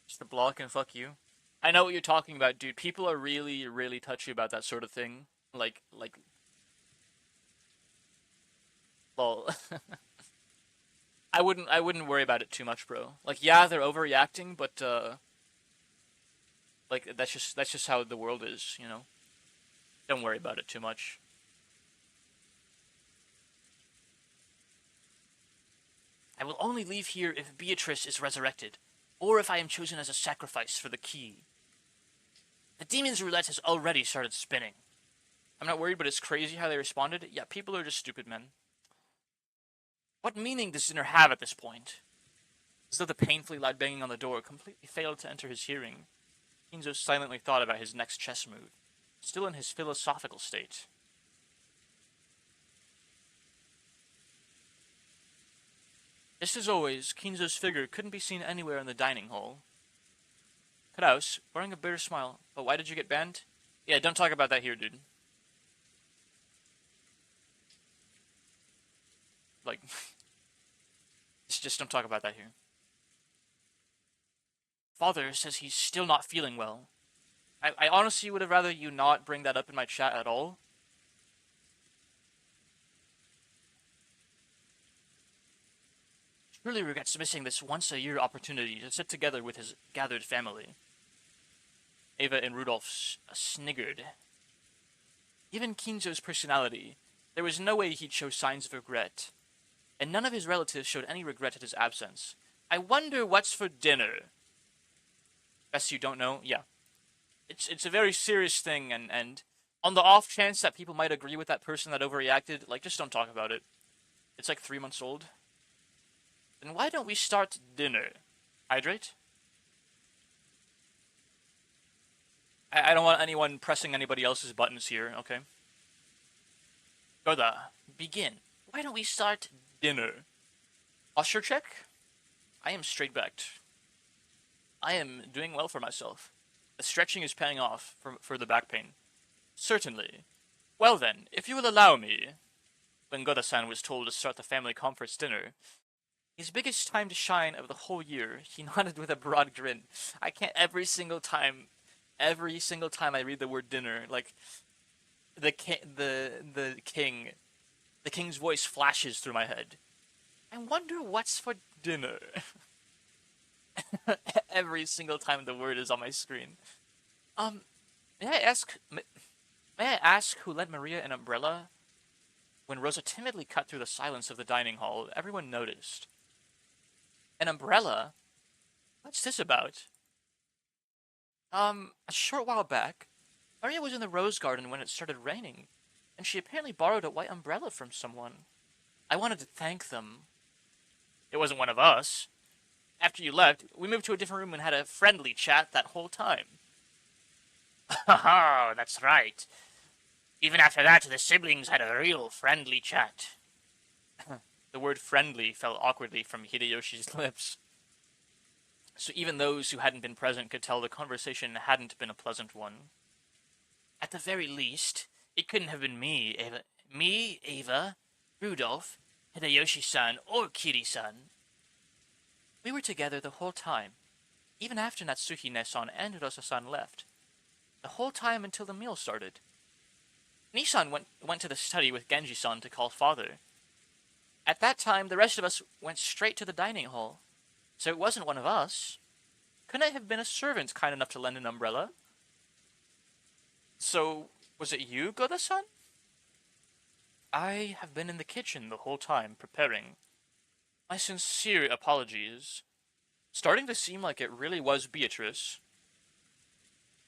Just a block and fuck you. I know what you're talking about, dude. People are really, really touchy about that sort of thing. Lol. I wouldn't worry about it too much, bro. Yeah, they're overreacting, but that's just how the world is, Don't worry about it too much. I will only leave here if Beatrice is resurrected, or if I am chosen as a sacrifice for the key. The demon's roulette has already started spinning. I'm not worried, but it's crazy how they responded. Yeah, people are just stupid, men. What meaning does dinner have at this point? As though the painfully loud banging on the door completely failed to enter his hearing, Kinzo silently thought about his next chess move, still in his philosophical state. Just as always, Kinzo's figure couldn't be seen anywhere in the dining hall. Kraus, wearing a bitter smile, but why did you get banned? Yeah, don't talk about that here, dude. Just don't talk about that here. Father says he's still not feeling well. I honestly would have rather you not bring that up in my chat at all. Truly regrets missing this once-a-year opportunity to sit together with his gathered family. Ava and Rudolph sniggered. Given Kinzo's personality, there was no way he'd show signs of regret, and none of his relatives showed any regret at his absence. I wonder what's for dinner. Best you don't know? Yeah. It's a very serious thing, and on the off chance that people might agree with that person that overreacted, just don't talk about it. It's 3 months old. Then why don't we start dinner? Hydrate? I don't want anyone pressing anybody else's buttons here, okay? Goda, begin. Why don't we start dinner? Posture check? I am straight-backed. I am doing well for myself. The stretching is paying off for the back pain. Certainly. Well then, if you will allow me... When Goda-san was told to start the family conference dinner, his biggest time to shine of the whole year, he nodded with a broad grin. I can't every single time I read the word dinner, the king The king's voice flashes through my head. I wonder what's for dinner. Every single time the word is on my screen. May I ask who lent Maria an umbrella? When Rosa timidly cut through the silence of the dining hall, everyone noticed. An umbrella? What's this about? A short while back, Maria was in the rose garden when it started raining, and she apparently borrowed a white umbrella from someone. I wanted to thank them. It wasn't one of us. After you left, we moved to a different room and had a friendly chat that whole time. Oh, that's right. Even after that, the siblings had a real friendly chat. The word friendly fell awkwardly from Hideyoshi's lips. So even those who hadn't been present could tell the conversation hadn't been a pleasant one. At the very least, it couldn't have been me, Eva, Rudolph, Hideyoshi-san, or Kiri-san. We were together the whole time, even after Natsuhine-san and Rosa-san left. The whole time until the meal started. Nissan went to the study with Genji-san to call father. At that time, the rest of us went straight to the dining hall. So it wasn't one of us. Couldn't it have been a servant kind enough to lend an umbrella? So, was it you, Goda-san? I have been in the kitchen the whole time, preparing. My sincere apologies. Starting to seem like it really was Beatrice.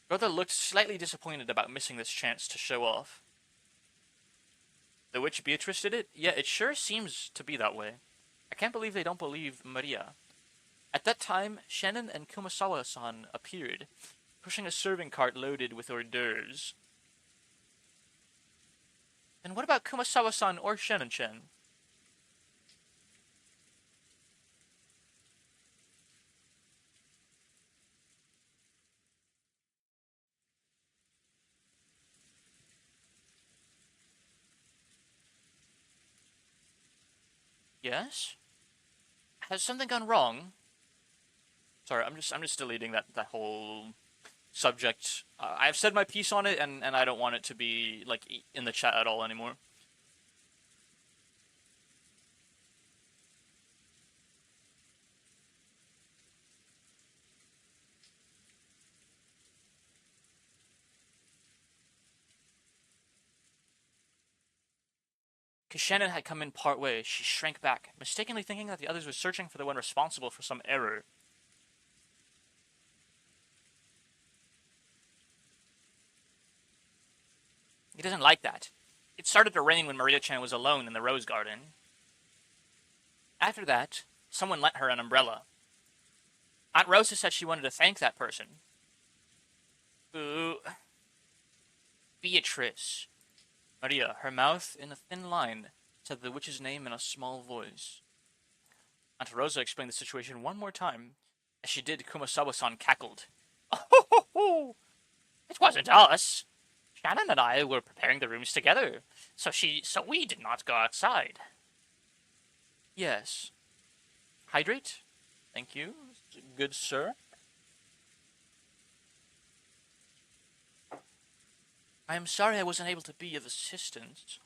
Goda looked slightly disappointed about missing this chance to show off. The witch Beatrice did it? Yeah, it sure seems to be that way. I can't believe they don't believe Maria. At that time, Shannon and Kumasawa-san appeared, pushing a serving cart loaded with hors d'oeuvres. And what about Kumasawa-san or Shannon-chan? Yes? Has something gone wrong? Sorry, I'm just deleting that whole subject. I've said my piece on it, and I don't want it to be like in the chat at all anymore. Because Shannon had come in part way, she shrank back, mistakenly thinking that the others were searching for the one responsible for some error. He doesn't like that. It started to rain when Maria-chan was alone in the rose garden. After that, someone lent her an umbrella. Aunt Rosa said she wanted to thank that person. Ooh. Beatrice. Maria, her mouth in a thin line, said the witch's name in a small voice. Aunt Rosa explained the situation one more time. As she did, Kumasawa-san cackled. Oh, it wasn't us. Shannon and I were preparing the rooms together, so we did not go outside. Yes. Hydrate? Thank you, good sir. I am sorry I wasn't able to be of assistance.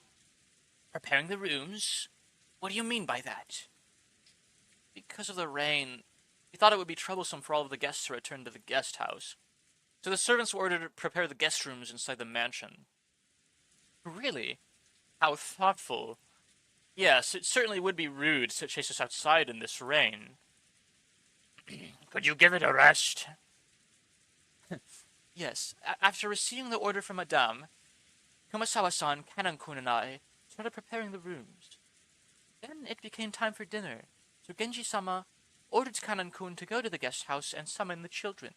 Preparing the rooms? What do you mean by that? Because of the rain, we thought it would be troublesome for all of the guests to return to the guest house. So the servants were ordered to prepare the guest rooms inside the mansion. Really? How thoughtful. Yes, it certainly would be rude to chase us outside in this rain. Could you give it a rest? Yes, after receiving the order from Madame, Kumasawa-san, Kanan-kun, and I started preparing the rooms. Then it became time for dinner, so Genji-sama ordered Kanan-kun to go to the guest house and summon the children.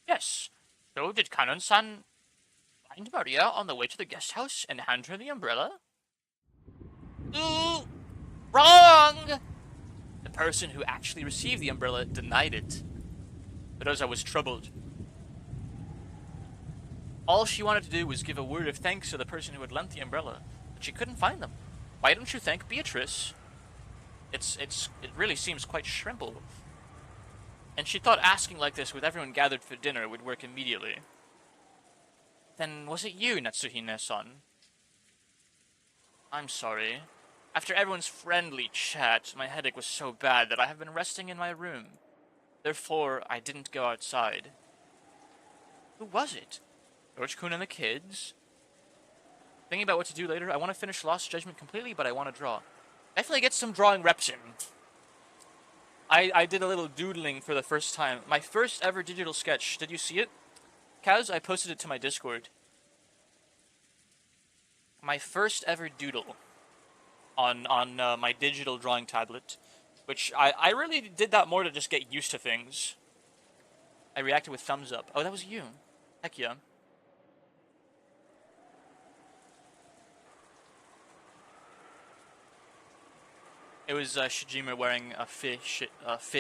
Yes, so did Kanan-san find Maria on the way to the guest house and hand her the umbrella? Ooh! Wrong! The person who actually received the umbrella denied it. But Rosa was troubled. All she wanted to do was give a word of thanks to the person who had lent the umbrella, but she couldn't find them. Why don't you thank Beatrice? It really seems quite shrimple. And she thought asking like this with everyone gathered for dinner would work immediately. Then was it you, Natsuhine-san? I'm sorry. After everyone's friendly chat, my headache was so bad that I have been resting in my room. Therefore, I didn't go outside. Who was it? George-kun and the kids? Thinking about what to do later, I want to finish Lost Judgment completely, but I want to draw. Definitely get some drawing reps in. I did a little doodling for the first time. My first ever digital sketch. Did you see it? Kaz, I posted it to my Discord. My first ever doodle on my digital drawing tablet, which I really did that more to just get used to things. I reacted with thumbs up. Oh, that was you. Heck yeah. It was Shijima wearing a fish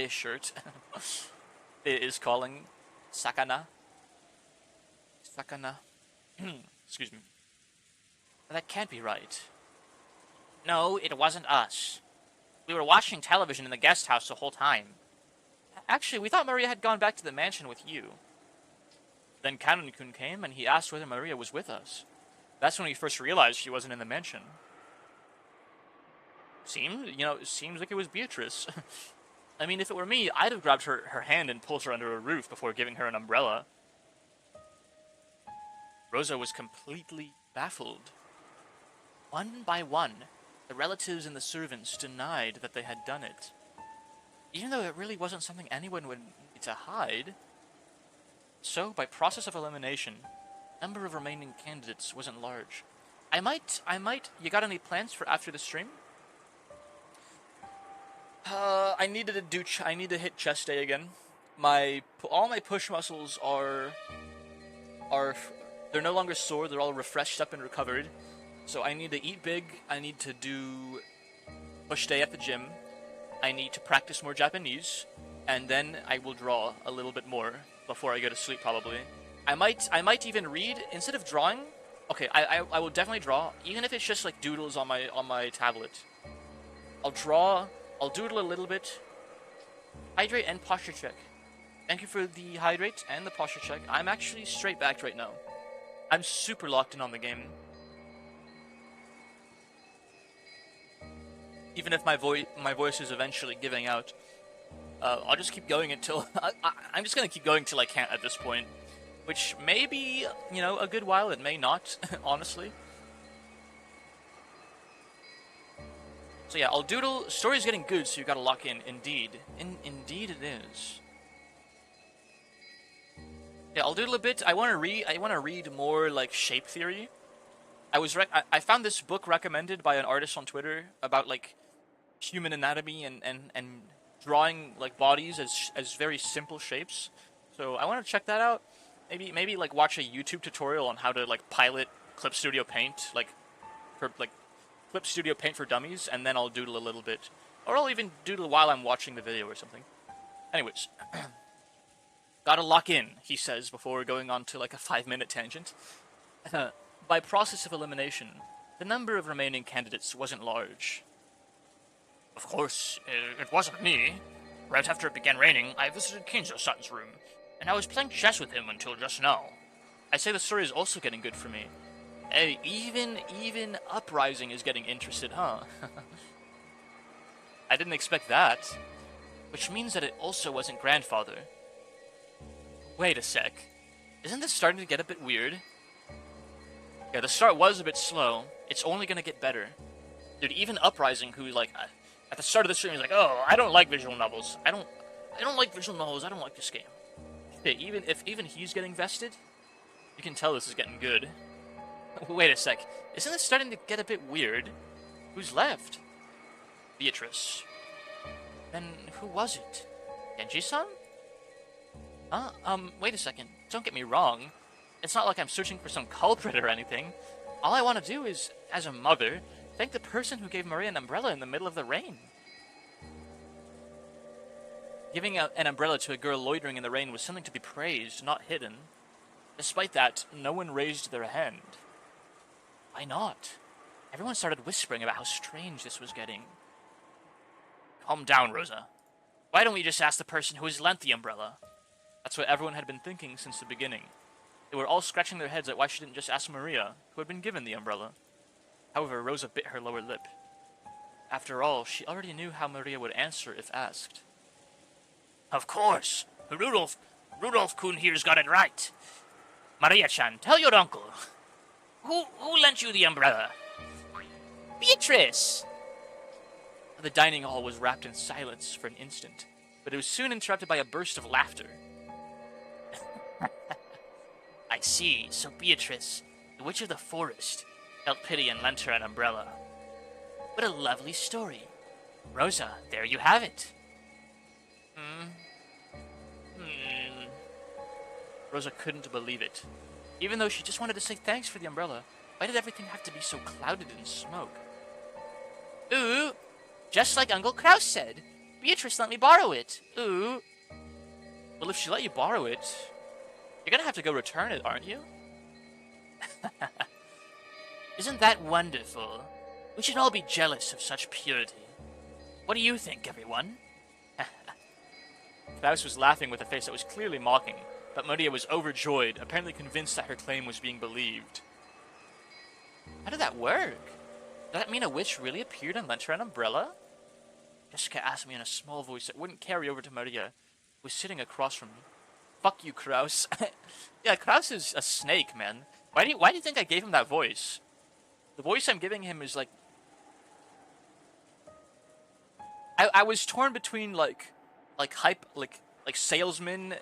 shirt. It is calling Sakana. Sakana. Excuse me. That can't be right. No, it wasn't us. We were watching television in the guest house the whole time. Actually, we thought Maria had gone back to the mansion with you. Then Kanon-kun came, and he asked whether Maria was with us. That's when we first realized she wasn't in the mansion. Seems like it was Beatrice. I mean, if it were me, I'd have grabbed her hand and pulled her under a roof before giving her an umbrella. Rosa was completely baffled. One by one, the relatives and the servants denied that they had done it. Even though it really wasn't something anyone would need to hide. So, by process of elimination, the number of remaining candidates wasn't large. I might, you got any plans for after the stream? I need to hit chest day again. All my push muscles they're no longer sore, they're all refreshed up and recovered. So I need to eat big, I need to do push day at the gym, I need to practice more Japanese, and then I will draw a little bit more before I go to sleep probably. I might even read, instead of drawing, okay, I will definitely draw, even if it's just like doodles on my tablet. I'll doodle a little bit, hydrate and posture check. Thank you for the hydrate and the posture check. I'm actually straight backed right now. I'm super locked in on the game. Even if my voice is eventually giving out, I'll just keep going until I'm just gonna keep going till I can't at this point, which may be a good while. It may not, honestly. So yeah, I'll doodle. Story's getting good, so you gotta lock in. Indeed, indeed it is. Yeah, I'll doodle a bit. I want to read more like shape theory. I found this book recommended by an artist on Twitter about like human anatomy and drawing like bodies as very simple shapes. So I want to check that out. Maybe like watch a YouTube tutorial on how to like pilot Clip Studio Paint, like for like Clip Studio Paint for Dummies, and then I'll doodle a little bit, or I'll even doodle while I'm watching the video or something. Anyways. Gotta lock in, he says, before going on to like a 5-minute tangent. By process of elimination, the number of remaining candidates wasn't large. Of course, it wasn't me. Right after it began raining, I visited Kinzo-san's room, and I was playing chess with him until just now. I say the story is also getting good for me. Hey, even Uprising is getting interested, huh? I didn't expect that. Which means that it also wasn't Grandfather. Wait a sec. Isn't this starting to get a bit weird? Yeah, the start was a bit slow. It's only gonna get better. Dude, even Uprising, who, like, at the start of the stream, he's like, oh, I don't like visual novels. I don't like visual novels. I don't like this game. Hey, even he's getting vested, you can tell this is getting good. Wait a sec. Isn't this starting to get a bit weird? Who's left? Beatrice. Then who was it? Genji-san? Wait a second. Don't get me wrong. It's not like I'm searching for some culprit or anything. All I want to do is, as a mother, thank the person who gave Maria an umbrella in the middle of the rain. Giving out an umbrella to a girl loitering in the rain was something to be praised, not hidden. Despite that, no one raised their hand. Why not? Everyone started whispering about how strange this was getting. Calm down, Rosa. Why don't we just ask the person who has lent the umbrella? That's what everyone had been thinking since the beginning. They were all scratching their heads at why she didn't just ask Maria, who had been given the umbrella. However, Rosa bit her lower lip. After all, she already knew how Maria would answer if asked. Of course! Rudolph-kun here's got it right. Maria-chan, tell your uncle. Who lent you the umbrella? Beatrice! The dining hall was wrapped in silence for an instant, but it was soon interrupted by a burst of laughter. I see, so Beatrice, the witch of the forest, felt pity and lent her an umbrella. What a lovely story. Rosa, there you have it. Rosa couldn't believe it. Even though she just wanted to say thanks for the umbrella, why did everything have to be so clouded in smoke? Ooh, just like Uncle Kraus said. Beatrice let me borrow it. Ooh. Well, if she let you borrow it, you're gonna have to go return it, aren't you? Isn't that wonderful? We should all be jealous of such purity. What do you think, everyone? Klaus was laughing with a face that was clearly mocking, but Maria was overjoyed, apparently convinced that her claim was being believed. How did that work? Did that mean a witch really appeared and lent her an umbrella? Jessica asked me in a small voice that wouldn't carry over to Maria, who was sitting across from me. Fuck you, Kraus. Yeah, Kraus is a snake, man. Why do you think I gave him that voice? The voice I'm giving him is like... I was torn between like salesman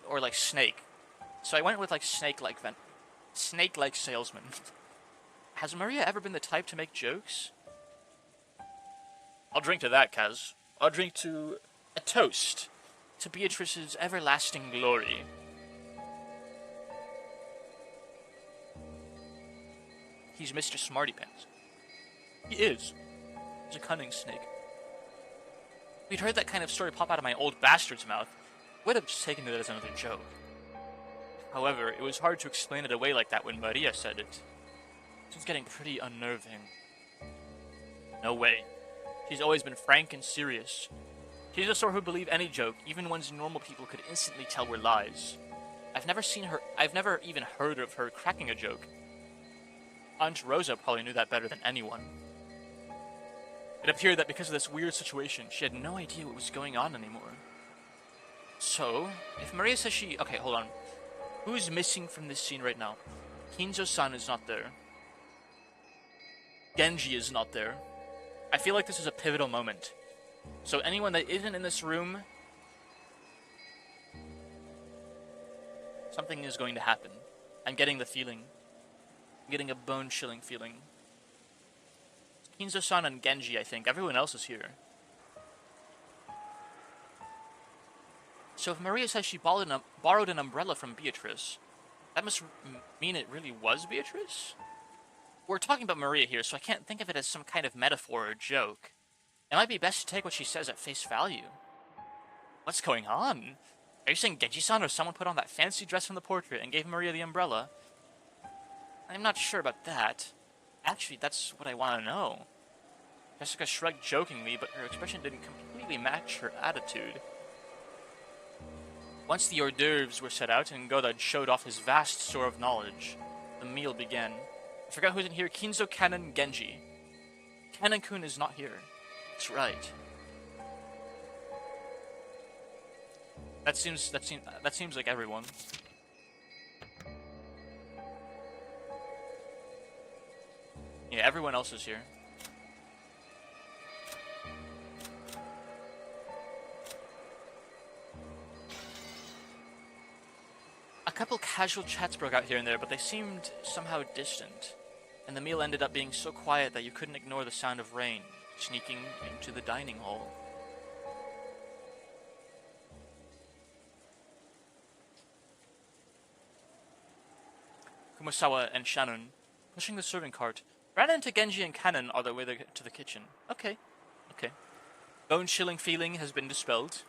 or like snake. So I went with like snake-like salesman. Has Maria ever been the type to make jokes? I'll drink to that, Kaz. I'll drink to a toast to Beatrice's everlasting glory. He's Mr. Smartypants. He is. He's a cunning snake. If we'd heard that kind of story pop out of my old bastard's mouth, I would have just taken it as another joke. However, it was hard to explain it away like that when Maria said it. It was getting pretty unnerving. No way. She's always been frank and serious. She's the sort who'd believe any joke, even ones normal people could instantly tell were lies. I've never even heard of her cracking a joke. Aunt Rosa probably knew that better than anyone. It appeared that because of this weird situation, she had no idea what was going on anymore. So, if Maria says she... Okay, hold on. Who's missing from this scene right now? Kinzo-san is not there. Genji is not there. I feel like this is a pivotal moment. So anyone that isn't in this room... something is going to happen. I'm getting the feeling. I'm getting a bone-chilling feeling. Kinzo-san and Genji, I think. Everyone else is here. So if Maria says she borrowed an umbrella from Beatrice, that must mean it really was Beatrice? We're talking about Maria here, so I can't think of it as some kind of metaphor or joke. It might be best to take what she says at face value. What's going on? Are you saying Genji-san or someone put on that fancy dress from the portrait and gave Maria the umbrella? I'm not sure about that. Actually, that's what I want to know. Jessica shrugged jokingly, but her expression didn't completely match her attitude. Once the hors d'oeuvres were set out and Goda showed off his vast store of knowledge, the meal began. I forgot who's in here. Kinzo, Canon, Genji. Canon-kun is not here. That's right. That seems like everyone. Yeah, everyone else is here. A couple casual chats broke out here and there, but they seemed somehow distant, and the meal ended up being so quiet that you couldn't ignore the sound of rain sneaking into the dining hall. Kumasawa and Shannon, pushing the serving cart, ran into Genji and Canon on their way to the kitchen. Okay. Bone-chilling feeling has been dispelled.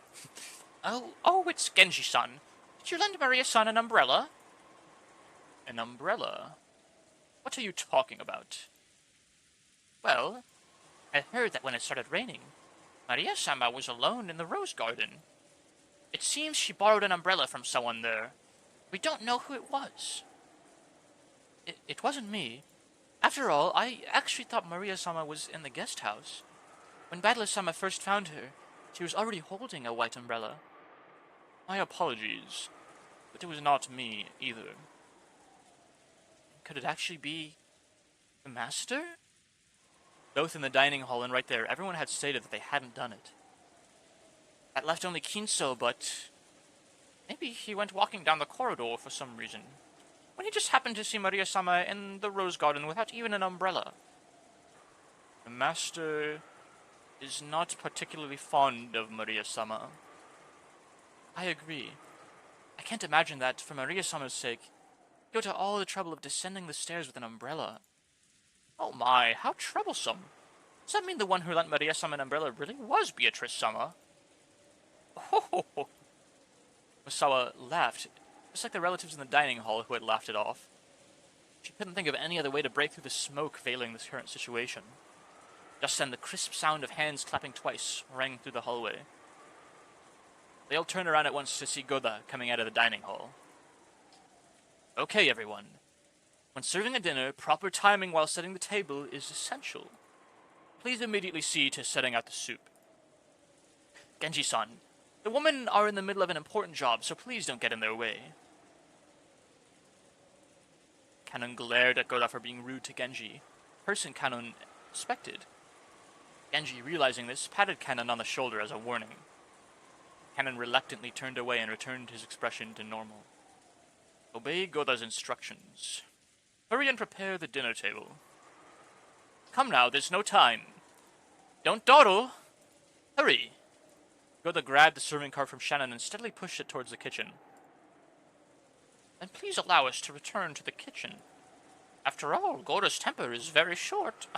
Oh, it's Genji-san. Did you lend Maria-san an umbrella? An umbrella? What are you talking about? Well, I heard that when it started raining, Maria-sama was alone in the rose garden. It seems she borrowed an umbrella from someone there. We don't know who it was. It wasn't me. After all, I actually thought Maria-sama was in the guest house. When Battler-sama first found her, she was already holding a white umbrella. My apologies, but it was not me either. Could it actually be the master? Both in the dining hall and right there, everyone had stated that they hadn't done it. That left only Kinso, but maybe he went walking down the corridor for some reason, when he just happened to see Maria-sama in the rose garden without even an umbrella. The master is not particularly fond of Maria-sama. I agree. I can't imagine that, for Maria-sama's sake, go to all the trouble of descending the stairs with an umbrella. Oh my, how troublesome. Does that mean the one who lent Maria-sama an umbrella really was Beatrice-sama? Oh, Masawa laughed, just like the relatives in the dining hall who had laughed it off. She couldn't think of any other way to break through the smoke veiling this current situation. Just then the crisp sound of hands clapping twice rang through the hallway. They all turned around at once to see Goda coming out of the dining hall. Okay, everyone. When serving a dinner, proper timing while setting the table is essential. Please immediately see to setting out the soup. Genji-san, the women are in the middle of an important job, so please don't get in their way. Kanon glared at Goda for being rude to Genji, person Kanon expected. Genji, realizing this, patted Kanon on the shoulder as a warning. Kanon reluctantly turned away and returned his expression to normal. Obey Goda's instructions. Hurry and prepare the dinner table. Come now, there's no time. Don't dawdle! Hurry! Goda grabbed the serving cart from Shannon and steadily pushed it towards the kitchen. And please allow us to return to the kitchen. After all, Goda's temper is very short.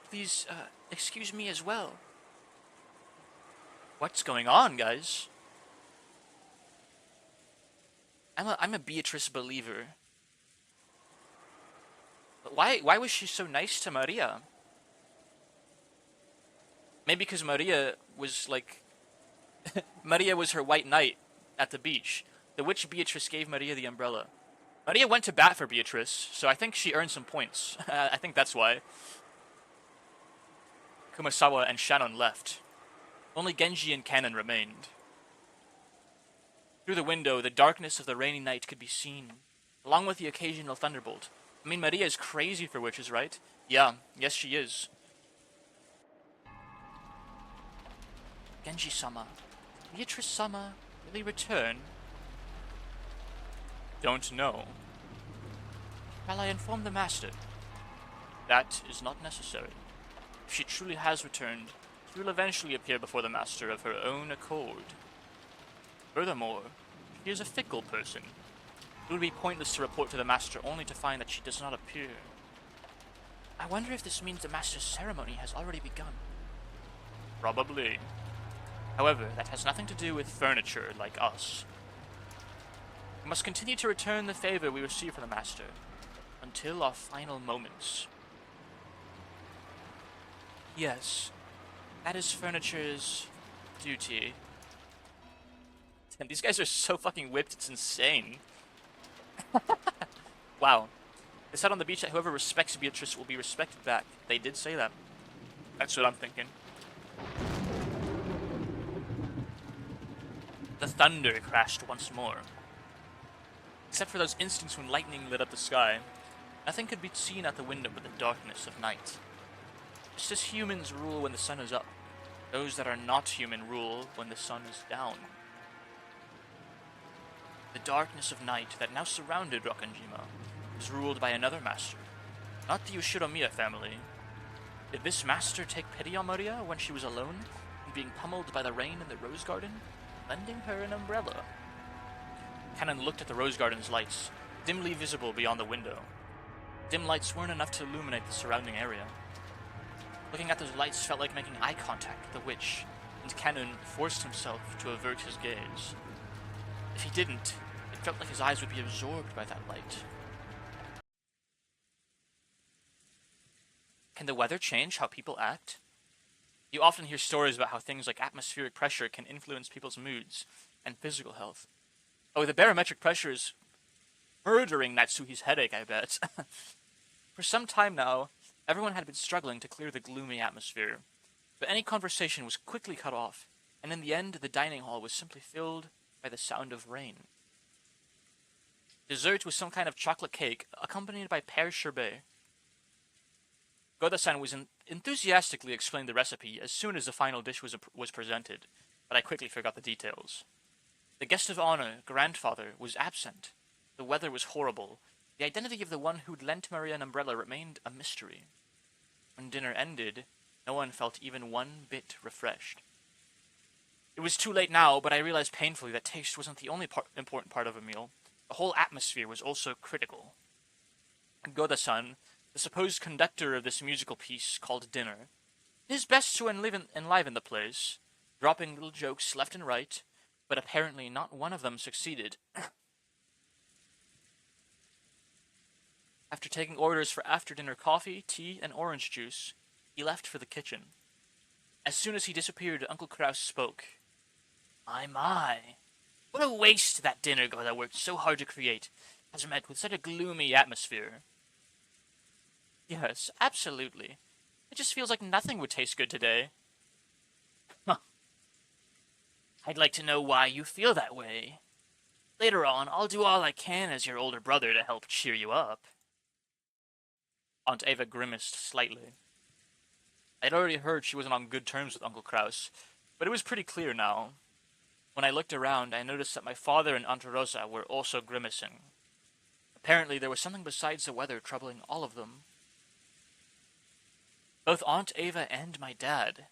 Please, excuse me as well. What's going on, guys? I'm a Beatrice believer. But why was she so nice to Maria? Maybe because Maria was like... Maria was her white knight at the beach. The witch Beatrice gave Maria the umbrella. Maria went to bat for Beatrice, so I think she earned some points. I think that's why. Kumasawa and Shannon left. Only Genji and Kanon remained. Through the window, the darkness of the rainy night could be seen, along with the occasional thunderbolt. I mean, Maria is crazy for witches, right? Yeah, yes she is. Genji-sama, Beatrice-sama, will he return? Don't know. Shall I inform the master? That is not necessary. If she truly has returned, she will eventually appear before the master of her own accord. Furthermore, she is a fickle person. It would be pointless to report to the master only to find that she does not appear. I wonder if this means the master's ceremony has already begun. Probably. However, that has nothing to do with furniture like us. We must continue to return the favor we receive from the master, until our final moments. Yes, that is furniture's duty. Damn, these guys are so fucking whipped, it's insane. Wow. They said on the beach that whoever respects Beatrice will be respected back. They did say that. That's what I'm thinking. The thunder crashed once more. Except for those instants when lightning lit up the sky, nothing could be seen out the window but the darkness of night. Just as humans rule when the sun is up, those that are not human rule when the sun is down. The darkness of night that now surrounded Rokkanjima was ruled by another master, not the Yoshiromiya family. Did this master take pity on Maria when she was alone and being pummeled by the rain in the rose garden, lending her an umbrella? Kanon looked at the rose garden's lights, dimly visible beyond the window. Dim lights weren't enough to illuminate the surrounding area. Looking at those lights felt like making eye contact with the witch, and Kanon forced himself to avert his gaze. If he didn't, it felt like his eyes would be absorbed by that light. Can the weather change how people act? You often hear stories about how things like atmospheric pressure can influence people's moods and physical health. Oh, the barometric pressures murdering Natsuhi's headache, I bet. For some time now, everyone had been struggling to clear the gloomy atmosphere, but any conversation was quickly cut off, and in the end, the dining hall was simply filled by the sound of rain. Dessert was some kind of chocolate cake, accompanied by pear sherbet. Goda-san was enthusiastically explained the recipe as soon as the final dish was presented, but I quickly forgot the details. The guest of honor, grandfather, was absent. The weather was horrible. The identity of the one who'd lent Maria an umbrella remained a mystery. When dinner ended, no one felt even one bit refreshed. It was too late now, but I realized painfully that taste wasn't the only important part of a meal. The whole atmosphere was also critical. Goda-san, the supposed conductor of this musical piece called dinner, did his best to enliven the place, dropping little jokes left and right, but apparently not one of them succeeded. After taking orders for after-dinner coffee, tea, and orange juice, he left for the kitchen. As soon as he disappeared, Uncle Kraus spoke. My. What a waste that dinner Goda worked so hard to create has met with such a gloomy atmosphere. Yes, absolutely. It just feels like nothing would taste good today. Huh. I'd like to know why you feel that way. Later on, I'll do all I can as your older brother to help cheer you up. Aunt Eva grimaced slightly. I'd already heard she wasn't on good terms with Uncle Kraus, but it was pretty clear now. When I looked around, I noticed that my father and Aunt Rosa were also grimacing. Apparently, there was something besides the weather troubling all of them. Both Aunt Eva and my dad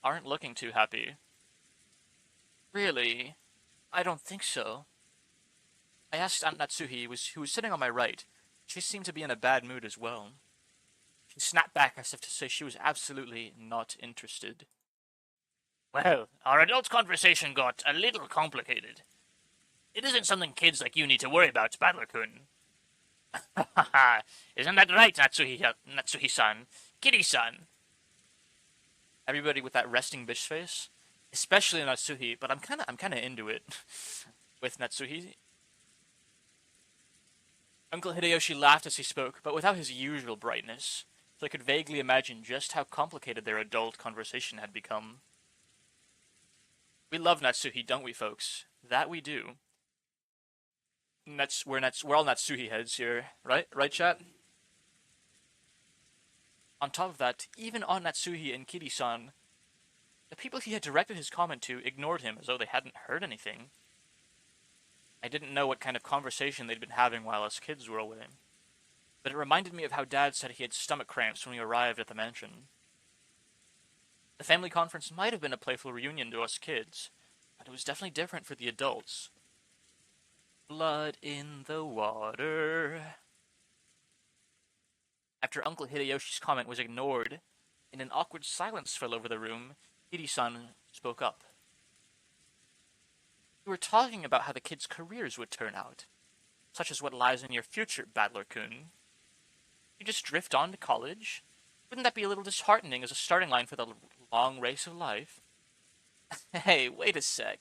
aren't looking too happy. Really? I don't think so. I asked Aunt Natsuhi, who was sitting on my right. She seemed to be in a bad mood as well. She snapped back as if to say she was absolutely not interested. Well, our adult conversation got a little complicated. It isn't something kids like you need to worry about, Battler-kun. Isn't that right, Natsuhi-san? Kitty-san? Everybody with that resting bitch face, especially Natsuhi, but I'm kind of into it with Natsuhi. Uncle Hideyoshi laughed as he spoke, but without his usual brightness, so I could vaguely imagine just how complicated their adult conversation had become. We love Natsuhi, don't we, folks? That we do. We're all Natsuhi heads here, right? Right, chat? On top of that, even on Natsuhi and Kiri-san, the people he had directed his comment to ignored him as though they hadn't heard anything. I didn't know what kind of conversation they'd been having while us kids were away, but it reminded me of how Dad said he had stomach cramps when we arrived at the mansion. The family conference might have been a playful reunion to us kids, but it was definitely different for the adults. Blood in the water. After Uncle Hideyoshi's comment was ignored, and an awkward silence fell over the room, Hiri-san spoke up. We were talking about how the kids' careers would turn out, such as what lies in your future, Battler-kun. You just drift on to college? Wouldn't that be a little disheartening as a starting line for the long race of life? Hey, wait a sec.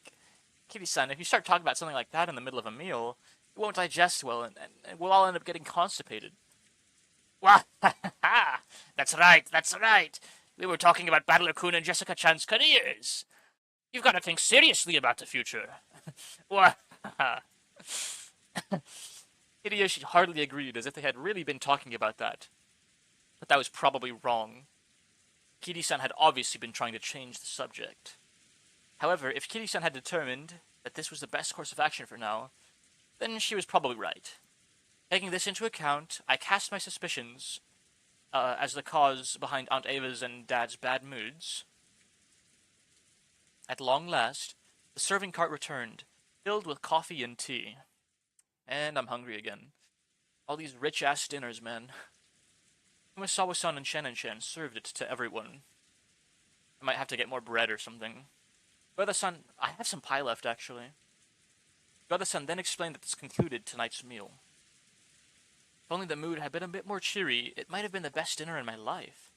Kitty-san, if you start talking about something like that in the middle of a meal, it won't digest well, and we'll all end up getting constipated. Wah, that's right. We were talking about Battler-kun and Jessica-chan's careers. You've got to think seriously about the future. Wah, Hideyoshi hardly agreed, as if they had really been talking about that. But that was probably wrong. Kiri-san had obviously been trying to change the subject. However, if Kiri-san had determined that this was the best course of action for now, then she was probably right. Taking this into account, I cast my suspicions as the cause behind Aunt Ava's and Dad's bad moods. At long last, the serving cart returned, filled with coffee and tea. And I'm hungry again. All these rich-ass dinners, man. Kumasawa-san and Shannon-chan served it to everyone. I might have to get more bread or something. Goda-san, I have some pie left, actually. Goda-san then explained that this concluded tonight's meal. If only the mood had been a bit more cheery, it might have been the best dinner in my life.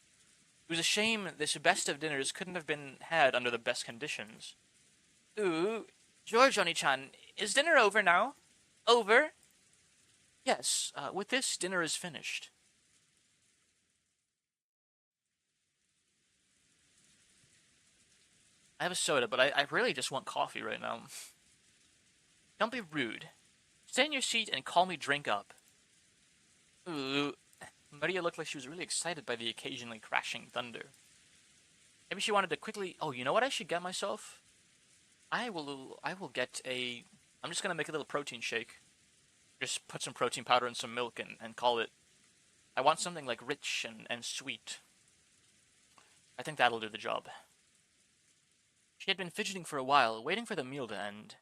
It was a shame this best of dinners couldn't have been had under the best conditions. Ooh, George Oni-chan, is dinner over now? Over? Yes, with this, dinner is finished. I have a soda, but I really just want coffee right now. Don't be rude. Stay in your seat and call me drink up. Ooh. Maria looked like she was really excited by the occasionally crashing thunder. Maybe she wanted to quickly... Oh, you know what I should get myself? I will get a... I'm just gonna make a little protein shake. Just put some protein powder in some milk and call it... I want something like rich and sweet. I think that'll do the job. She had been fidgeting for a while, waiting for the meal to end.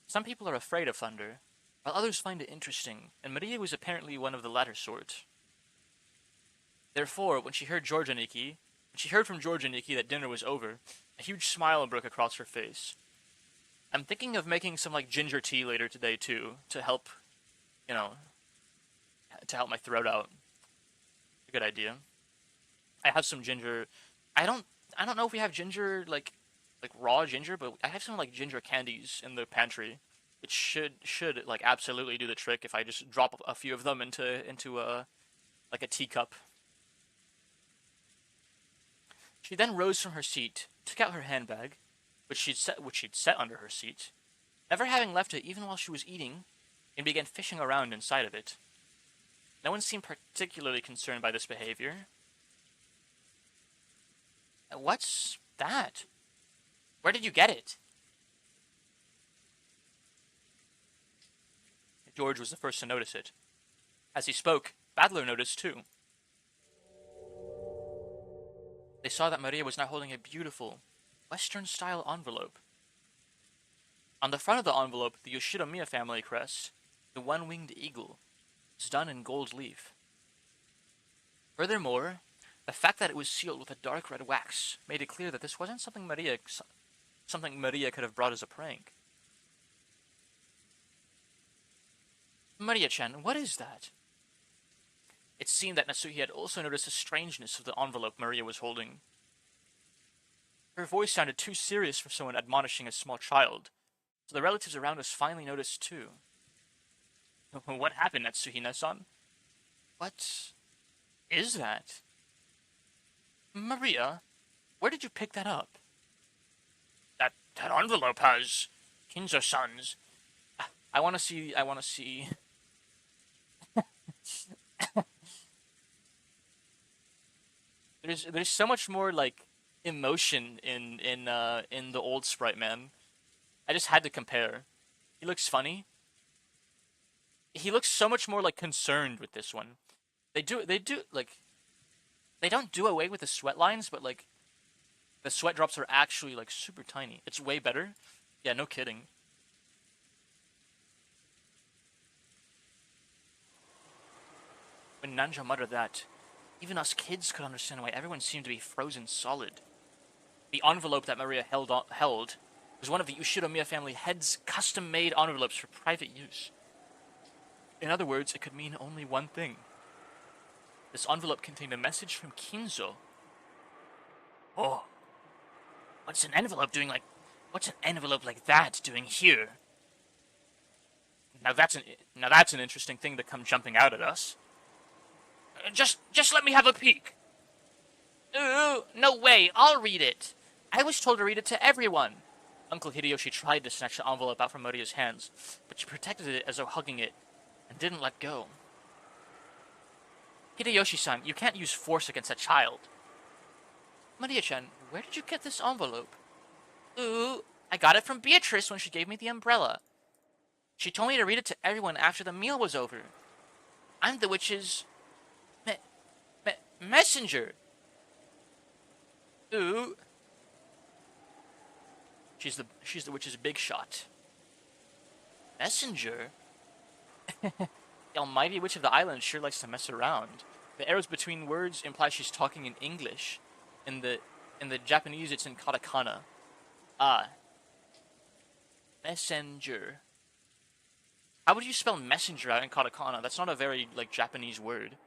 Some people are afraid of thunder, while others find it interesting, and Maria was apparently one of the latter sort. Therefore, when she heard from George and Nikki that dinner was over, a huge smile broke across her face. I'm thinking of making some like ginger tea later today too, to help, you know, to help my throat out. A good idea. I have some ginger. I don't know if we have ginger like raw ginger, but I have some like ginger candies in the pantry. It should like absolutely do the trick if I just drop a few of them into a like a teacup. She then rose from her seat, took out her handbag, which she'd set under her seat, never having left it even while she was eating, and began fishing around inside of it. No one seemed particularly concerned by this behavior. What's that? Where did you get it? George was the first to notice it. As he spoke, Badler noticed too. They saw that Maria was now holding a beautiful, Western-style envelope. On the front of the envelope, the Yoshinomiya family crest, the one-winged eagle, was done in gold leaf. Furthermore, the fact that it was sealed with a dark red wax made it clear that this wasn't something Maria could have brought as a prank. Maria-chan, what is that? It seemed that Natsuhi had also noticed the strangeness of the envelope Maria was holding. Her voice sounded too serious for someone admonishing a small child, so the relatives around us finally noticed too. What happened, Natsuhina-san? What is that? Maria, where did you pick that up? That envelope has Kinzo-san's. I want to see. There's so much more like emotion in the old Sprite Man. I just had to compare. He looks funny. He looks so much more like concerned with this one. They don't do away with the sweat lines, but like the sweat drops are actually like super tiny. It's way better. Yeah, no kidding. When Nanja muttered that, even us kids could understand why everyone seemed to be frozen solid. The envelope that Maria held was one of the Ushiromiya family head's custom-made envelopes for private use. In other words, it could mean only one thing. This envelope contained a message from Kinzo. Oh, what's an envelope like that doing here? Now that's an interesting thing to come jumping out at us. Just let me have a peek. Ooh, no way, I'll read it. I was told to read it to everyone. Uncle Hideyoshi tried to snatch the envelope out from Maria's hands, but she protected it as though hugging it, and didn't let go. Hideyoshi-san, you can't use force against a child. Maria-chan, where did you get this envelope? Ooh, I got it from Beatrice when she gave me the umbrella. She told me to read it to everyone after the meal was over. I'm the witch's... messenger. Ooh. She's the witch's big shot. Messenger? The almighty witch of the island sure likes to mess around. The arrows between words imply she's talking in English. In the Japanese, it's in katakana. Ah. Messenger. How would you spell messenger out in katakana? That's not a very, like, Japanese word.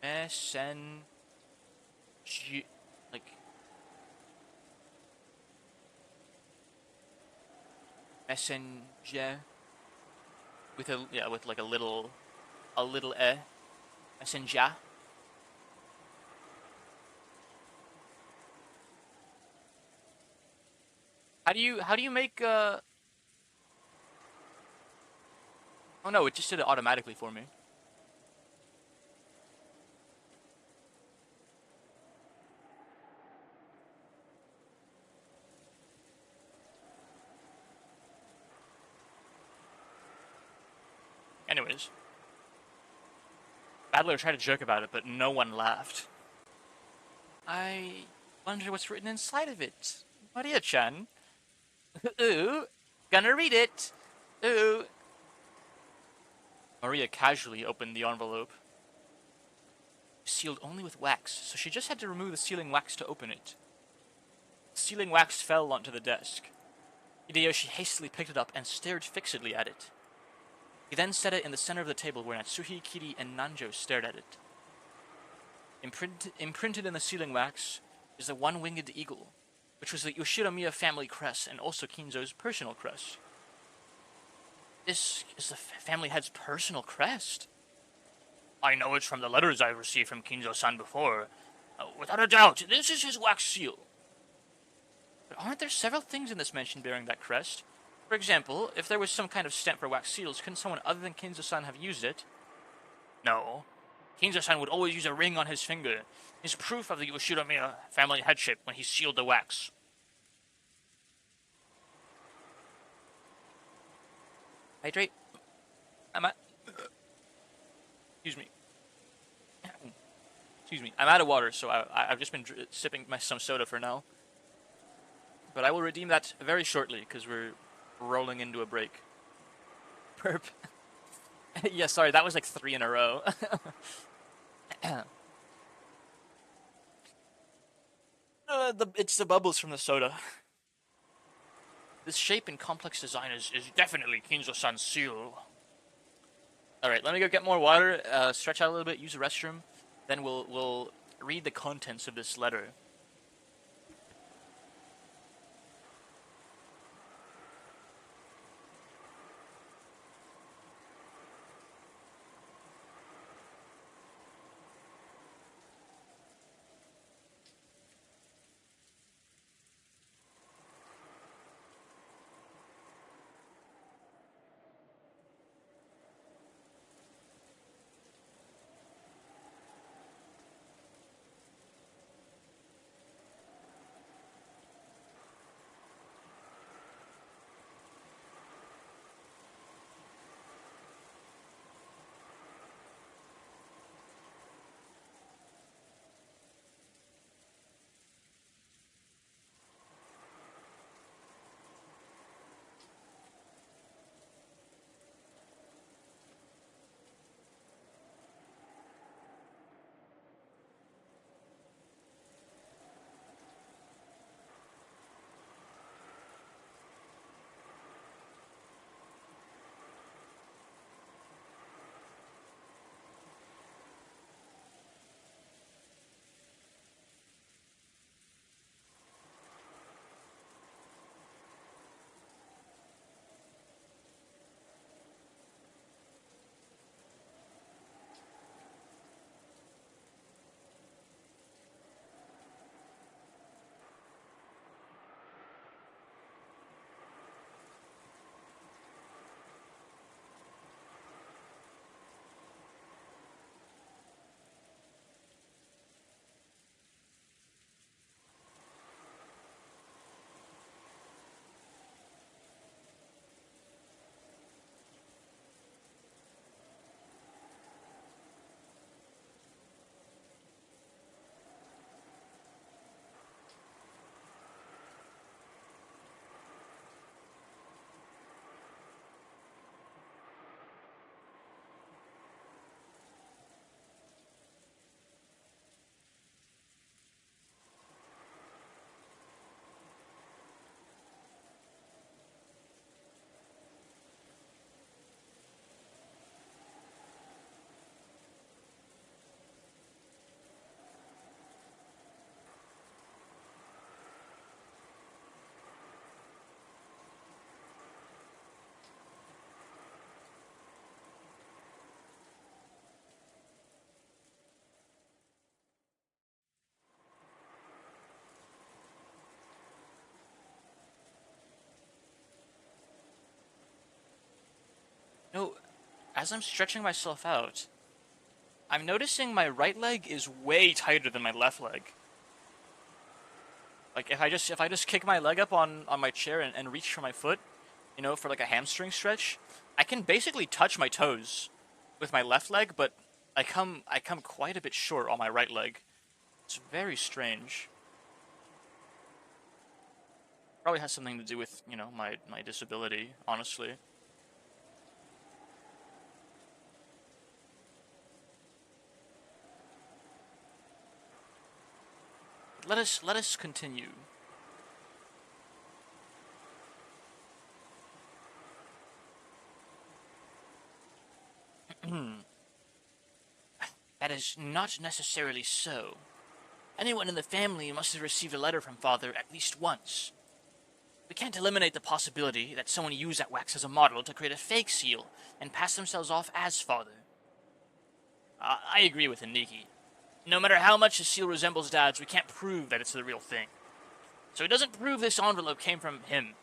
Messenger. with with like a little messenger. How do you make Oh no, it just did it automatically for me. Anyways, Battler tried to joke about it, but no one laughed. I wonder what's written inside of it. Maria-chan. Ooh, gonna read it. Ooh. Maria casually opened the envelope. Sealed only with wax, so she just had to remove the sealing wax to open it. The sealing wax fell onto the desk. Hideyoshi hastily picked it up and stared fixedly at it. He then set it in the center of the table where Natsuhi, Kiri, and Nanjo stared at it. Imprinted in the sealing wax is the one-winged eagle, which was the Yoshiromiya family crest and also Kinzo's personal crest. This is the family head's personal crest? I know it from the letters I've received from Kinzo-san before. Without a doubt, this is his wax seal. But aren't there several things in this mention bearing that crest? For example, if there was some kind of stamp for wax seals, couldn't someone other than Kinzo-san have used it? No. Kinzo-san would always use a ring on his finger. His proof of the Yoshiromiya family headship when he sealed the wax. Hydrate. Excuse me. Excuse me. I'm out of water, so I've just been sipping some soda for now. But I will redeem that very shortly, because we're rolling into a break. Perp. Yeah, sorry, that was like 3 in a row. It's the bubbles from the soda. This shape and complex design is definitely Kinzo-san's seal. Alright, let me go get more water, stretch out a little bit, use the restroom, then we'll read the contents of this letter. as I'm stretching myself out, I'm noticing my right leg is way tighter than my left leg. Like if I just kick my leg up on my chair and reach for my foot, you know, for like a hamstring stretch, I can basically touch my toes with my left leg, but I come quite a bit short on my right leg. It's very strange. Probably has something to do with, you know, my disability, honestly. Let us continue. That is not necessarily so. Anyone in the family must have received a letter from Father at least once. We can't eliminate the possibility that someone used that wax as a model to create a fake seal and pass themselves off as Father. I agree with Aniki. No matter how much the seal resembles Dad's, we can't prove that it's the real thing. So it doesn't prove this envelope came from him.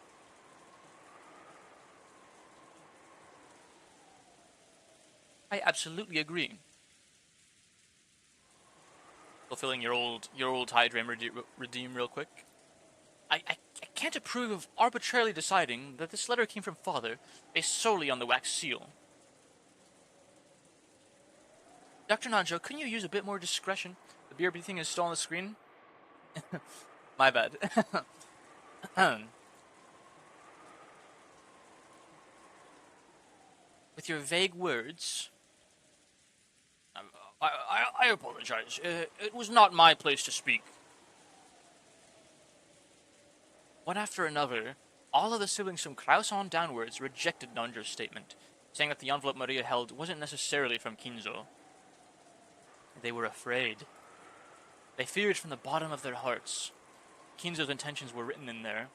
I absolutely agree. Fulfilling your old high dream redeem real quick. I can't approve of arbitrarily deciding that this letter came from Father based solely on the wax seal. Dr. Nanjo, couldn't you use a bit more discretion? The BRB thing is still on the screen? My bad. With your vague words... I apologize. It was not my place to speak. One after another, all of the siblings from Klaus on downwards rejected Nanjo's statement, saying that the envelope Maria held wasn't necessarily from Kinzo. They were afraid. They feared from the bottom of their hearts. Kinzo's intentions were written in there,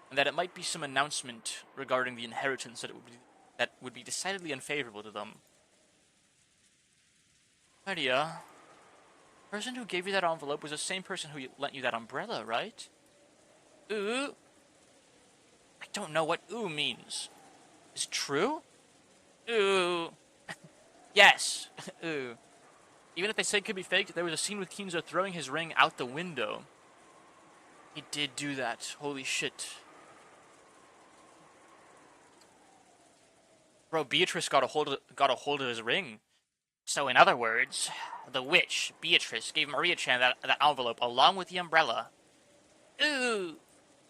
and that it might be some announcement regarding the inheritance that would be decidedly unfavorable to them. Maria, the person who gave you that envelope was the same person who lent you that umbrella, right? Ooh. I don't know what ooh means. Is it true? Ooh. Yes. Ooh. Even if they say it could be faked, there was a scene with Kinzo throwing his ring out the window. He did do that. Holy shit. Bro, Beatrice got a hold of his ring. So in other words, the witch, Beatrice, gave Maria-chan that envelope along with the umbrella. Ooh!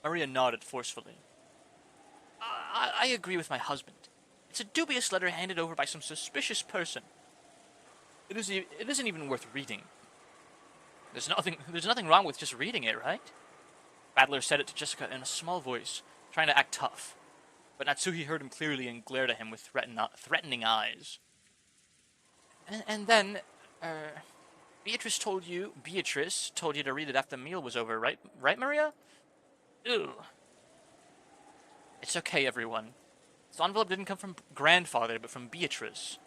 Maria nodded forcefully. I agree with my husband. It's a dubious letter handed over by some suspicious person. It isn't even worth reading. There's nothing wrong with just reading it, right? Battler said it to Jessica in a small voice, trying to act tough. But Natsuhi heard him clearly and glared at him with threatening eyes. And then, Beatrice told you to read it after the meal was over, right, Maria? Ew. It's okay, everyone. This envelope didn't come from Grandfather, but from Beatrice.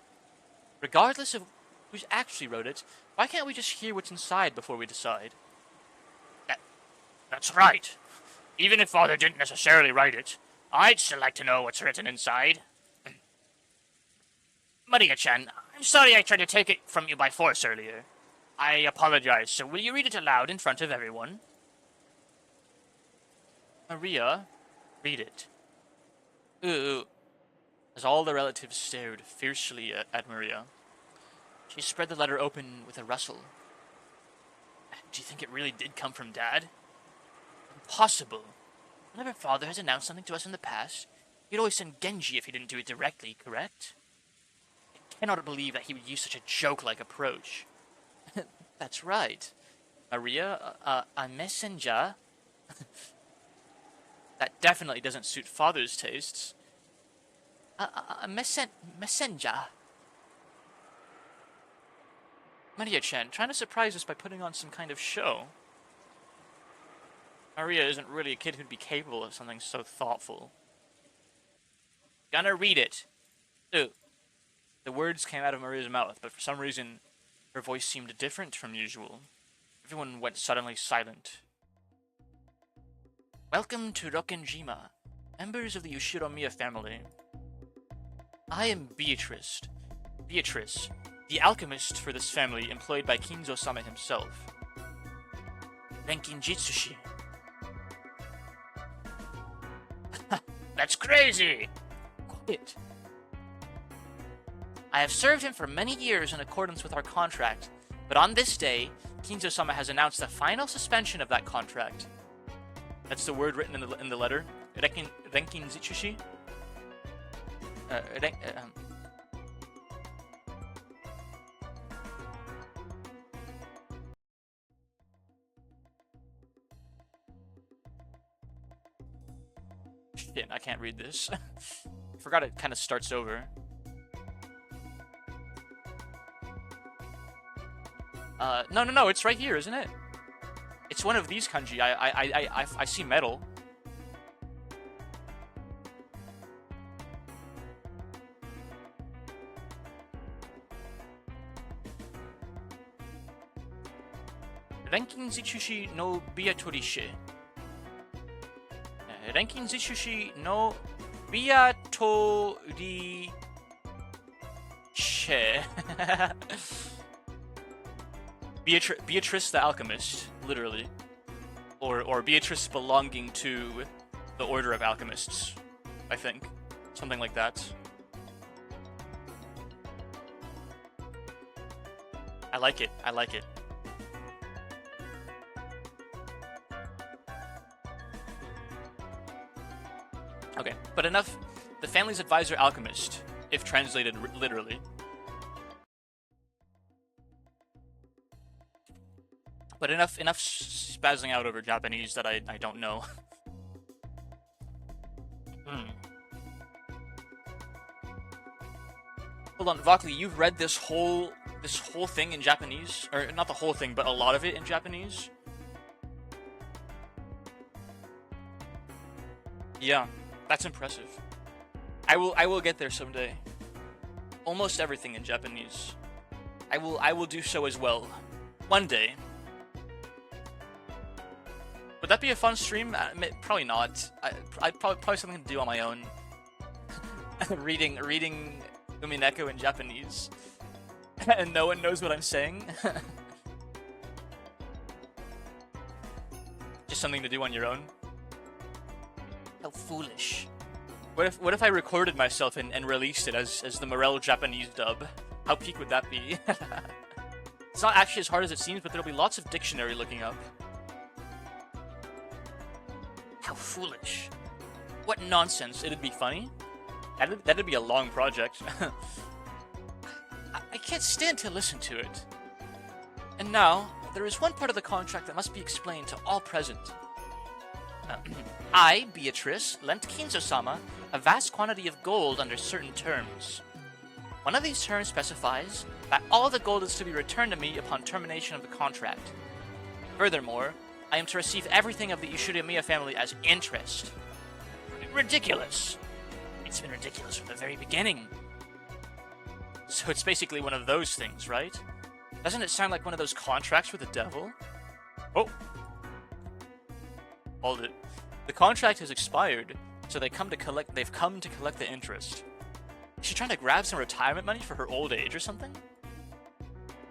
Regardless of who's actually wrote it, why can't we just hear what's inside before we decide? That's right. Even if Father didn't necessarily write it, I'd still like to know what's written inside. Maria-chan, I'm sorry I tried to take it from you by force earlier. I apologize, so will you read it aloud in front of everyone? Maria, read it. Ooh. As all the relatives stared fiercely at Maria, she spread the letter open with a rustle. Do you think it really did come from Dad? Impossible. Whenever Father has announced something to us in the past, he'd always send Genji if he didn't do it directly, correct? I cannot believe that he would use such a joke-like approach. That's right. Maria, a messenger? That definitely doesn't suit Father's tastes. A messenger? Maria-chan, trying to surprise us by putting on some kind of show. Maria isn't really a kid who'd be capable of something so thoughtful. Gonna read it. Ooh. The words came out of Maria's mouth, but for some reason, her voice seemed different from usual. Everyone went suddenly silent. Welcome to Rokkenjima, members of the Yoshiromiya family. I am Beatrice, Beatrice, the alchemist for this family employed by Kinzo-sama himself. Renkin Jitsushi. That's crazy! Quit. I have served him for many years in accordance with our contract, but on this day, Kinzo-sama has announced the final suspension of that contract. That's the word written in the letter. Renkin Jitsushi? Shit, I can't read this. Forgot it kind of starts over. No, it's right here, isn't it? It's one of these kanji. I see metal. Renkin Jitsushi no Beatorishe. Renkin Jitsushi no Beatorishe. Beatrice the Alchemist, literally. Or Beatrice belonging to the Order of Alchemists, I think. Something like that. I like it. I like it. Okay, but enough. The family's advisor alchemist, if translated literally. But enough spazzing out over Japanese that I don't know. Hold on, Vokli, you've read this whole thing in Japanese? Or not the whole thing, but a lot of it in Japanese? Yeah. That's impressive. I will get there someday. Almost everything in Japanese. I will do so as well. One day. Would that be a fun stream? Probably not. I'd probably something to do on my own. reading Umineko in Japanese. And no one knows what I'm saying. Just something to do on your own. How foolish. What if I recorded myself and released it as the Morel Japanese dub? How peak would that be? It's not actually as hard as it seems, but there'll be lots of dictionary looking up. How foolish. What nonsense. It'd be funny. That'd be a long project. I can't stand to listen to it. And now, there is one part of the contract that must be explained to all present. I, Beatrice, lent Kinzo-sama a vast quantity of gold under certain terms. One of these terms specifies that all the gold is to be returned to me upon termination of the contract. Furthermore, I am to receive everything of the Ishirimiya family as interest. Ridiculous! It's been ridiculous from the very beginning. So it's basically one of those things, right? Doesn't it sound like one of those contracts with the devil? Oh! Hold it. The contract has expired, so they've come to collect the interest. Is she trying to grab some retirement money for her old age or something?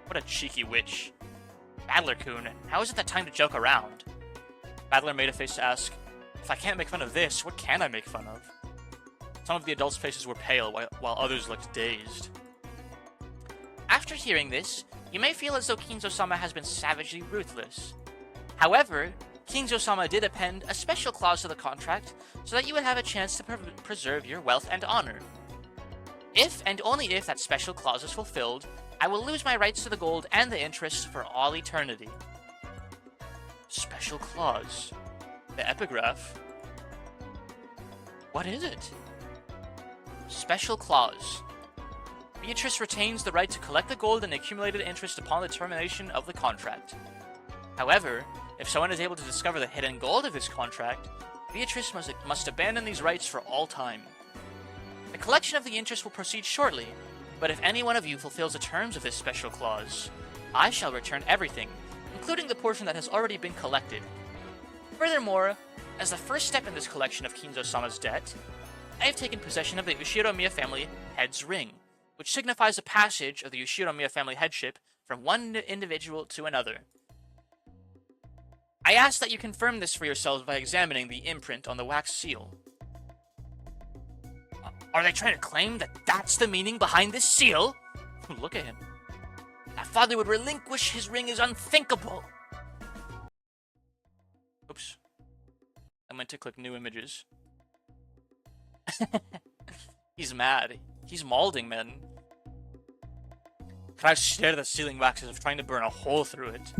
What a cheeky witch. Battler-kun, how is it that time to joke around? Battler made a face to ask, if I can't make fun of this, what can I make fun of? Some of the adults' faces were pale, while others looked dazed. After hearing this, you may feel as though Kinzo-sama has been savagely ruthless. However, Kinzo-sama did append a special clause to the contract so that you would have a chance to preserve your wealth and honor. If and only if that special clause is fulfilled, I will lose my rights to the gold and the interest for all eternity. Special clause. The epigraph. What is it? Special clause. Beatrice retains the right to collect the gold and accumulated interest upon the termination of the contract. However, if someone is able to discover the hidden gold of this contract, Beatrice must abandon these rights for all time. The collection of the interest will proceed shortly, but if any one of you fulfills the terms of this special clause, I shall return everything, including the portion that has already been collected. Furthermore, as the first step in this collection of Kinzo-sama's debt, I have taken possession of the Ushiro-miya family head's ring, which signifies the passage of the Yoshiromiya family headship from one individual to another. I ask that you confirm this for yourselves by examining the imprint on the wax seal. Are they trying to claim that that's the meaning behind this seal? Look at him. That father would relinquish his ring is unthinkable. Oops. I meant to click new images. He's mad. He's malding men. Kraus stared at the sealing wax as if trying to burn a hole through it.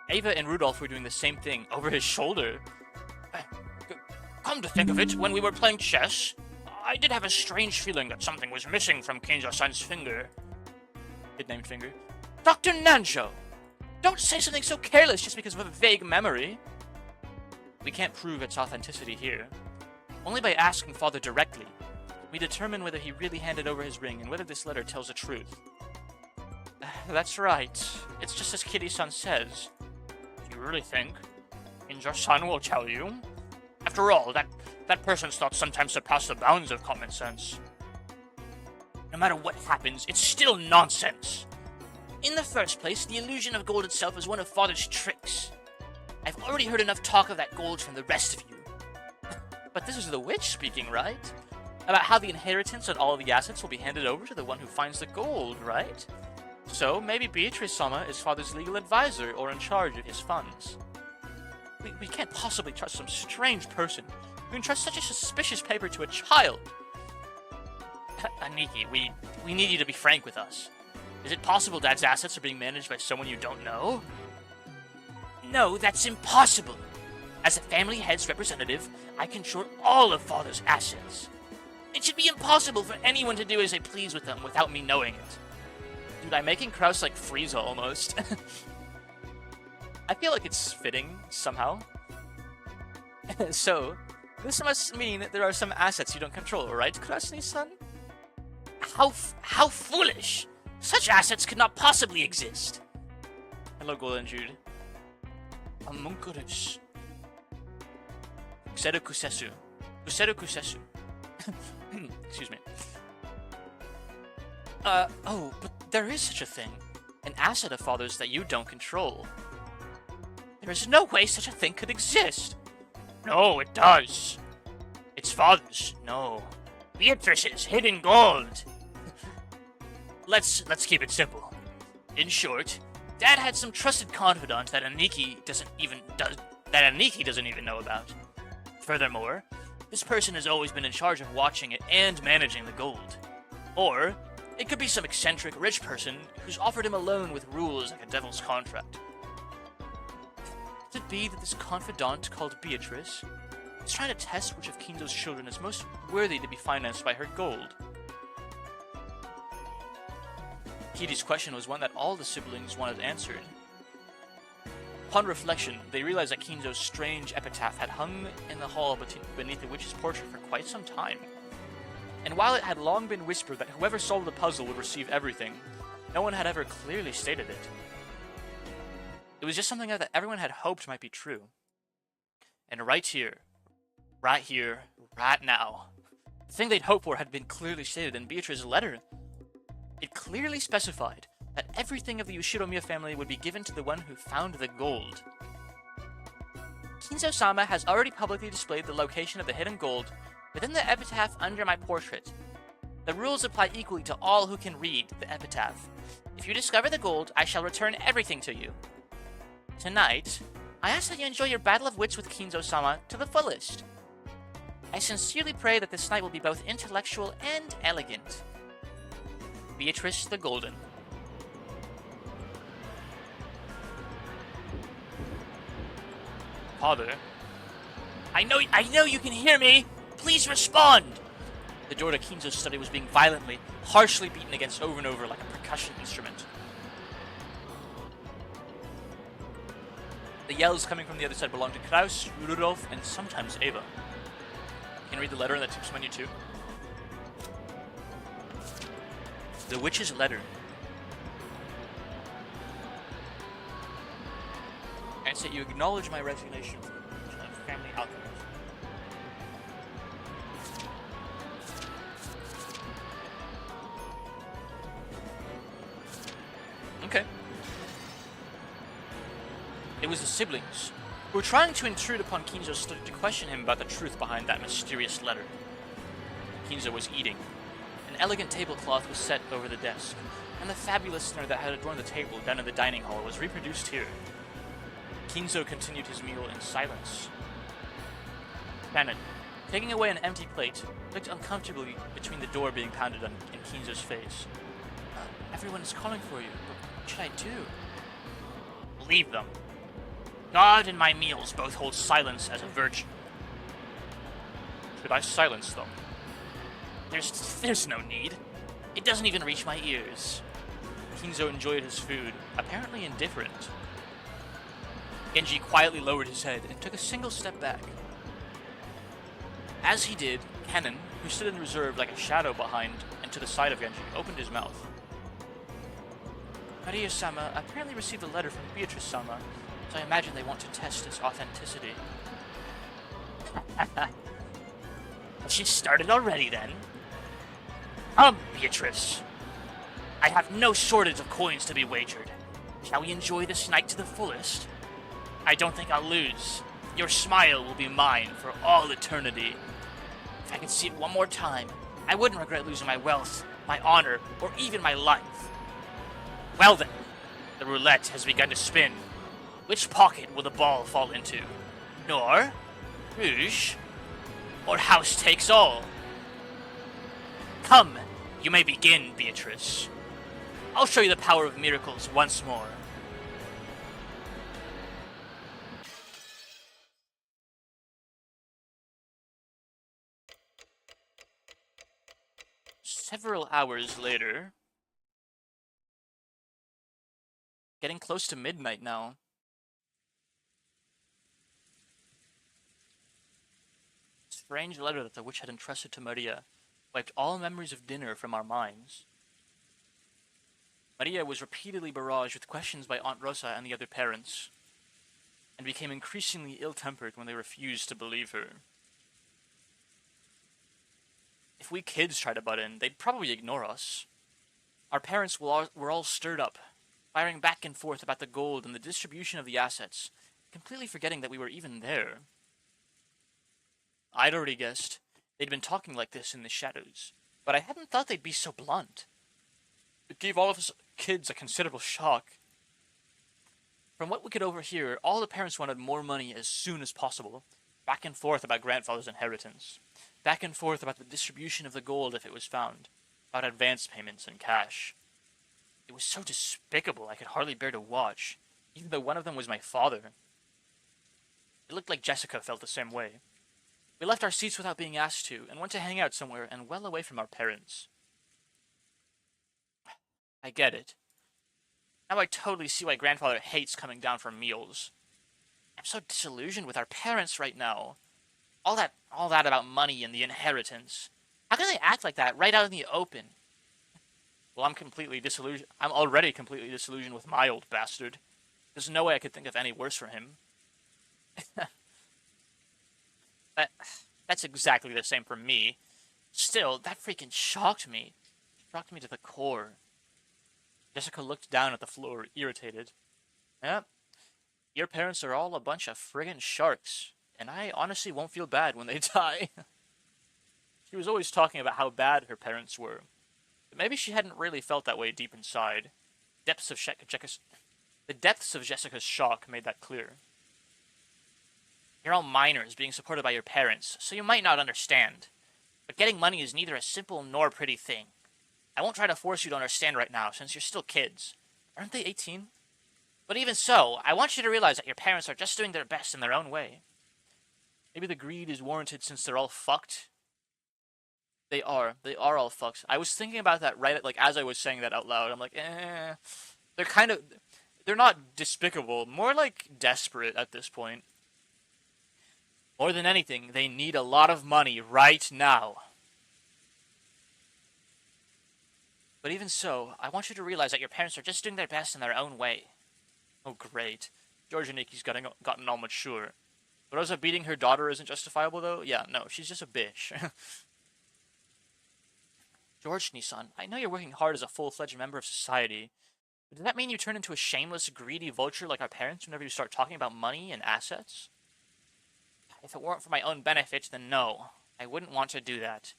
Ava and Rudolph were doing the same thing over his shoulder. Come to think of it, when we were playing chess, I did have a strange feeling that something was missing from Kinzo-san's finger. Kid-named finger. Dr. Nanjo! Don't say something so careless just because of a vague memory. We can't prove its authenticity here. Only by asking Father directly, we determine whether he really handed over his ring and whether this letter tells the truth. That's right. It's just as Kitty-san says. Do you really think Kinzo-san will tell you? After all, that person's thoughts sometimes surpass the bounds of common sense. No matter what happens, it's still nonsense. In the first place, the illusion of gold itself is one of Father's tricks. I've already heard enough talk of that gold from the rest of you. But this is the witch speaking, right? About how the inheritance and all of the assets will be handed over to the one who finds the gold, right? So, maybe Beatrice-sama is Father's legal advisor or in charge of his funds. We can't possibly trust some strange person who entrusts such a suspicious paper to a child. Aniki, we need you to be frank with us. Is it possible Dad's assets are being managed by someone you don't know? No, that's impossible. As a family head's representative, I control all of Father's assets. It should be impossible for anyone to do as they please with them without me knowing it. Dude, I'm making Kraus like Frieza almost. I feel like it's fitting, somehow. So, this must mean that there are some assets you don't control, right, Krasny-san? How foolish! Such assets could not possibly exist! Hello, Golden Jude. Homunculus. Kuseru kusesu. Kuseru kusesu. Excuse me. Oh, but there is such a thing. An asset of Father's that you don't control. There is no way such a thing could exist. No, it does. It's Father's. No. Beatrice's hidden gold. Let's keep it simple. In short, Dad had some trusted confidant that Aniki doesn't even know about. Furthermore, this person has always been in charge of watching it and managing the gold. Or it could be some eccentric rich person who's offered him a loan with rules like a devil's contract. Could it be that this confidant called Beatrice is trying to test which of Kinzo's children is most worthy to be financed by her gold? Kitty's question was one that all the siblings wanted answered. Upon reflection, they realized that Kinzo's strange epitaph had hung in the hall beneath the witch's portrait for quite some time. And while it had long been whispered that whoever solved the puzzle would receive everything, no one had ever clearly stated it. It was just something that everyone had hoped might be true. And right here, right now, the thing they'd hoped for had been clearly stated in Beatrice's letter. It clearly specified that everything of the Yoshiromiya family would be given to the one who found the gold. Kinzo-sama has already publicly displayed the location of the hidden gold within the epitaph under my portrait. The rules apply equally to all who can read the epitaph. If you discover the gold, I shall return everything to you. Tonight, I ask that you enjoy your battle of wits with Kinzo-sama to the fullest. I sincerely pray that this night will be both intellectual and elegant. Beatrice the Golden. Father? I know you can hear me! Please respond! The door to Kinzo's study was being violently, harshly beaten against over and over like a percussion instrument. The yells coming from the other side belonged to Kraus, Rudolph, and sometimes Ava. You can read the letter in the tips menu too. The witch's letter. And say you acknowledge my resignation from the family alchemist. Okay. It was the siblings who were trying to intrude upon Kinzo's study to question him about the truth behind that mysterious letter. Kinzo was eating. An elegant tablecloth was set over the desk, and the fabulous dinner that had adorned the table down in the dining hall was reproduced here. Kinzo continued his meal in silence. Shannon, taking away an empty plate, looked uncomfortably between the door being pounded on in Kinzo's face. Everyone is calling for you. What should I do? Leave them. God and my meals both hold silence as a virtue. Should I silence them? There's no need. It doesn't even reach my ears. Kinzo enjoyed his food, apparently indifferent. Genji quietly lowered his head and took a single step back. As he did, Kennen, who stood in reserve like a shadow behind and to the side of Genji, opened his mouth. Maria-sama apparently received a letter from Beatrice-sama, so I imagine they want to test its authenticity. She started already then? Beatrice. I have no shortage of coins to be wagered. Shall we enjoy this night to the fullest? I don't think I'll lose. Your smile will be mine for all eternity. If I could see it one more time, I wouldn't regret losing my wealth, my honor, or even my life. Well then, the roulette has begun to spin. Which pocket will the ball fall into? Nor, Rouge, or House takes all? Come, you may begin, Beatrice. I'll show you the power of miracles once more. Several hours later, getting close to midnight now. Strange letter that the witch had entrusted to Maria wiped all memories of dinner from our minds. Maria was repeatedly barraged with questions by Aunt Rosa and the other parents, and became increasingly ill-tempered when they refused to believe her. If we kids tried to butt in, they'd probably ignore us. Our parents were all stirred up, firing back and forth about the gold and the distribution of the assets, completely forgetting that we were even there. I'd already guessed they'd been talking like this in the shadows, but I hadn't thought they'd be so blunt. It gave all of us kids a considerable shock. From what we could overhear, all the parents wanted more money as soon as possible, back and forth about grandfather's inheritance, back and forth about the distribution of the gold if it was found, about advance payments and cash. It was so despicable I could hardly bear to watch, even though one of them was my father. It looked like Jessica felt the same way. We left our seats without being asked to, and went to hang out somewhere and well away from our parents. I get it. Now I totally see why grandfather hates coming down for meals. I'm so disillusioned with our parents right now. All that about money and the inheritance. How can they act like that right out in the open? Well, I'm completely disillusioned. I'm already completely disillusioned with my old bastard. There's no way I could think of any worse for him. That's exactly the same for me. Still, that freaking shocked me. Shocked me to the core. Jessica looked down at the floor, irritated. Yep. Your parents are all a bunch of friggin' sharks, and I honestly won't feel bad when they die. She was always talking about how bad her parents were. But maybe she hadn't really felt that way deep inside. The depths of Jessica's shock made that clear. You're all minors being supported by your parents, so you might not understand. But getting money is neither a simple nor pretty thing. I won't try to force you to understand right now, since you're still kids. Aren't they 18? But even so, I want you to realize that your parents are just doing their best in their own way. Maybe the greed is warranted since they're all fucked. They are all fucked. I was thinking about that right, like, as I was saying that out loud. I'm like, they're not despicable, more like desperate at this point. More than anything, they need a lot of money right now. But even so, I want you to realize that your parents are just doing their best in their own way. Oh, great. George Aniki's gotten all mature. Rosa beating her daughter isn't justifiable, though? Yeah, no, she's just a bitch. George Nissan, I know you're working hard as a full-fledged member of society, Does that mean you turn into a shameless, greedy vulture like our parents whenever you start talking about money and assets? If it weren't for my own benefit, then no, I wouldn't want to do that.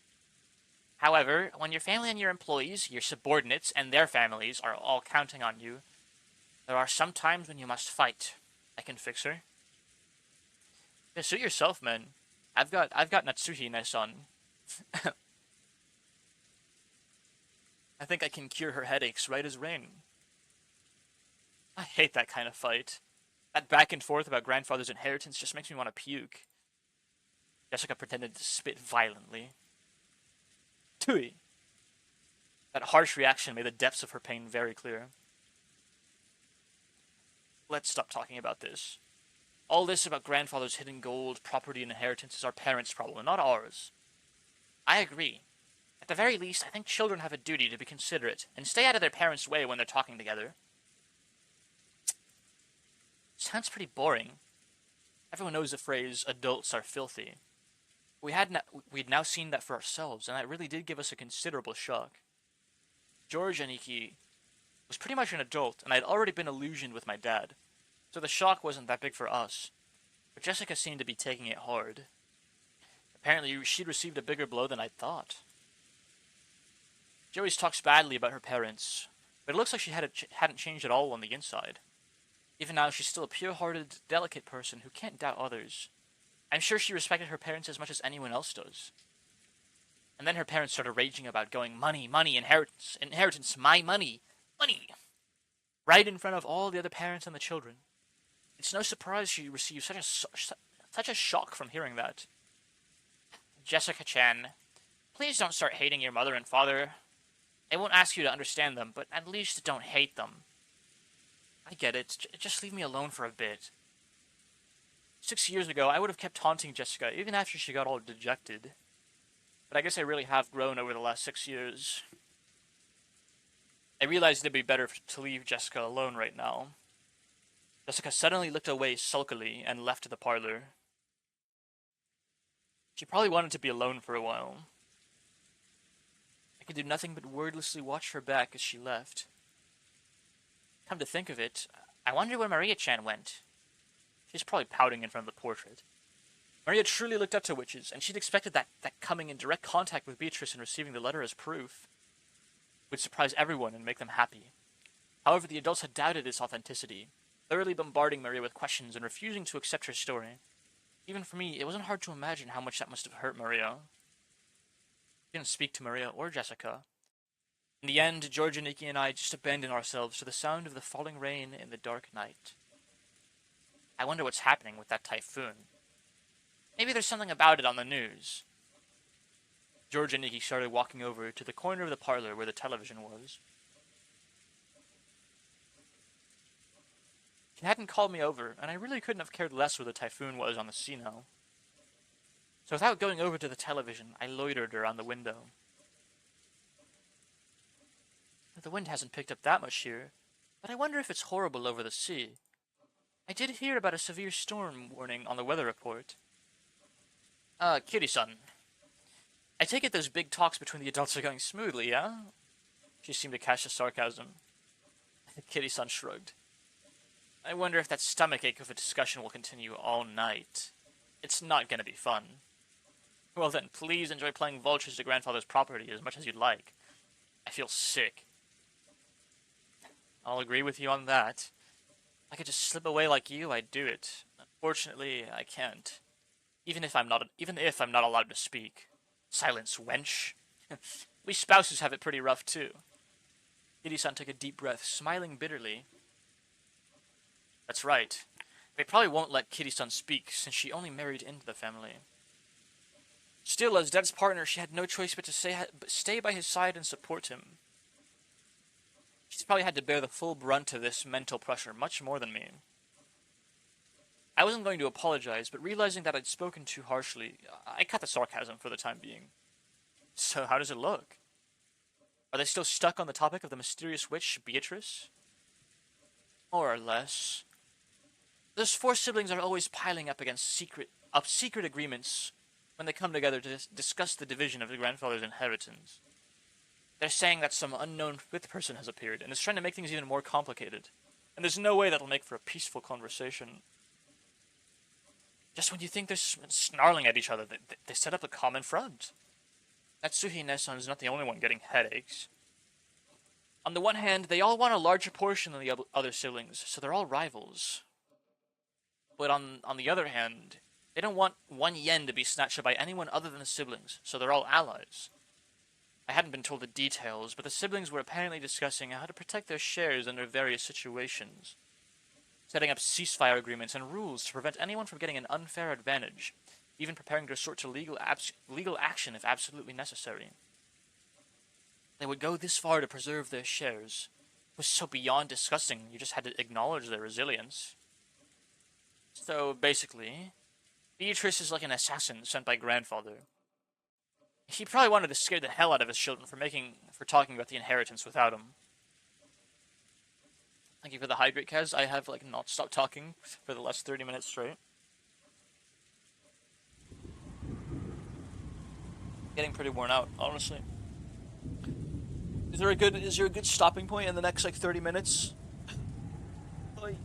However, when your family and your employees, your subordinates, and their families are all counting on you, there are some times when you must fight. I can fix her. Yeah, suit yourself, man. I've got Natsuhi-san. I think I can cure her headaches right as rain. I hate that kind of fight. That back and forth about grandfather's inheritance just makes me want to puke. Jessica pretended to spit violently. Tui! That harsh reaction made the depths of her pain very clear. Let's stop talking about this. All this about grandfather's hidden gold, property, and inheritance is our parents' problem, not ours. I agree. At the very least, I think children have a duty to be considerate and stay out of their parents' way when they're talking together. Sounds pretty boring. Everyone knows the phrase, adults are filthy. We'd now seen that for ourselves, and that really did give us a considerable shock. George Aniki was pretty much an adult, and I'd already been illusioned with my dad, so the shock wasn't that big for us. But Jessica seemed to be taking it hard. Apparently, she'd received a bigger blow than I'd thought. She always talks badly about her parents, but it looks like she hadn't changed at all on the inside. Even now, she's still a pure-hearted, delicate person who can't doubt others. I'm sure she respected her parents as much as anyone else does. And then her parents started raging about going, money, money, inheritance, my money, money, right in front of all the other parents and the children. It's no surprise she received such a shock from hearing that. Jessica-chan, please don't start hating your mother and father. I won't ask you to understand them, but at least don't hate them. I get it. Just leave me alone for a bit. 6 years ago, I would have kept taunting Jessica, even after she got all dejected. But I guess I really have grown over the last 6 years. I realized it'd be better to leave Jessica alone right now. Jessica suddenly looked away sulkily and left the parlor. She probably wanted to be alone for a while. I could do nothing but wordlessly watch her back as she left. Come to think of it, I wonder where Maria-chan went. She's probably pouting in front of the portrait. Maria truly looked up to witches, and she'd expected that coming in direct contact with Beatrice and receiving the letter as proof would surprise everyone and make them happy. However, the adults had doubted its authenticity, thoroughly bombarding Maria with questions and refusing to accept her story. Even for me, it wasn't hard to imagine how much that must have hurt Maria. She didn't speak to Maria or Jessica. In the end, George, Nikki, and I just abandoned ourselves to the sound of the falling rain in the dark night. I wonder what's happening with that typhoon. Maybe there's something about it on the news. George and Nikki started walking over to the corner of the parlor where the television was. She hadn't called me over, and I really couldn't have cared less where the typhoon was on the sea now. So without going over to the television, I loitered around the window. The wind hasn't picked up that much here, but I wonder if it's horrible over the sea. I did hear about a severe storm warning on the weather report. Kitty-san. I take it those big talks between the adults are going smoothly, yeah? She seemed to catch the sarcasm. Kitty-san shrugged. I wonder if that stomachache of a discussion will continue all night. It's not gonna be fun. Well then, please enjoy playing vultures to grandfather's property as much as you'd like. I feel sick. I'll agree with you on that. If I could just slip away like you, I'd do it. Unfortunately, I can't. Even if I'm not allowed to speak. Silence, wench. We spouses have it pretty rough too. Kitty-san took a deep breath, smiling bitterly. That's right. They probably won't let Kitty-san speak, since she only married into the family. Still, as Dad's partner, she had no choice but to stay by his side and support him. She's probably had to bear the full brunt of this mental pressure, much more than me. I wasn't going to apologize, but realizing that I'd spoken too harshly, I cut the sarcasm for the time being. So how does it look? Are they still stuck on the topic of the mysterious witch, Beatrice? More or less. Those four siblings are always piling up against secret agreements when they come together to discuss the division of the grandfather's inheritance. They're saying that some unknown fifth person has appeared, and is trying to make things even more complicated. And there's no way that'll make for a peaceful conversation. Just when you think they're snarling at each other, they set up a common front. Natsuhi Nesan is not the only one getting headaches. On the one hand, they all want a larger portion than the other siblings, so they're all rivals. But on the other hand, they don't want 1 yen to be snatched up by anyone other than the siblings, so they're all allies. I hadn't been told the details, but the siblings were apparently discussing how to protect their shares under various situations, setting up ceasefire agreements and rules to prevent anyone from getting an unfair advantage, even preparing to resort to legal action if absolutely necessary. They would go this far to preserve their shares. It was so beyond disgusting, you just had to acknowledge their resilience. So, basically, Beatrice is like an assassin sent by grandfather. He probably wanted to scare the hell out of his children for talking about the inheritance without him. Thank you for the hydrate, Kaz. I have, not stopped talking for the last 30 minutes straight. Getting pretty worn out, honestly. Is there a good stopping point in the next, 30 minutes? I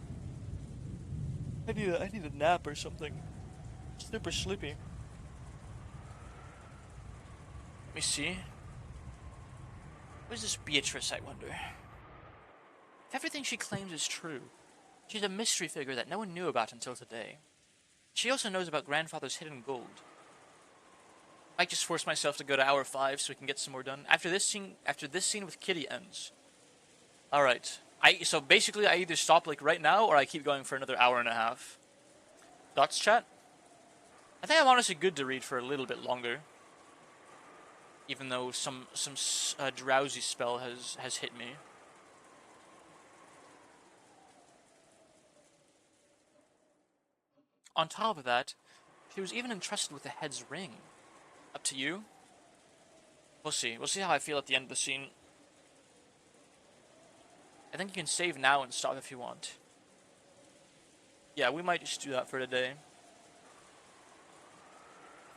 need a nap or something. Super sleepy. Let me see. Who is this Beatrice, I wonder? If everything she claims is true, she's a mystery figure that no one knew about until today. She also knows about grandfather's hidden gold. I might just force myself to go to hour 5 so we can get some more done. After this scene with Kitty ends. Alright. So basically I either stop right now or I keep going for another hour and a half. Thoughts, chat? I think I'm honestly good to read for a little bit longer. Even though some drowsy spell has hit me. On top of that, she was even entrusted with the head's ring. Up to you. We'll see. We'll see how I feel at the end of the scene. I think you can save now and stop if you want. Yeah, we might just do that for today.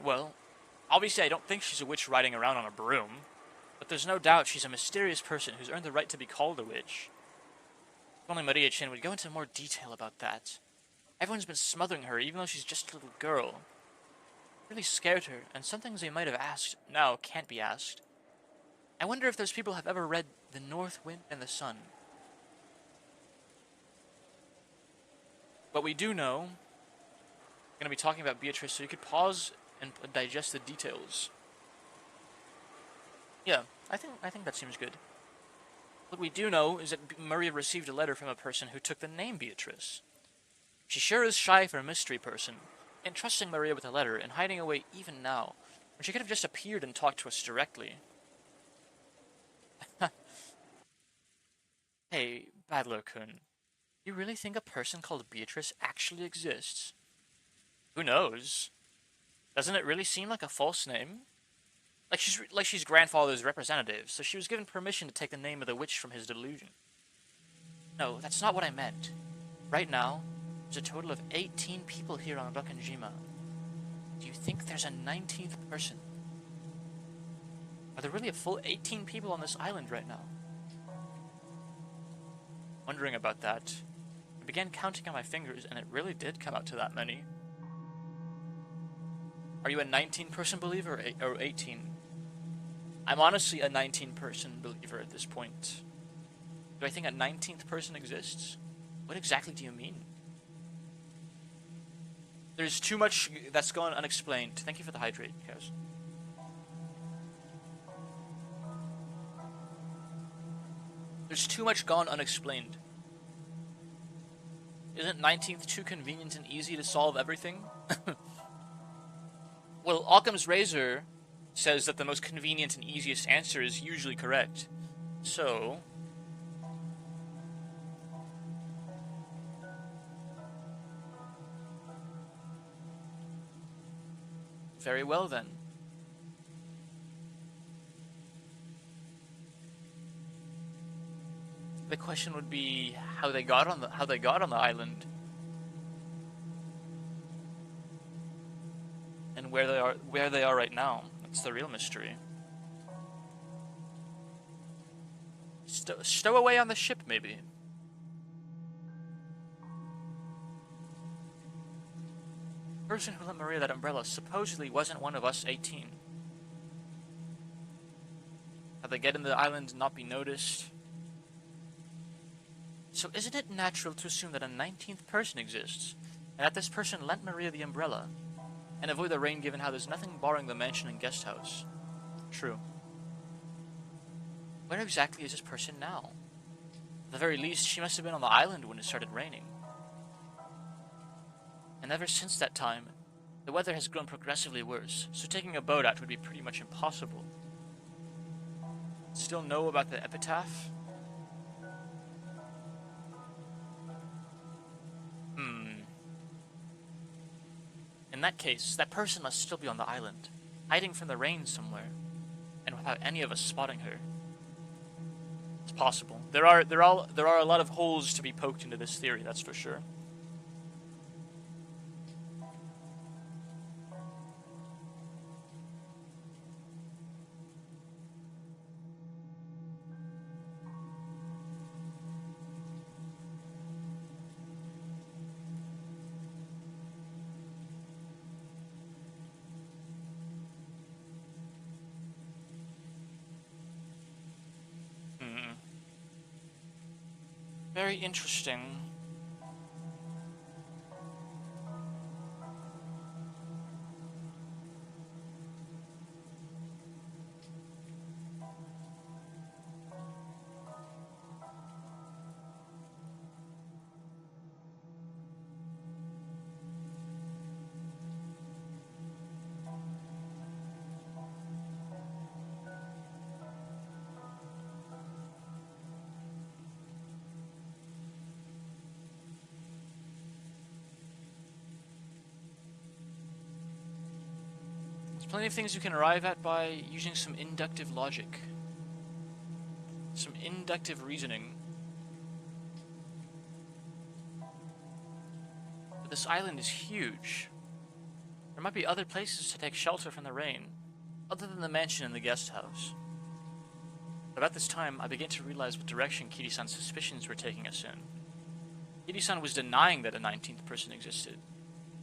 Well, obviously I don't think she's a witch riding around on a broom, but there's no doubt she's a mysterious person who's earned the right to be called a witch. If only Maria-chan would go into more detail about that. Everyone's been smothering her, even though she's just a little girl. It really scared her, and some things they might have asked now can't be asked. I wonder if those people have ever read The North Wind and the Sun. But we do know, we're going to be talking about Beatrice, so you could pause and digest the details. Yeah, I think that seems good. What we do know is that Maria received a letter from a person who took the name Beatrice. She sure is shy for a mystery person, entrusting Maria with a letter and hiding away even now, when she could have just appeared and talked to us directly. Hey, Badler-kun, you really think a person called Beatrice actually exists? Who knows? Doesn't it really seem like a false name? Like she's grandfather's representative, so she was given permission to take the name of the witch from his delusion. No, that's not what I meant. Right now, there's a total of 18 people here on Rakanjima. Do you think there's a 19th person? Are there really a full 18 people on this island right now? Wondering about that, I began counting on my fingers, and it really did come out to that many. Are you a 19-person believer or 18? I'm honestly a 19-person believer at this point. Do I think a 19th person exists? What exactly do you mean? There's too much that's gone unexplained. Thank you for the hydrate, Kaz. There's too much gone unexplained. Isn't 19th too convenient and easy to solve everything? Well, Occam's razor says that the most convenient and easiest answer is usually correct. So... very well then. The question would be how they got on the island, and where they are right now. That's the real mystery. Stow away on the ship, maybe. The person who lent Maria that umbrella supposedly wasn't one of us 18. How'd they get in the island and not be noticed? So isn't it natural to assume that a 19th person exists, and that this person lent Maria the umbrella, and avoid the rain given how there's nothing barring the mansion and guest house? True. Where exactly is this person now? At the very least, she must have been on the island when it started raining. And ever since that time, the weather has grown progressively worse, so taking a boat out would be pretty much impossible. Still know about the epitaph? In that case, that person must still be on the island, hiding from the rain somewhere, and without any of us spotting her. It's possible. There are a lot of holes to be poked into this theory, that's for sure. Very interesting. Plenty of things you can arrive at by using some inductive logic. Some inductive reasoning. But this island is huge. There might be other places to take shelter from the rain, other than the mansion and the guest house. About this time, I began to realize what direction Kiri-san's suspicions were taking us in. Kiri-san was denying that a 19th person existed,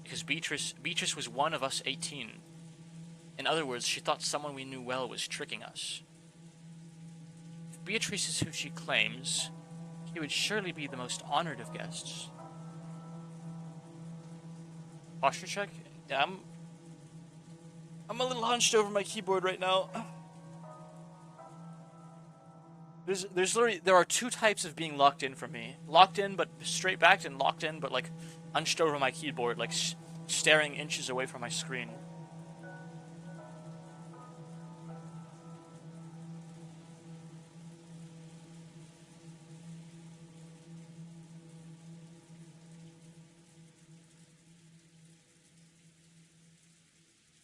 because Beatrice was one of us 18. In other words, she thought someone we knew well was tricking us. If Beatrice is who she claims, she would surely be the most honored of guests. Posture check? Yeah, I'm a little hunched over my keyboard right now. There are two types of being locked in for me. Locked in but straight backed, and locked in but like hunched over my keyboard, like staring inches away from my screen.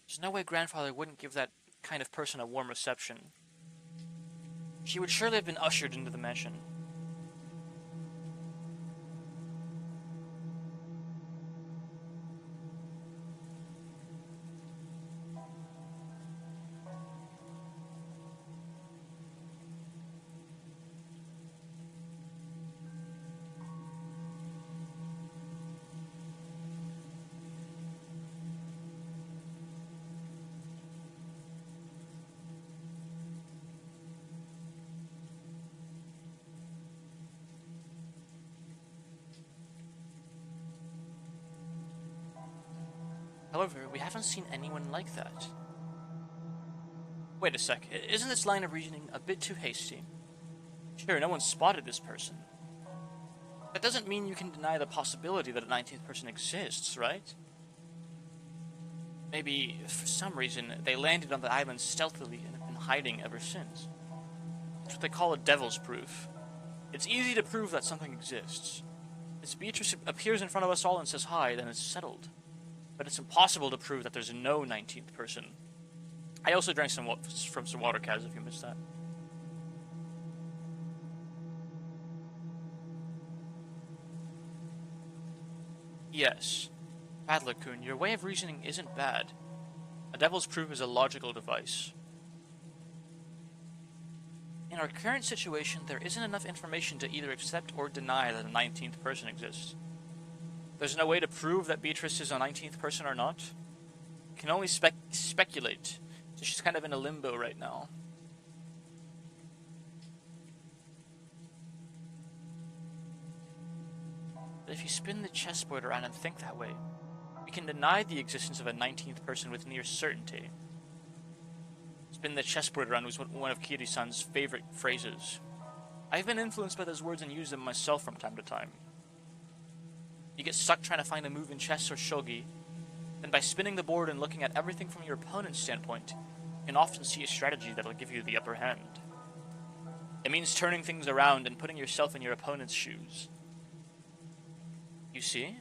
There's no way Grandfather wouldn't give that kind of person a warm reception. She would surely have been ushered into the mansion. However, we haven't seen anyone like that. Wait a sec, isn't this line of reasoning a bit too hasty? Sure, no one spotted this person. That doesn't mean you can deny the possibility that a 19th person exists, right? Maybe, for some reason, they landed on the island stealthily and have been hiding ever since. That's what they call a devil's proof. It's easy to prove that something exists. If Beatrice appears in front of us all and says hi, then it's settled. But it's impossible to prove that there's no 19th person. I also drank from some water, Kaz, if you missed that. Yes. Badler-kun, your way of reasoning isn't bad. A devil's proof is a logical device. In our current situation, there isn't enough information to either accept or deny that a 19th person exists. There's no way to prove that Beatrice is a 19th person or not. You can only speculate, so she's kind of in a limbo right now. But if you spin the chessboard around and think that way, we can deny the existence of a 19th person with near certainty. Spin the chessboard around was one of Kiri-san's favorite phrases. I've been influenced by those words and use them myself from time to time. You get stuck trying to find a move in chess or shogi, then by spinning the board and looking at everything from your opponent's standpoint, you can often see a strategy that'll give you the upper hand. It means turning things around and putting yourself in your opponent's shoes. You see?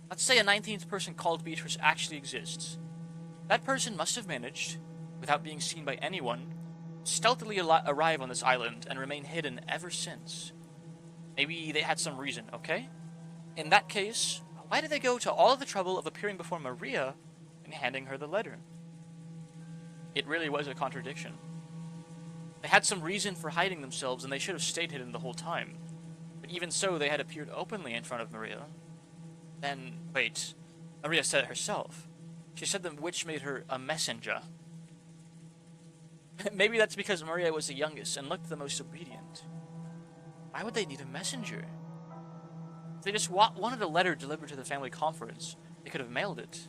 Let's say a 19th person called Beatrice actually exists. That person must have managed, without being seen by anyone, stealthily arrive on this island and remain hidden ever since. Maybe they had some reason, okay? In that case, why did they go to all the trouble of appearing before Maria and handing her the letter? It really was a contradiction. They had some reason for hiding themselves and they should have stayed hidden the whole time. But even so, they had appeared openly in front of Maria. Then, wait, Maria said it herself. She said the witch made her a messenger. Maybe that's because Maria was the youngest and looked the most obedient. Why would they need a messenger? If they just wanted a letter delivered to the family conference, they could have mailed it.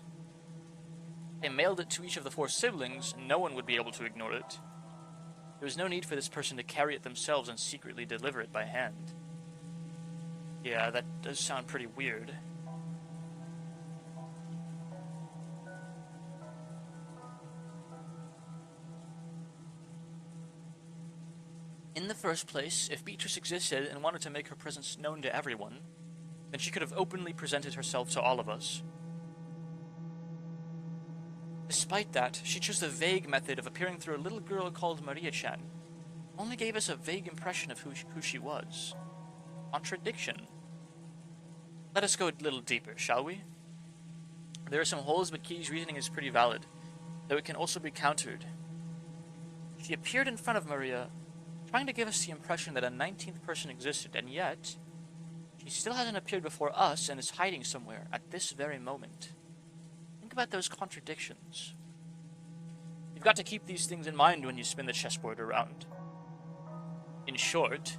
If they mailed it to each of the 4 siblings, no one would be able to ignore it. There was no need for this person to carry it themselves and secretly deliver it by hand. Yeah, that does sound pretty weird. In the first place, if Beatrice existed and wanted to make her presence known to everyone, then she could have openly presented herself to all of us. Despite that, she chose the vague method of appearing through a little girl called Maria-chan. Only gave us a vague impression of who she was. Contradiction. Let us go a little deeper, shall we? There are some holes, but Kii's reasoning is pretty valid, though it can also be countered. She appeared in front of Maria, trying to give us the impression that a 19th person existed, and yet she still hasn't appeared before us and is hiding somewhere at this very moment. Think about those contradictions. You've got to keep these things in mind when you spin the chessboard around. In short,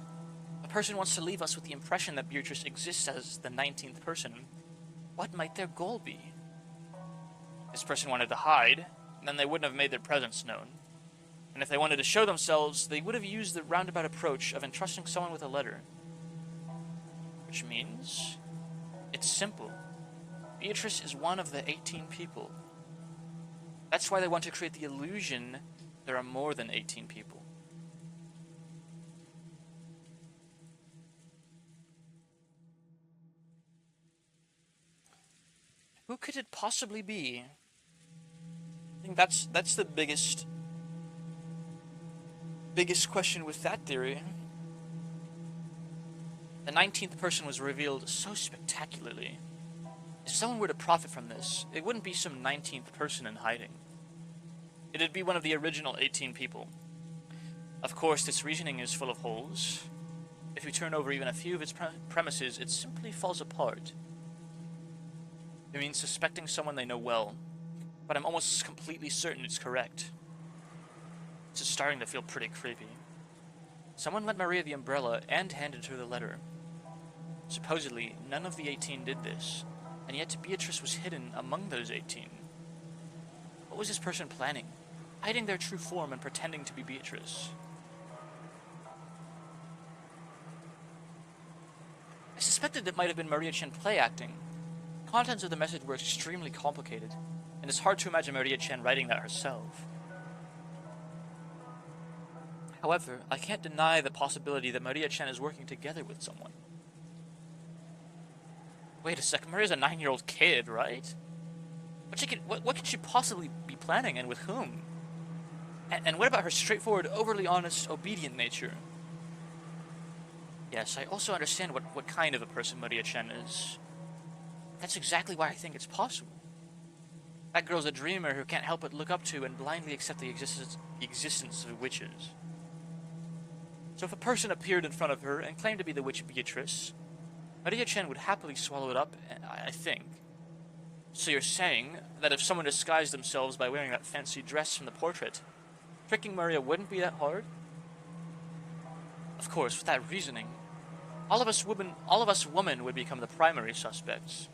a person wants to leave us with the impression that Beatrice exists as the 19th person. What might their goal be? This person wanted to hide, and then they wouldn't have made their presence known. And if they wanted to show themselves, they would have used the roundabout approach of entrusting someone with a letter. Which means, it's simple. Beatrice is one of the 18 people. That's why they want to create the illusion there are more than 18 people. Who could it possibly be? I think that's the biggest question with that theory. The 19th person was revealed so spectacularly. If someone were to profit from this, it wouldn't be some 19th person in hiding. It'd be one of the original 18 people. Of course, this reasoning is full of holes. If you turn over even a few of its premises, it simply falls apart. It means suspecting someone they know well, but I'm almost completely certain it's correct. It's just starting to feel pretty creepy. Someone lent Maria the umbrella and handed her the letter. Supposedly, none of the 18 did this, and yet Beatrice was hidden among those 18. What was this person planning? Hiding their true form and pretending to be Beatrice. I suspected it might have been Maria-chan play acting. The contents of the message were extremely complicated, and it's hard to imagine Maria-chan writing that herself. However, I can't deny the possibility that Maria-chan is working together with someone. Wait a sec, Maria's a 9-year-old kid, right? What could she possibly be planning, and with whom? And what about her straightforward, overly honest, obedient nature? Yes, I also understand what kind of a person Maria-chan is. That's exactly why I think it's possible. That girl's a dreamer who can't help but look up to and blindly accept the existence of witches. So if a person appeared in front of her and claimed to be the witch Beatrice, Maria Chen would happily swallow it up, I think. So you're saying that if someone disguised themselves by wearing that fancy dress from the portrait, tricking Maria wouldn't be that hard? Of course, with that reasoning, all of us women would become the primary suspects.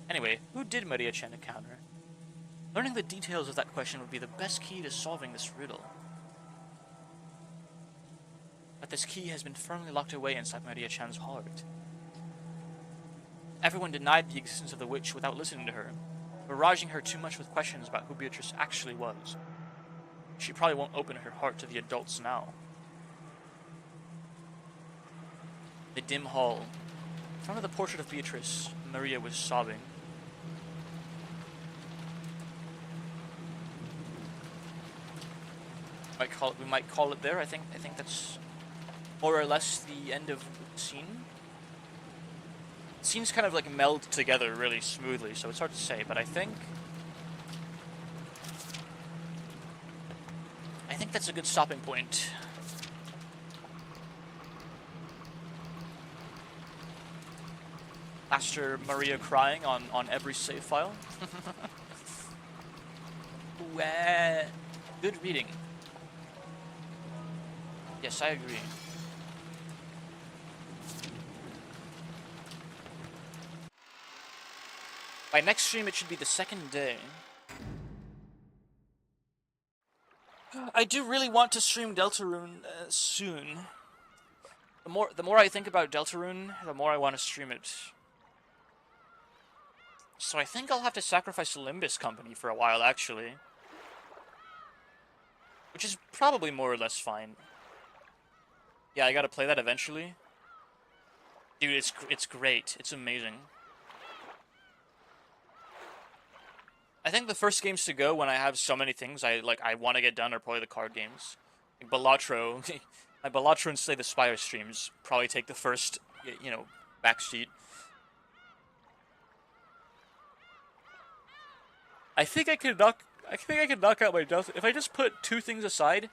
Anyway, who did Maria Chen encounter? Learning the details of that question would be the best key to solving this riddle. But this key has been firmly locked away inside Maria Chan's heart. Everyone denied the existence of the witch without listening to her, barraging her too much with questions about who Beatrice actually was. She probably won't open her heart to the adults now. The dim hall. In front of the portrait of Beatrice, Maria was sobbing. We might call it there. I think that's more or less the end of the scene. Scenes kind of like meld together really smoothly, so it's hard to say, but I think that's a good stopping point. After Maria crying on every save file. Good reading. Yes, I agree. By next stream, it should be the second day. I do really want to stream Deltarune soon. The more I think about Deltarune, the more I want to stream it. So I think I'll have to sacrifice Limbus Company for a while, actually. Which is probably more or less fine. Yeah, I gotta play that eventually. Dude, it's great. It's amazing. I think the first games to go when I have so many things I want to get done are probably the card games. Like Balatro, my Balatro and Slay the Spire streams probably take the first, backseat. I think I could knock out my Delta. If I just put 2 things aside,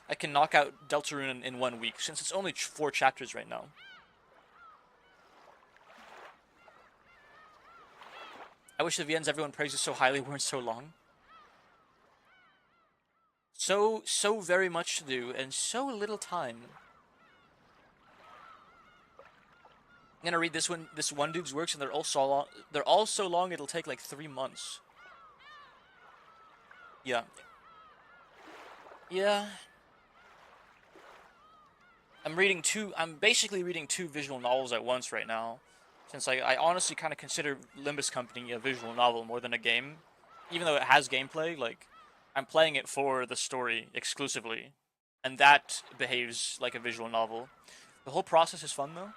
I can knock out Deltarune in 1 week, since it's only 4 chapters right now. I wish the VNs everyone praises so highly weren't so long. So very much to do, and so little time. I'm gonna read this one dude's works, and they're all so long it'll take like 3 months. Yeah. I'm basically reading 2 visual novels at once right now. Since I honestly kind of consider Limbus Company a visual novel more than a game. Even though it has gameplay, like, I'm playing it for the story exclusively. And that behaves like a visual novel. The whole process is fun, though.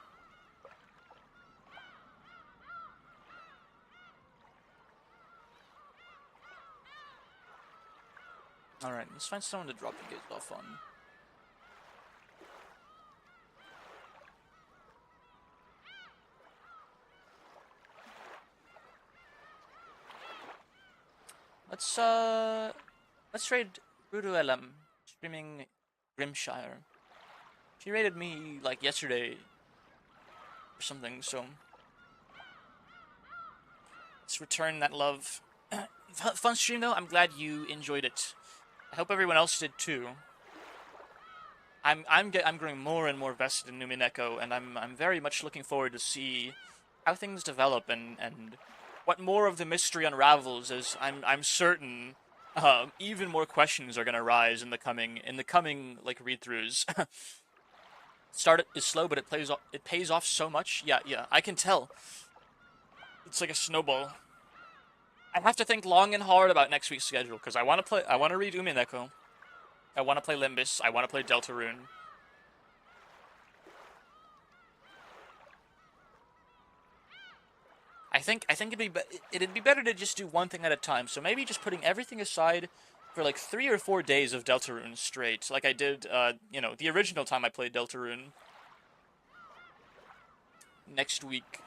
Alright, let's find someone to drop you guys off on. Let's trade Rudu LM, streaming Grimshire. She rated me, like, yesterday or something, so let's return that love. Fun stream, though. I'm glad you enjoyed it. I hope everyone else did, too. I'm growing more and more vested in Umineko, and I'm very much looking forward to see how things develop and what more of the mystery unravels, as I'm certain even more questions are gonna rise in the coming like read-throughs. Start is slow, but it pays off so much. Yeah, I can tell. It's like a snowball. I have to think long and hard about next week's schedule because I want to read Umineko. I want to play Limbus. I want to play Deltarune. I think it'd be better to just do one thing at a time. So maybe just putting everything aside for like 3 or 4 days of Deltarune straight, like I did, the original time I played Deltarune. Next week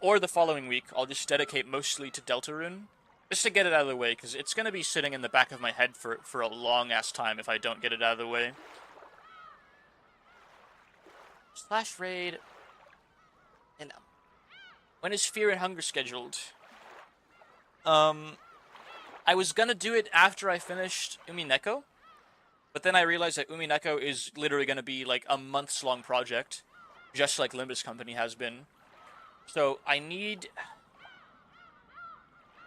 or the following week, I'll just dedicate mostly to Deltarune, just to get it out of the way, because it's gonna be sitting in the back of my head for a long ass time if I don't get it out of the way. Slash raid. And when is Fear and Hunger scheduled? I was gonna do it after I finished Umineko, but then I realized that Umineko is literally gonna be like a months-long project, just like Limbus Company has been. So I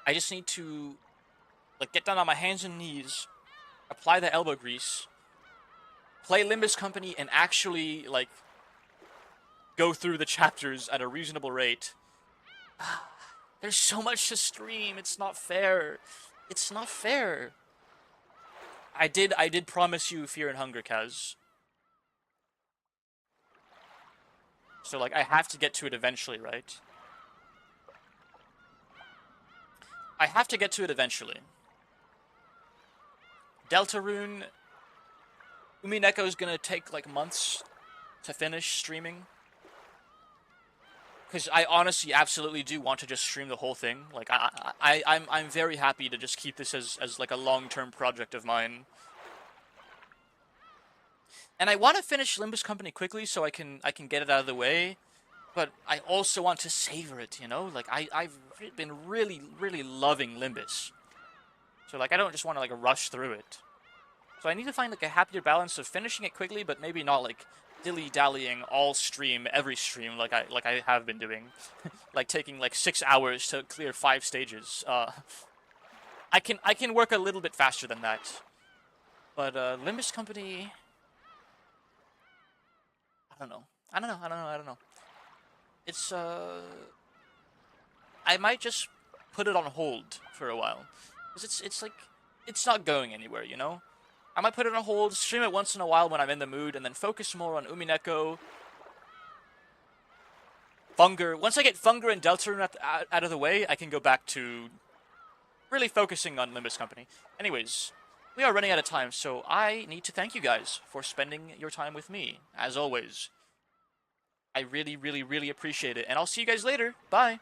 just need to like get down on my hands and knees, apply the elbow grease, play Limbus Company, and actually like go through the chapters at a reasonable rate. There's so much to stream. It's not fair. It's not fair. I did promise you Fear and Hunger, Kaz. So like I have to get to it eventually, right? I have to get to it eventually. Deltarune, Umineko's gonna take like months to finish streaming. Because I honestly absolutely do want to just stream the whole thing. Like I'm very happy to just keep this as like a long-term project of mine. And I want to finish Limbus Company quickly so I can get it out of the way. But I also want to savor it, you know? Like I've been really, really loving Limbus. So like I don't just want to like rush through it. So I need to find like a happier balance of finishing it quickly, but maybe not like dilly-dallying all stream, every stream like I have been doing. Like taking like 6 hours to clear 5 stages. I can work a little bit faster than that. But Limbus Company, I don't know. It's I might just put it on hold for a while. Cuz it's like it's not going anywhere, you know? I might put it on hold, stream it once in a while when I'm in the mood, and then focus more on Umineko, Funger. Once I get Funger and Deltarune out of the way, I can go back to really focusing on Limbus Company. Anyways, we are running out of time, so I need to thank you guys for spending your time with me, as always. I really, really, really appreciate it, and I'll see you guys later. Bye!